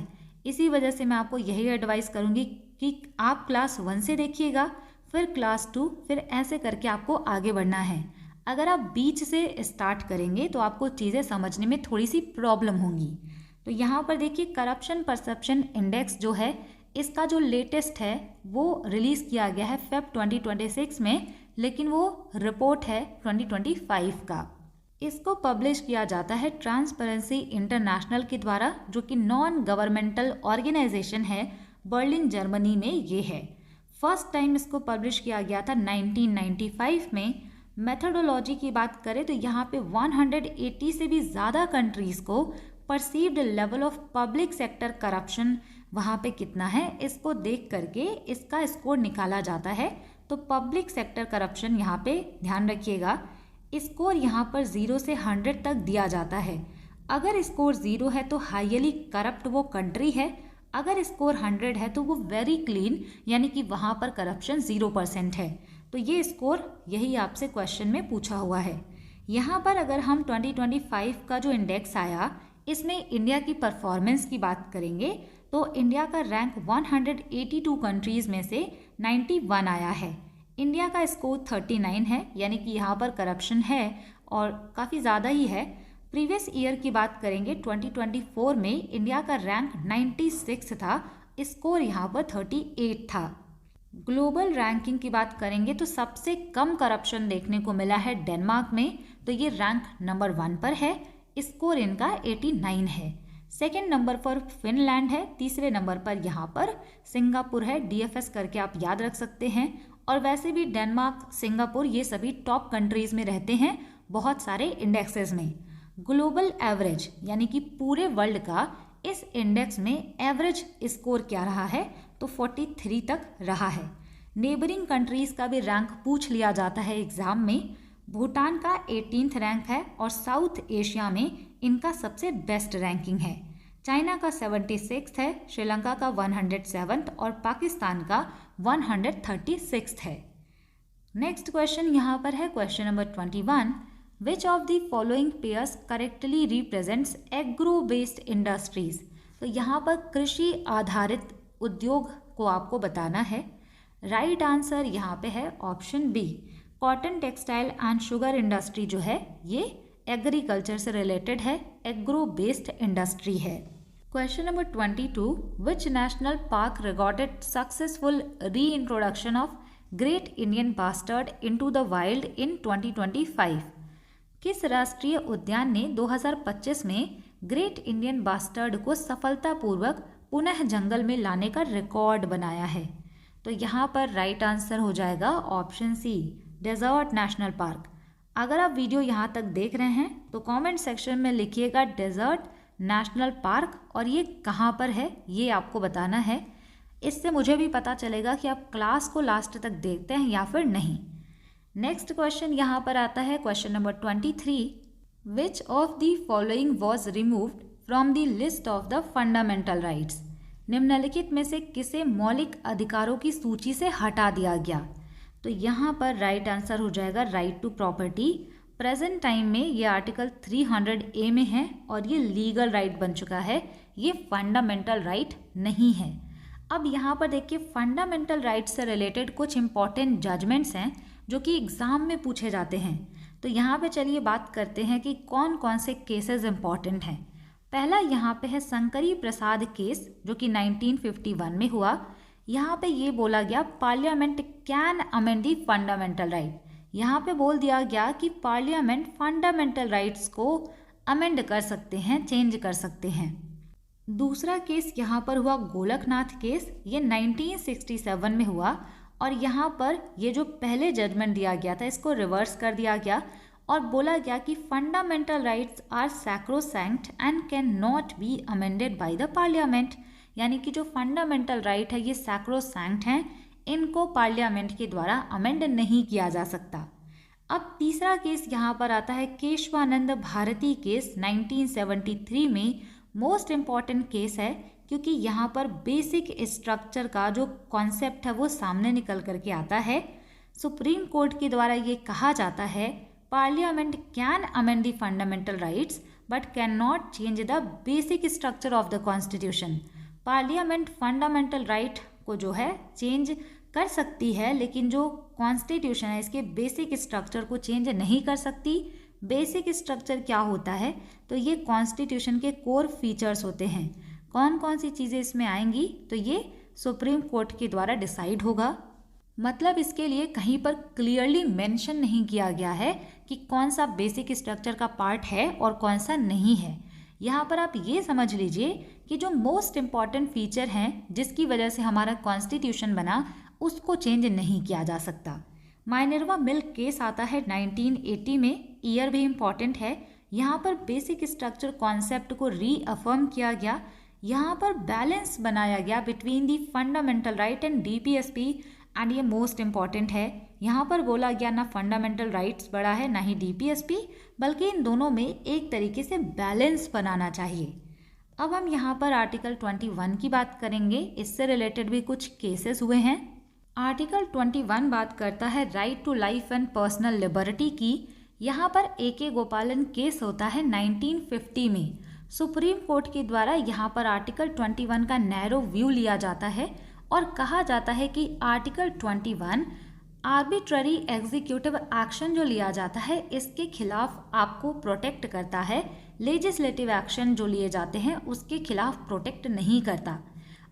इसी वजह से मैं आपको यही एडवाइस करूँगी कि आप क्लास 1 से देखिएगा, फिर क्लास 2, फिर ऐसे करके आपको आगे बढ़ना है। अगर आप बीच से स्टार्ट करेंगे तो आपको चीज़ें समझने में थोड़ी सी प्रॉब्लम होंगी। तो यहाँ पर देखिए करप्शन परसेप्शन इंडेक्स जो है इसका जो लेटेस्ट है वो रिलीज़ किया गया है फेब 2026 में, लेकिन वो रिपोर्ट है 2025 का। इसको पब्लिश किया जाता है ट्रांसपेरेंसी इंटरनेशनल के द्वारा, जो कि नॉन गवर्नमेंटल ऑर्गेनाइजेशन है, बर्लिन जर्मनी में ये है। फर्स्ट टाइम इसको पब्लिश किया गया था 1995 में। मेथोडोलॉजी की बात करें तो यहाँ पे 180 से भी ज़्यादा कंट्रीज़ को perceived level of public sector corruption वहाँ पे कितना है इसको देख करके इसका स्कोर निकाला जाता है। तो पब्लिक सेक्टर करप्शन यहाँ पे ध्यान रखिएगा, स्कोर यहाँ पर 0 से 100 तक दिया जाता है। अगर स्कोर 0 है तो हाईली करप्ट वो कंट्री है, अगर स्कोर 100 है तो वो वेरी क्लीन यानी कि वहाँ पर करप्शन 0% है। तो ये स्कोर यही आपसे क्वेश्चन में पूछा हुआ है। यहाँ पर अगर हम 2025 का जो इंडेक्स आया इसमें इंडिया की परफॉर्मेंस की बात करेंगे तो इंडिया का रैंक 182 कंट्रीज़ में से 91 आया है। इंडिया का स्कोर 39 है, यानी कि यहाँ पर करप्शन है और काफ़ी ज़्यादा ही है। प्रीवियस ईयर की बात करेंगे 2024 में इंडिया का रैंक 96 था, स्कोर यहाँ पर 38 था। ग्लोबल रैंकिंग की बात करेंगे तो सबसे कम करप्शन देखने को मिला है डेनमार्क में, तो ये रैंक नंबर 1 पर है, स्कोर इनका 89 है। सेकेंड नंबर पर फिनलैंड है, तीसरे नंबर पर यहाँ पर सिंगापुर है, DFS करके आप याद रख सकते हैं। और वैसे भी डेनमार्क, सिंगापुर ये सभी टॉप कंट्रीज़ में रहते हैं बहुत सारे इंडेक्सेस में। ग्लोबल एवरेज यानी कि पूरे वर्ल्ड का इस इंडेक्स में एवरेज स्कोर क्या रहा है, तो 43 तक रहा है। नेबरिंग कंट्रीज़ का भी रैंक पूछ लिया जाता है एग्ज़ाम में। भूटान का 18th रैंक है और साउथ एशिया में इनका सबसे बेस्ट रैंकिंग है। चाइना का 76 है, श्रीलंका का 107 और पाकिस्तान का 136 है। नेक्स्ट क्वेश्चन यहाँ पर है question number 21। Which of the following pairs correctly represents agro based industries. तो यहाँ पर कृषि आधारित उद्योग को आपको बताना है। राइट आंसर यहाँ पे है option B, cotton textile and sugar industry जो है ये एग्रीकल्चर से रिलेटेड है, एग्रो बेस्ड इंडस्ट्री है। Question number 22। Which national park recorded successful reintroduction of great Indian bustard into the wild in 2025। किस राष्ट्रीय उद्यान ने 2025 में ग्रेट इंडियन बास्टर्ड को सफलतापूर्वक पुनः जंगल में लाने का रिकॉर्ड बनाया है? तो यहाँ पर राइट आंसर हो जाएगा option C, desert national park. अगर आप वीडियो यहाँ तक देख रहे हैं तो कमेंट सेक्शन में लिखिएगा डेजर्ट नेशनल पार्क और ये कहाँ पर है ये आपको बताना है। इससे मुझे भी पता चलेगा कि आप क्लास को लास्ट तक देखते हैं या फिर नहीं। नेक्स्ट क्वेश्चन यहाँ पर आता है question number 23। Which of the following was removed from the list of the fundamental rights. निम्नलिखित में से किसे मौलिक अधिकारों की सूची से हटा दिया गया? तो यहाँ पर राइट आंसर हो जाएगा right to property. Present time में ये आर्टिकल 300A में है और ये लीगल राइट बन चुका है, ये फंडामेंटल राइट नहीं है। अब यहाँ पर देखिए फंडामेंटल राइट से रिलेटेड कुछ इंपॉर्टेंट जजमेंट्स हैं जो कि एग्ज़ाम में पूछे जाते हैं। तो यहाँ पे चलिए बात करते हैं कि कौन कौन से केसेस इंपॉर्टेंट हैं। पहला यहाँ पे है शंकरी प्रसाद केस जो कि 1951 में हुआ। यहाँ पे ये बोला गया parliament can amend the fundamental right. यहाँ पे बोल दिया गया कि पार्लियामेंट फंडामेंटल राइट्स को अमेंड कर सकते हैं, चेंज कर सकते हैं। दूसरा केस यहाँ पर हुआ गोलकनाथ केस, ये 1967 में हुआ और यहाँ पर ये जो पहले जजमेंट दिया गया था इसको रिवर्स कर दिया गया और बोला गया कि fundamental rights are sacrosanct and can not be amended by the parliament. यानी कि जो फंडामेंटल राइट है ये सैक्रोसैंक्ट हैं, इनको पार्लियामेंट के द्वारा अमेंड नहीं किया जा सकता। अब तीसरा केस यहाँ पर आता है केशवानंद भारती केस 1973 में। मोस्ट इम्पॉर्टेंट केस है क्योंकि यहाँ पर बेसिक स्ट्रक्चर का जो कॉन्सेप्ट है वो सामने निकल करके आता है। सुप्रीम कोर्ट के द्वारा ये कहा जाता है parliament can amend the fundamental rights but can not change the basic structure of the constitution. Parliament fundamental right को जो है चेंज कर सकती है लेकिन जो कॉन्स्टिट्यूशन है इसके बेसिक स्ट्रक्चर को चेंज नहीं कर सकती। बेसिक स्ट्रक्चर क्या होता है? तो ये कॉन्स्टिट्यूशन के कोर फीचर्स होते हैं। कौन कौन सी चीज़ें इसमें आएंगी तो ये सुप्रीम कोर्ट के द्वारा डिसाइड होगा। मतलब इसके लिए कहीं पर क्लियरली मेंशन नहीं किया गया है कि कौन सा बेसिक स्ट्रक्चर का पार्ट है और कौन सा नहीं है। यहाँ पर आप ये समझ लीजिए कि जो मोस्ट इम्पॉर्टेंट फीचर हैं जिसकी वजह से हमारा कॉन्स्टिट्यूशन बना उसको चेंज नहीं किया जा सकता। माइनर्वा मिल्क केस आता है 1980 में, ईयर भी इम्पॉर्टेंट है। यहाँ पर बेसिक स्ट्रक्चर कॉन्सेप्ट को रीअफर्म किया गया। यहाँ पर बैलेंस बनाया गया between the fundamental right and DPSP and ये मोस्ट इम्पॉर्टेंट है। यहाँ पर बोला गया ना फंडामेंटल राइट्स बड़ा है ना ही DPSP, बल्कि इन दोनों में एक तरीके से बैलेंस बनाना चाहिए। अब हम यहाँ पर आर्टिकल 21 की बात करेंगे, इससे रिलेटेड भी कुछ केसेस हुए हैं। आर्टिकल 21 बात करता है right to life and personal liberty की। यहाँ पर AK गोपालन केस होता है 1950 में। सुप्रीम कोर्ट के द्वारा यहाँ पर आर्टिकल 21 का नैरो व्यू लिया जाता है और कहा जाता है कि आर्टिकल 21 आर्बिट्ररी एग्जीक्यूटिव एक्शन जो लिया जाता है इसके खिलाफ आपको प्रोटेक्ट करता है, लेजिस्लेटिव एक्शन जो लिए जाते हैं उसके खिलाफ प्रोटेक्ट नहीं करता।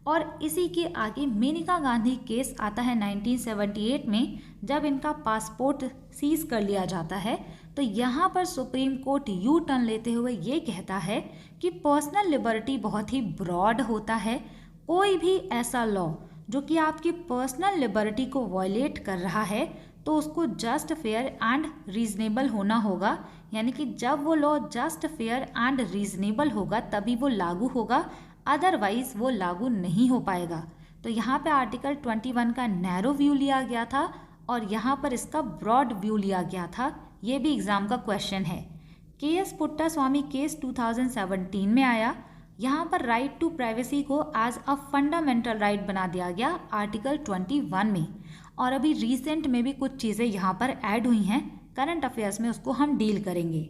और इसी के आगे मेनका गांधी केस आता है 1978 में, जब इनका पासपोर्ट सीज कर लिया जाता है। तो यहाँ पर सुप्रीम कोर्ट यू टर्न लेते हुए ये कहता है कि पर्सनल लिबर्टी बहुत ही ब्रॉड होता है। कोई भी ऐसा लॉ जो कि आपकी पर्सनल लिबर्टी को वायलेट कर रहा है तो उसको जस्ट फेयर एंड रीजनेबल होना होगा, यानी कि जब वो law just fair and reasonable होगा तभी वो लागू होगा, अदरवाइज वो लागू नहीं हो पाएगा। तो यहाँ पे आर्टिकल 21 का नैरो व्यू लिया गया था और यहाँ पर इसका ब्रॉड व्यू लिया गया था। ये भी एग्जाम का क्वेश्चन है। केएस पुट्टास्वामी केस 2017 में आया। यहाँ पर राइट टू प्राइवेसी को एज अ फंडामेंटल राइट बना दिया गया आर्टिकल 21 में। और अभी रिसेंट में भी कुछ चीज़ें यहाँ पर ऐड हुई हैं, करंट अफेयर्स में उसको हम डील करेंगे।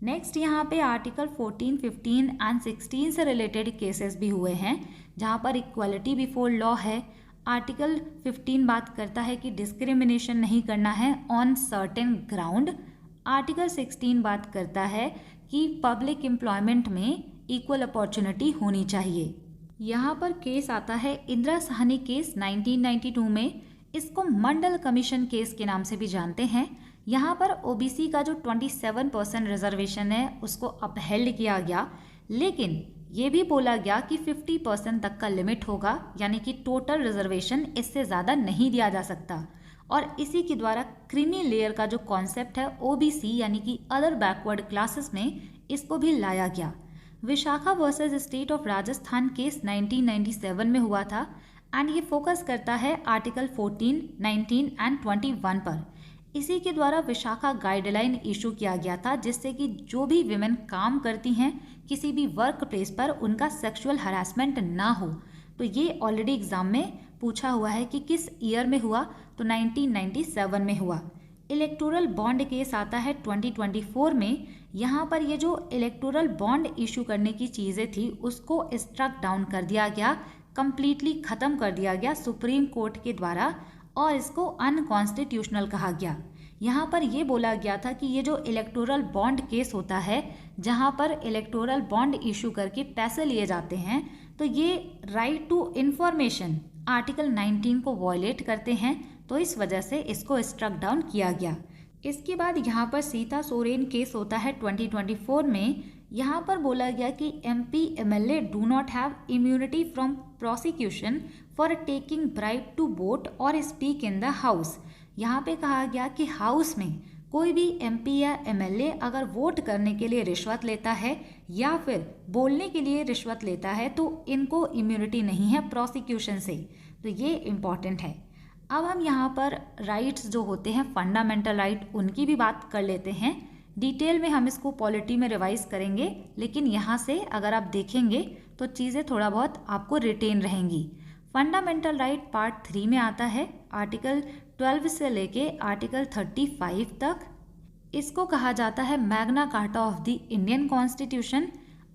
नेक्स्ट यहाँ पे आर्टिकल 14, 15 एंड 16 से रिलेटेड केसेस भी हुए हैं, जहाँ पर इक्वालिटी बिफोर लॉ है। आर्टिकल 15 बात करता है कि डिस्क्रिमिनेशन नहीं करना है ऑन सर्टेन ग्राउंड। आर्टिकल 16 बात करता है कि पब्लिक एम्प्लॉयमेंट में इक्वल अपॉर्चुनिटी होनी चाहिए। यहाँ पर केस आता है इंदिरा साहनी केस 1992 में। इसको मंडल कमीशन केस के नाम से भी जानते हैं। यहाँ पर ओबीसी का जो 27% रिजर्वेशन है उसको अपहेल्ड किया गया, लेकिन ये भी बोला गया कि 50% तक का लिमिट होगा, यानी कि टोटल रिजर्वेशन इससे ज़्यादा नहीं दिया जा सकता। और इसी के द्वारा क्रीमी लेयर का जो कॉन्सेप्ट है ओबीसी यानी कि अदर बैकवर्ड क्लासेस में, इसको भी लाया गया। Vishakha versus state of Rajasthan case 1997 में हुआ था एंड ये फोकस करता है आर्टिकल 14, 19 एंड 21 पर। इसी के द्वारा विशाखा गाइडलाइन इशू किया गया था, जिससे कि जो भी विमेन काम करती हैं किसी भी वर्क प्लेस पर उनका सेक्सुअल हरासमेंट ना हो। तो ये ऑलरेडी एग्जाम में पूछा हुआ है कि किस ईयर में हुआ, तो 1997 में हुआ। इलेक्टोरल बॉन्ड केस आता है 2024 में। यहाँ पर ये जो इलेक्टोरल बॉन्ड इशू करने की चीज़ें थी उसको स्ट्रक डाउन कर दिया गया, कंप्लीटली ख़त्म कर दिया गया सुप्रीम कोर्ट के द्वारा और इसको अनकॉन्स्टिट्यूशनल कहा गया। यहाँ पर ये बोला गया था कि ये जो इलेक्टोरल बॉन्ड केस होता है, जहाँ पर इलेक्टोरल बॉन्ड इशू करके पैसे लिए जाते हैं, तो ये राइट टू इन्फॉर्मेशन आर्टिकल 19 को वॉयलेट करते हैं, तो इस वजह से इसको स्ट्रक डाउन किया गया। इसके बाद यहाँ पर सीता सोरेन केस होता है 2024 में। यहाँ पर बोला गया कि MP MLA do not have immunity from prosecution for taking bribe to vote और स्पीक इन द हाउस। यहाँ पे कहा गया कि हाउस में कोई भी MP या MLA अगर वोट करने के लिए रिश्वत लेता है या फिर बोलने के लिए रिश्वत लेता है तो इनको इम्यूनिटी नहीं है प्रोसिक्यूशन से। तो ये इम्पॉर्टेंट है। अब हम यहाँ पर राइट्स जो होते हैं फंडामेंटल राइट, उनकी भी बात कर लेते हैं। डिटेल में हम इसको पॉलिटी में रिवाइज करेंगे, लेकिन यहाँ से अगर आप देखेंगे तो चीज़ें थोड़ा बहुत आपको रिटेन रहेंगी। फंडामेंटल राइट पार्ट 3 में आता है, आर्टिकल 12 से लेके आर्टिकल 35 तक। इसको कहा जाता है Magna carta of the Indian constitution.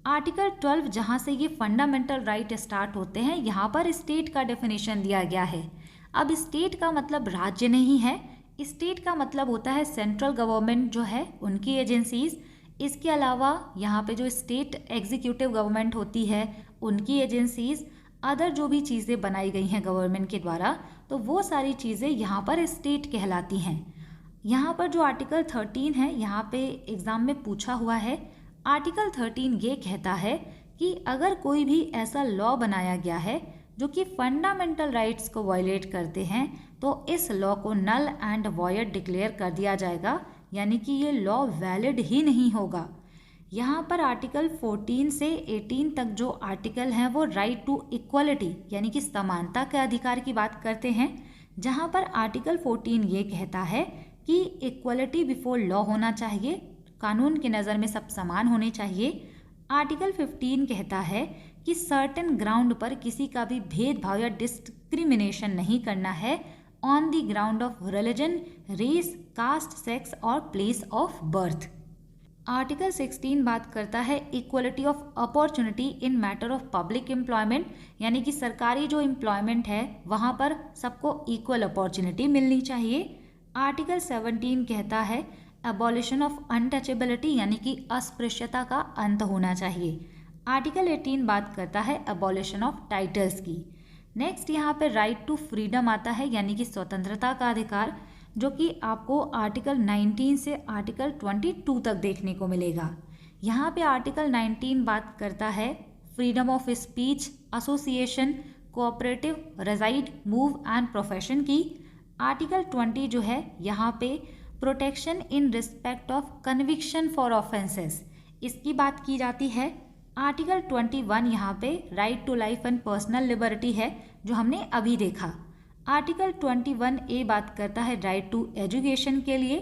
Article 12 जहाँ से ये फंडामेंटल राइट स्टार्ट होते हैं, यहाँ पर स्टेट का डेफिनेशन दिया गया है। अब स्टेट का मतलब राज्य नहीं है, स्टेट का मतलब होता है सेंट्रल गवर्नमेंट जो है उनकी एजेंसीज। इसके अलावा यहाँ पे जो स्टेट एग्जीक्यूटिव गवर्नमेंट होती है उनकी एजेंसीज, अदर जो भी चीज़ें बनाई गई हैं गवर्नमेंट के द्वारा, तो वो सारी चीज़ें यहाँ पर स्टेट कहलाती हैं। यहाँ पर जो आर्टिकल 13 है, यहाँ पे एग्ज़ाम में पूछा हुआ है। आर्टिकल 13 ये कहता है कि अगर कोई भी ऐसा लॉ बनाया गया है जो कि फंडामेंटल राइट्स को वायलेट करते हैं, तो इस लॉ को नल एंड वॉयड डिक्लेयर कर दिया जाएगा, यानी कि ये लॉ वैलिड ही नहीं होगा। यहाँ पर आर्टिकल 14 से 18 तक जो आर्टिकल हैं वो राइट टू इक्वलिटी यानी कि समानता के अधिकार की बात करते हैं, जहाँ पर आर्टिकल 14 ये कहता है कि इक्वलिटी बिफोर लॉ होना चाहिए, कानून की नज़र में सब समान होने चाहिए। आर्टिकल 15 कहता है कि सर्टेन ग्राउंड पर किसी का भी भेदभाव या डिस्क्रिमिनेशन नहीं करना है on the ground of religion, race, caste, sex और प्लेस ऑफ बर्थ। आर्टिकल 16 बात करता है equality of opportunity in matter of public employment, यानी कि सरकारी जो एम्प्लॉयमेंट है वहाँ पर सबको इक्वल अपॉर्चुनिटी मिलनी चाहिए। आर्टिकल 17 कहता है एबॉलिशन ऑफ अनटचेबिलिटी, यानी कि अस्पृश्यता का अंत होना चाहिए। आर्टिकल 18 बात करता है एबॉलिशन ऑफ टाइटल्स की। नेक्स्ट यहाँ पे राइट टू फ्रीडम आता है, यानी कि स्वतंत्रता का अधिकार, जो कि आपको आर्टिकल 19 से आर्टिकल 22 तक देखने को मिलेगा। यहाँ पे आर्टिकल 19 बात करता है freedom of speech, association, cooperative, reside, move and profession की। आर्टिकल 20 जो है यहाँ पे protection in respect of conviction for offences, इसकी बात की जाती है। आर्टिकल 21 यहाँ पे right to life and personal liberty है, जो हमने अभी देखा। आर्टिकल 21A बात करता है राइट टू एजुकेशन के लिए।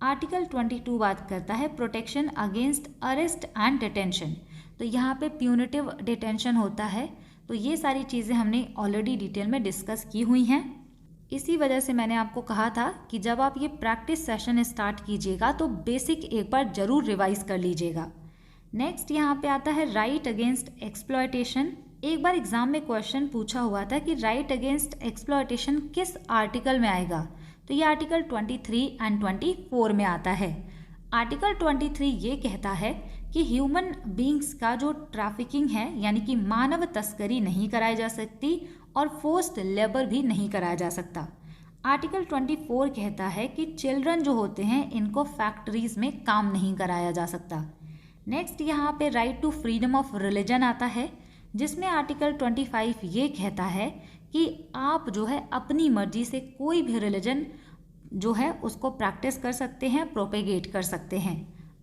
आर्टिकल 22 बात करता है protection against arrest and detention, तो यहाँ पे प्यूनिटिव डिटेंशन होता है। तो ये सारी चीज़ें हमने ऑलरेडी डिटेल में डिस्कस की हुई हैं। इसी वजह से मैंने आपको कहा था कि जब आप ये प्रैक्टिस सेशन स्टार्ट कीजिएगा तो बेसिक एक बार जरूर रिवाइज कर लीजिएगा। नेक्स्ट यहाँ पे आता है राइट अगेंस्ट एक्सप्लॉयटेशन। एक बार एग्जाम में क्वेश्चन पूछा हुआ था कि राइट अगेंस्ट एक्सप्लॉयटेशन किस आर्टिकल में आएगा, तो ये आर्टिकल 23 एंड 24 में आता है। आर्टिकल 23 ये कहता है कि ह्यूमन बींग्स का जो ट्रैफिकिंग है, यानी कि मानव तस्करी नहीं कराई जा सकती और फोर्स्ड लेबर भी नहीं कराया जा सकता। आर्टिकल 24 कहता है कि चिल्ड्रन जो होते हैं इनको फैक्ट्रीज में काम नहीं कराया जा सकता। नेक्स्ट यहाँ पे right to freedom of religion आता है, जिसमें आर्टिकल 25 ये कहता है कि आप जो है अपनी मर्जी से कोई भी रिलीजन जो है उसको प्रैक्टिस कर सकते हैं, प्रोपेगेट कर सकते हैं।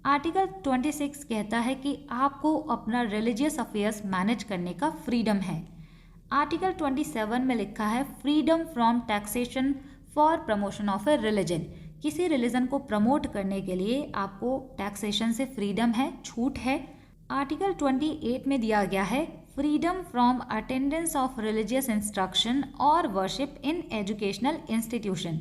आर्टिकल 26 कहता है कि आपको अपना रिलीजियस अफेयर्स मैनेज करने का फ्रीडम है। आर्टिकल 27 में लिखा है freedom from taxation for promotion of A religion, किसी रिलीजन को प्रमोट करने के लिए आपको टैक्सेशन से फ्रीडम है, छूट है। आर्टिकल 28 में दिया गया है freedom from attendance of religious instruction और worship in educational institution.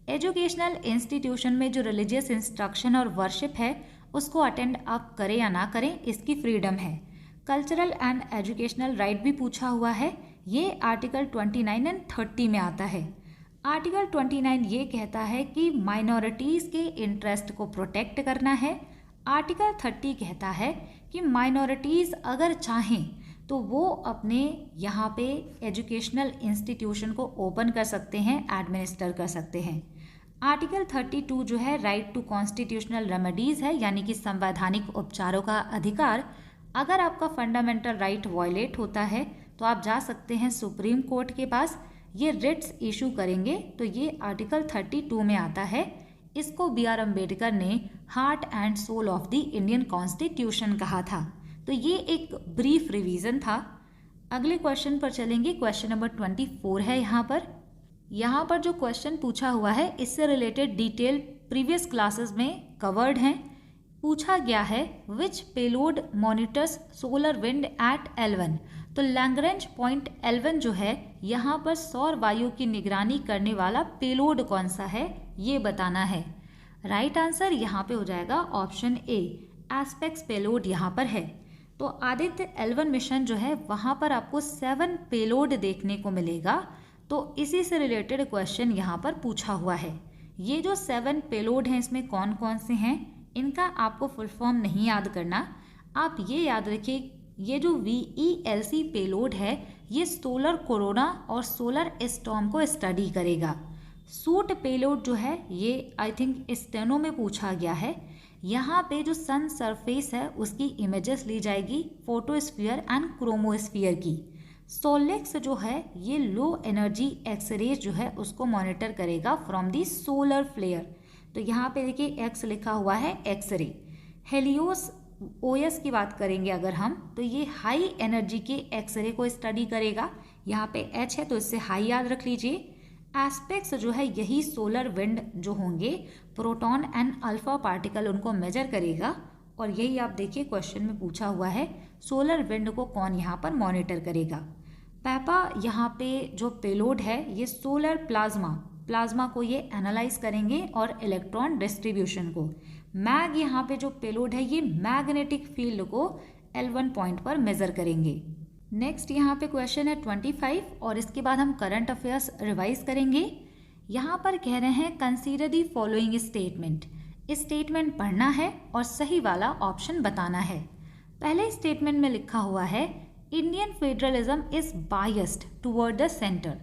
Educational institution में जो रिलीजियस इंस्ट्रक्शन और वर्शिप है उसको अटेंड आप करें या ना करें, इसकी फ्रीडम है। कल्चरल एंड एजुकेशनल राइट भी पूछा हुआ है, ये आर्टिकल 29 एंड 30 में आता है। आर्टिकल 29 ये कहता है कि माइनॉरिटीज़ के इंटरेस्ट को प्रोटेक्ट करना है। आर्टिकल 30 कहता है कि माइनॉरिटीज़ अगर चाहें तो वो अपने यहाँ पे एजुकेशनल इंस्टीट्यूशन को ओपन कर सकते हैं, एडमिनिस्टर कर सकते हैं। आर्टिकल 32 जो है राइट टू कॉन्स्टिट्यूशनल रेमेडीज़ है, यानी कि संवैधानिक उपचारों का अधिकार। अगर आपका फंडामेंटल राइट वायलेट होता है तो आप जा सकते हैं सुप्रीम कोर्ट के पास, ये रिट्स इशू करेंगे। तो ये आर्टिकल 32 में आता है। इसको B.R. अम्बेडकर ने heart and soul of the Indian constitution कहा था। तो ये एक ब्रीफ रिवीजन था। अगले क्वेश्चन पर चलेंगे। क्वेश्चन नंबर 24 है। यहाँ पर जो क्वेश्चन पूछा हुआ है इससे रिलेटेड डिटेल प्रीवियस क्लासेस में कवर्ड हैं। पूछा गया है which payload monitors solar wind at L1। तो लैग्रेंज पॉइंट L1 जो है यहाँ पर सौर वायु की निगरानी करने वाला पेलोड कौन सा है ये बताना है। राइट आंसर यहाँ पे हो जाएगा ऑप्शन ए, एस्पेक्स पेलोड यहाँ पर है। तो आदित्य L1 मिशन जो है वहाँ पर आपको 7 पेलोड देखने को मिलेगा। तो इसी से रिलेटेड क्वेश्चन यहाँ पर पूछा हुआ है। ये जो 7 पेलोड हैं इसमें कौन कौन से हैं इनका आपको फुल फॉर्म नहीं याद करना। आप ये याद रखिए, ये जो VELC पेलोड है ये सोलर कोरोना और सोलर स्टॉर्म को स्टडी करेगा। सूट पेलोड जो है ये आई थिंक स्टेनो में पूछा गया है। यहाँ पे जो सन सरफेस है उसकी इमेजेस ली जाएगी, फोटोस्फीयर एंड क्रोमोस्फीयर की। सोलेक्स जो है ये लो एनर्जी एक्सरेज जो है उसको मॉनिटर करेगा फ्रॉम दी सोलर फ्लेयर। तो यहाँ पे देखिए एक्स लिखा हुआ है एक्सरे। हेलियोस OS की बात करेंगे अगर हम, तो ये हाई एनर्जी के एक्सरे को स्टडी करेगा। यहाँ पे H है तो इससे हाई याद रख लीजिए। एस्पेक्ट्स जो है यही सोलर विंड जो होंगे प्रोटॉन एंड अल्फा पार्टिकल उनको मेजर करेगा। और यही आप देखिए क्वेश्चन में पूछा हुआ है सोलर विंड को कौन यहाँ पर मॉनिटर करेगा। पैपा यहाँ पे जो पेलोड है ये सोलर प्लाज्मा को ये एनालाइज करेंगे और इलेक्ट्रॉन डिस्ट्रीब्यूशन को। मैग यहाँ पे जो पेलोड है ये मैग्नेटिक फील्ड को L1 पॉइंट पर मेजर करेंगे। नेक्स्ट यहाँ पे क्वेश्चन है 25 और इसके बाद हम करंट अफेयर्स रिवाइज करेंगे। यहाँ पर कह रहे हैं consider the following statement. Statement पढ़ना है और सही वाला ऑप्शन बताना है। पहले स्टेटमेंट में लिखा हुआ है Indian federalism is biased toward the centre.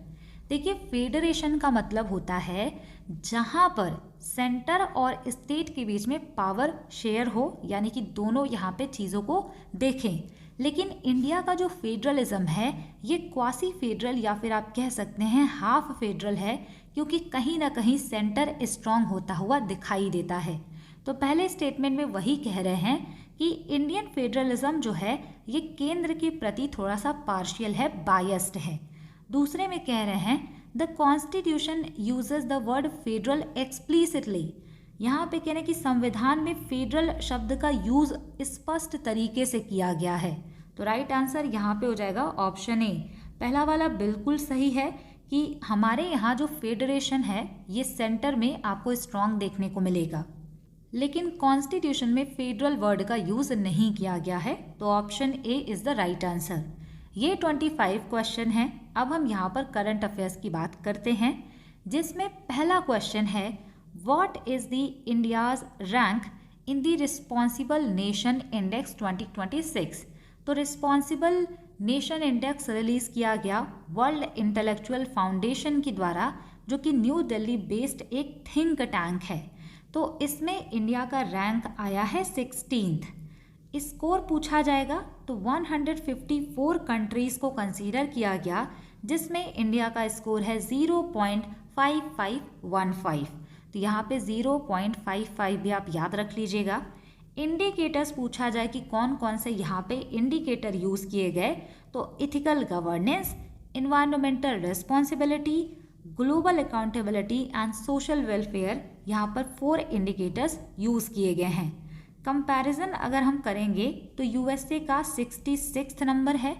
देखिए फेडरेशन का मतलब होता है जहाँ पर सेंटर और स्टेट के बीच में पावर शेयर हो, यानी कि दोनों यहाँ पे चीज़ों को देखें। लेकिन इंडिया का जो फेडरलिज्म है ये क्वासी फेडरल या फिर आप कह सकते हैं हाफ फेडरल है, क्योंकि कहीं ना कहीं सेंटर स्ट्रांग होता हुआ दिखाई देता है। तो पहले स्टेटमेंट में वही कह रहे हैं कि इंडियन फेडरलिज्म जो है ये केंद्र के प्रति थोड़ा सा पार्शियल है, बायस्ड है। दूसरे में कह रहे हैं the constitution uses the word federal explicitly. यहाँ पे कह रहे हैं कि संविधान में फेडरल शब्द का यूज स्पष्ट तरीके से किया गया है। तो राइट आंसर यहाँ पे हो जाएगा ऑप्शन ए। पहला वाला बिल्कुल सही है कि हमारे यहाँ जो फेडरेशन है ये सेंटर में आपको स्ट्रांग देखने को मिलेगा, लेकिन कॉन्स्टिट्यूशन में फेडरल वर्ड का यूज नहीं किया गया है। तो option A is the right answer. ये 25 क्वेश्चन है। अब हम यहाँ पर करंट अफेयर्स की बात करते हैं, जिसमें पहला क्वेश्चन है what is the India's rank in the responsible nation index 2026। तो रिस्पॉन्सिबल नेशन इंडेक्स रिलीज किया गया वर्ल्ड इंटेलेक्चुअल फाउंडेशन के द्वारा, जो कि न्यू दिल्ली बेस्ड एक थिंक टैंक है। तो इसमें इंडिया का रैंक आया है 16th। स्कोर पूछा जाएगा तो 154 कंट्रीज़ को कंसीडर किया गया, जिसमें इंडिया का स्कोर है 0.5515। तो यहाँ पे 0.55 भी आप याद रख लीजिएगा। इंडिकेटर्स पूछा जाए कि कौन कौन से यहाँ पे इंडिकेटर यूज़ किए गए, तो ethical governance, environmental responsibility, global accountability and social welfare, यहाँ पर 4 इंडिकेटर्स यूज़ किए गए हैं। कंपैरिजन अगर हम करेंगे तो यूएसए का 66 नंबर है,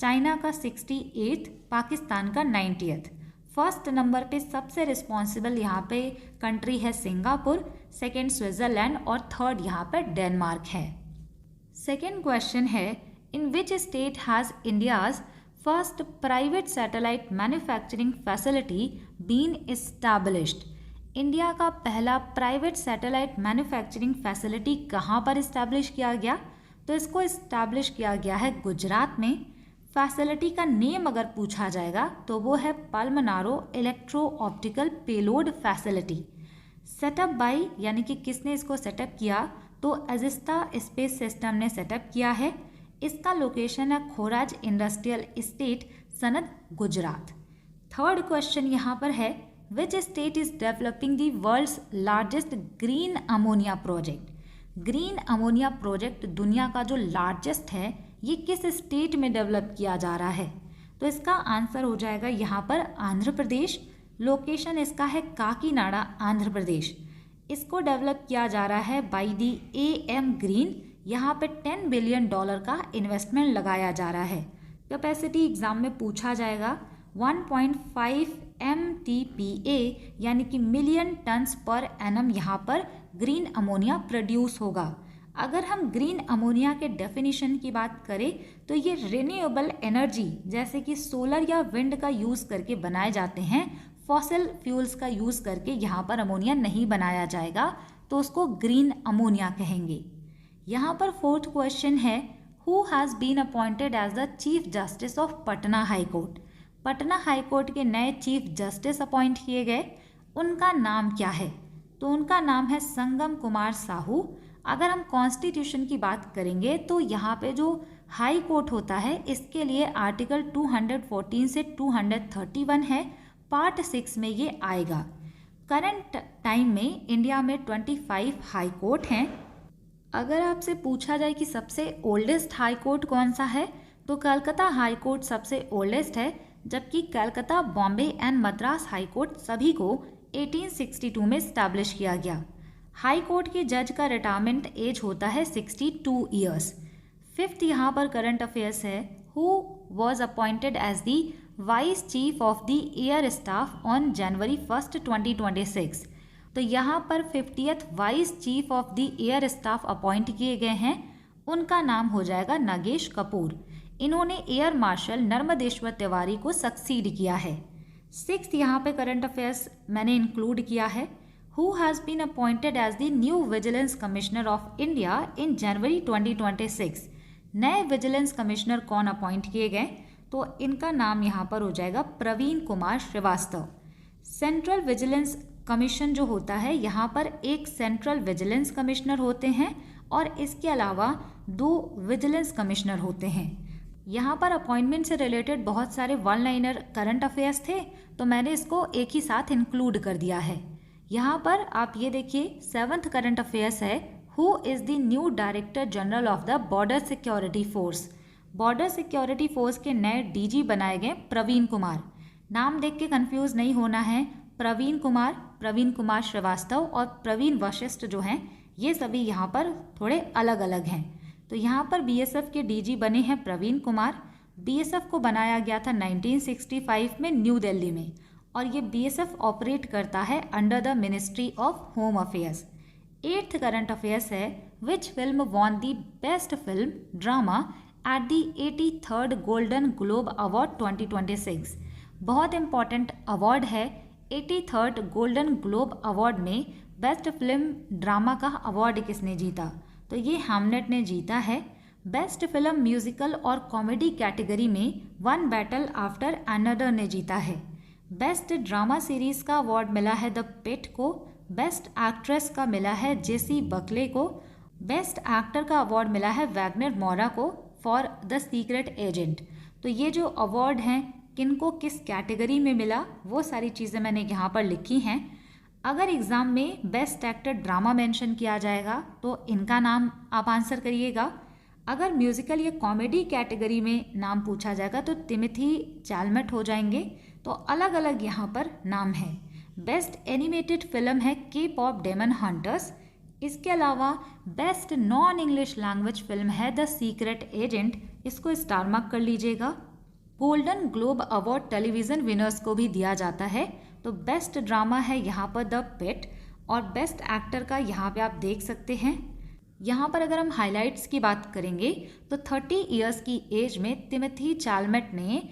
चाइना का 68, पाकिस्तान का 90th। फर्स्ट नंबर पे सबसे रिस्पॉन्सिबल यहाँ पे कंट्री है सिंगापुर, सेकेंड स्विट्जरलैंड और थर्ड यहाँ पे डेनमार्क है। सेकेंड क्वेश्चन है in which state has India's first private satellite manufacturing facility been established. India का पहला प्राइवेट सैटेलाइट मैन्युफैक्चरिंग फैसिलिटी कहाँ पर इस्टेब्लिश किया गया? तो इसको इस्टेब्लिश किया गया है गुजरात में। फैसिलिटी का नेम अगर पूछा जाएगा तो वो है पल्मनारो electro optical payload facility. Setup by यानी कि किसने इसको सेटअप किया? तो एजिस्टा स्पेस सिस्टम ने सेटअप किया है। इसका लोकेशन है खोराज इंडस्ट्रियल एस्टेट, सनद, गुजरात। थर्ड क्वेश्चन यहाँ पर है which state is developing the world's largest green ammonia project. Green ammonia project दुनिया का जो लार्जेस्ट है ये किस स्टेट में डेवलप किया जा रहा है? तो इसका आंसर हो जाएगा यहाँ पर आंध्र प्रदेश। लोकेशन इसका है काकीनाडा, आंध्र प्रदेश। इसको डेवलप किया जा रहा है बाय दी AM ग्रीन। यहाँ पे $10 बिलियन का इन्वेस्टमेंट लगाया जा रहा है। कैपेसिटी एग्जाम में पूछा जाएगा 1.5 MTPA यानी कि मिलियन टन्स पर एनम यहाँ पर ग्रीन अमोनिया प्रोड्यूस होगा। अगर हम ग्रीन अमोनिया के डेफिनेशन की बात करें तो ये रिन्यूएबल एनर्जी जैसे कि सोलर या विंड का यूज़ करके बनाए जाते हैं। फॉसिल फ्यूल्स का यूज़ करके यहाँ पर अमोनिया नहीं बनाया जाएगा, तो उसको ग्रीन अमोनिया कहेंगे। यहाँ पर फोर्थ क्वेश्चन है who has been appointed as the chief justice of Patna high court. Patna high court के नए चीफ जस्टिस अपॉइंट किए गए, उनका नाम क्या है? तो उनका नाम है संगम कुमार साहू। अगर हम कॉन्स्टिट्यूशन की बात करेंगे तो यहाँ पे जो हाई कोर्ट होता है इसके लिए आर्टिकल 214 से 231 है, पार्ट 6 में ये आएगा। करंट टाइम में इंडिया में 25 हाई कोर्ट हैं। अगर आपसे पूछा जाए कि सबसे ओल्डेस्ट हाई कोर्ट कौन सा है, तो कलकत्ता हाई कोर्ट सबसे ओल्डेस्ट है, जबकि Calcutta, Bombay and Madras high court सभी को 1862 में इस्टेब्लिश किया गया। हाई कोर्ट के जज का रिटायरमेंट एज होता है 62 ईयर्स। फिफ्थ यहाँ पर करंट अफेयर्स है who was appointed as the vice chief of the air staff on January 1, 2026। तो यहाँ पर 50th vice chief of the air staff appoint किए गए हैं, उनका नाम हो जाएगा नागेश कपूर। इन्होंने एयर मार्शल नर्मदेश्वर तिवारी को सक्सीड किया है। 6th यहाँ पे करंट अफेयर्स मैंने इंक्लूड किया है। Who has been appointed as the new vigilance commissioner of India in January 2026। नए विजिलेंस कमिश्नर कौन अपॉइंट किए गए? तो इनका नाम यहाँ पर हो जाएगा Praveen Kumar Srivastava. Central vigilance commission जो होता है, यहाँ पर एक सेंट्रल विजिलेंस कमिश्नर होते हैं और इसके अलावा 2 विजिलेंस कमिश्नर होते हैं। यहाँ पर अपॉइंटमेंट से रिलेटेड बहुत सारे वन लाइनर करंट अफेयर्स थे, तो मैंने इसको एक ही साथ इंक्लूड कर दिया है। यहाँ पर आप ये देखिए 7th करंट अफेयर्स है, who is the new director general of the border security force. Border security force के नए डीजी बनाए गए प्रवीण कुमार। नाम देख के कंफ्यूज नहीं होना है, प्रवीण कुमार श्रीवास्तव और प्रवीण वशिष्ठ जो हैं, ये सभी यहाँ पर थोड़े अलग अलग हैं। तो यहाँ पर बीएसएफ के डीजी बने हैं प्रवीण कुमार। बीएसएफ को बनाया गया था 1965 में न्यू दिल्ली में, और ये बीएसएफ ऑपरेट करता है under the ministry of home affairs. 8th current affairs है, which film won the best film drama at the 83rd golden globe award 2026। बहुत इंपॉर्टेंट अवार्ड है। 83rd गोल्डन ग्लोब अवार्ड में best film drama का award किसने जीता? तो ये Hamlet ने जीता है। बेस्ट फिल्म म्यूजिकल और कॉमेडी कैटेगरी में वन बैटल आफ्टर अनदर ने जीता है। बेस्ट ड्रामा सीरीज का अवार्ड मिला है द पिट को। बेस्ट एक्ट्रेस का मिला है जेसी बकले को। बेस्ट एक्टर का अवार्ड मिला है वैगनर मोरा को फॉर द सीक्रेट एजेंट। तो ये जो अवार्ड हैं किनको किस कैटेगरी में मिला, वो सारी चीज़ें मैंने यहाँ पर लिखी हैं। अगर एग्ज़ाम में बेस्ट एक्टर ड्रामा मेंशन किया जाएगा तो इनका नाम आप आंसर करिएगा। अगर म्यूज़िकल या कॉमेडी कैटेगरी में नाम पूछा जाएगा तो टिमोथी चालमेट हो जाएंगे। तो अलग अलग यहाँ पर नाम है। बेस्ट एनिमेटेड फिल्म है के पॉप डेमन हंटर्स। इसके अलावा best non English language film है द सीक्रेट एजेंट, इसको स्टार मार्क कर लीजिएगा। Golden globe award television winners को भी दिया जाता है। तो बेस्ट ड्रामा है यहाँ पर द पिट, और बेस्ट एक्टर का यहाँ पे आप देख सकते हैं। यहाँ पर अगर हम हाइलाइट्स की बात करेंगे तो 30 इयर्स की एज में टिमोथी चालमेट ने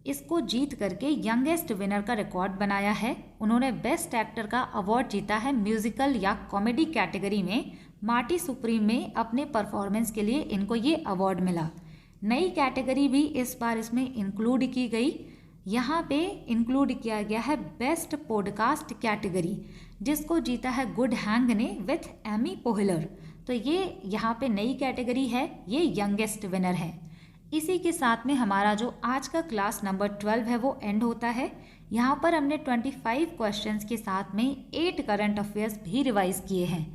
इसको जीत करके यंगेस्ट विनर का रिकॉर्ड बनाया है। उन्होंने बेस्ट एक्टर का अवार्ड जीता है म्यूजिकल या कॉमेडी कैटेगरी में। मार्टी सुप्रीम में अपने परफॉर्मेंस के लिए इनको ये अवार्ड मिला। नई कैटेगरी भी इस बार इसमें इंक्लूड की गई। यहाँ पे इंक्लूड किया गया है बेस्ट पॉडकास्ट कैटेगरी, जिसको जीता है गुड हैंग ने विथ एमी पोहलर। तो ये यहाँ पे नई कैटेगरी है, ये यंगेस्ट विनर है। इसी के साथ में हमारा जो आज का क्लास नंबर 12 है वो एंड होता है। यहाँ पर हमने 25 क्वेश्चंस के साथ में 8 करंट अफेयर्स भी रिवाइज किए हैं।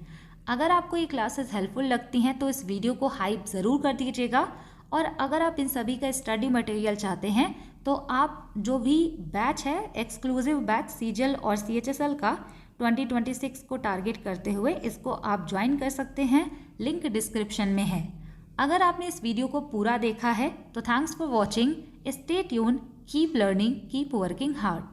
अगर आपको ये क्लासेस हेल्पफुल लगती हैं तो इस वीडियो को हाइप ज़रूर कर दीजिएगा, और अगर आप इन सभी का स्टडी मटेरियल चाहते हैं तो आप जो भी बैच है एक्सक्लूसिव बैच सीजीएल और सीएचएसएल का 2026 को टारगेट करते हुए इसको आप ज्वाइन कर सकते हैं, लिंक डिस्क्रिप्शन में है। अगर आपने इस वीडियो को पूरा देखा है तो thanks for watching. Stay tune, keep learning, keep working hard.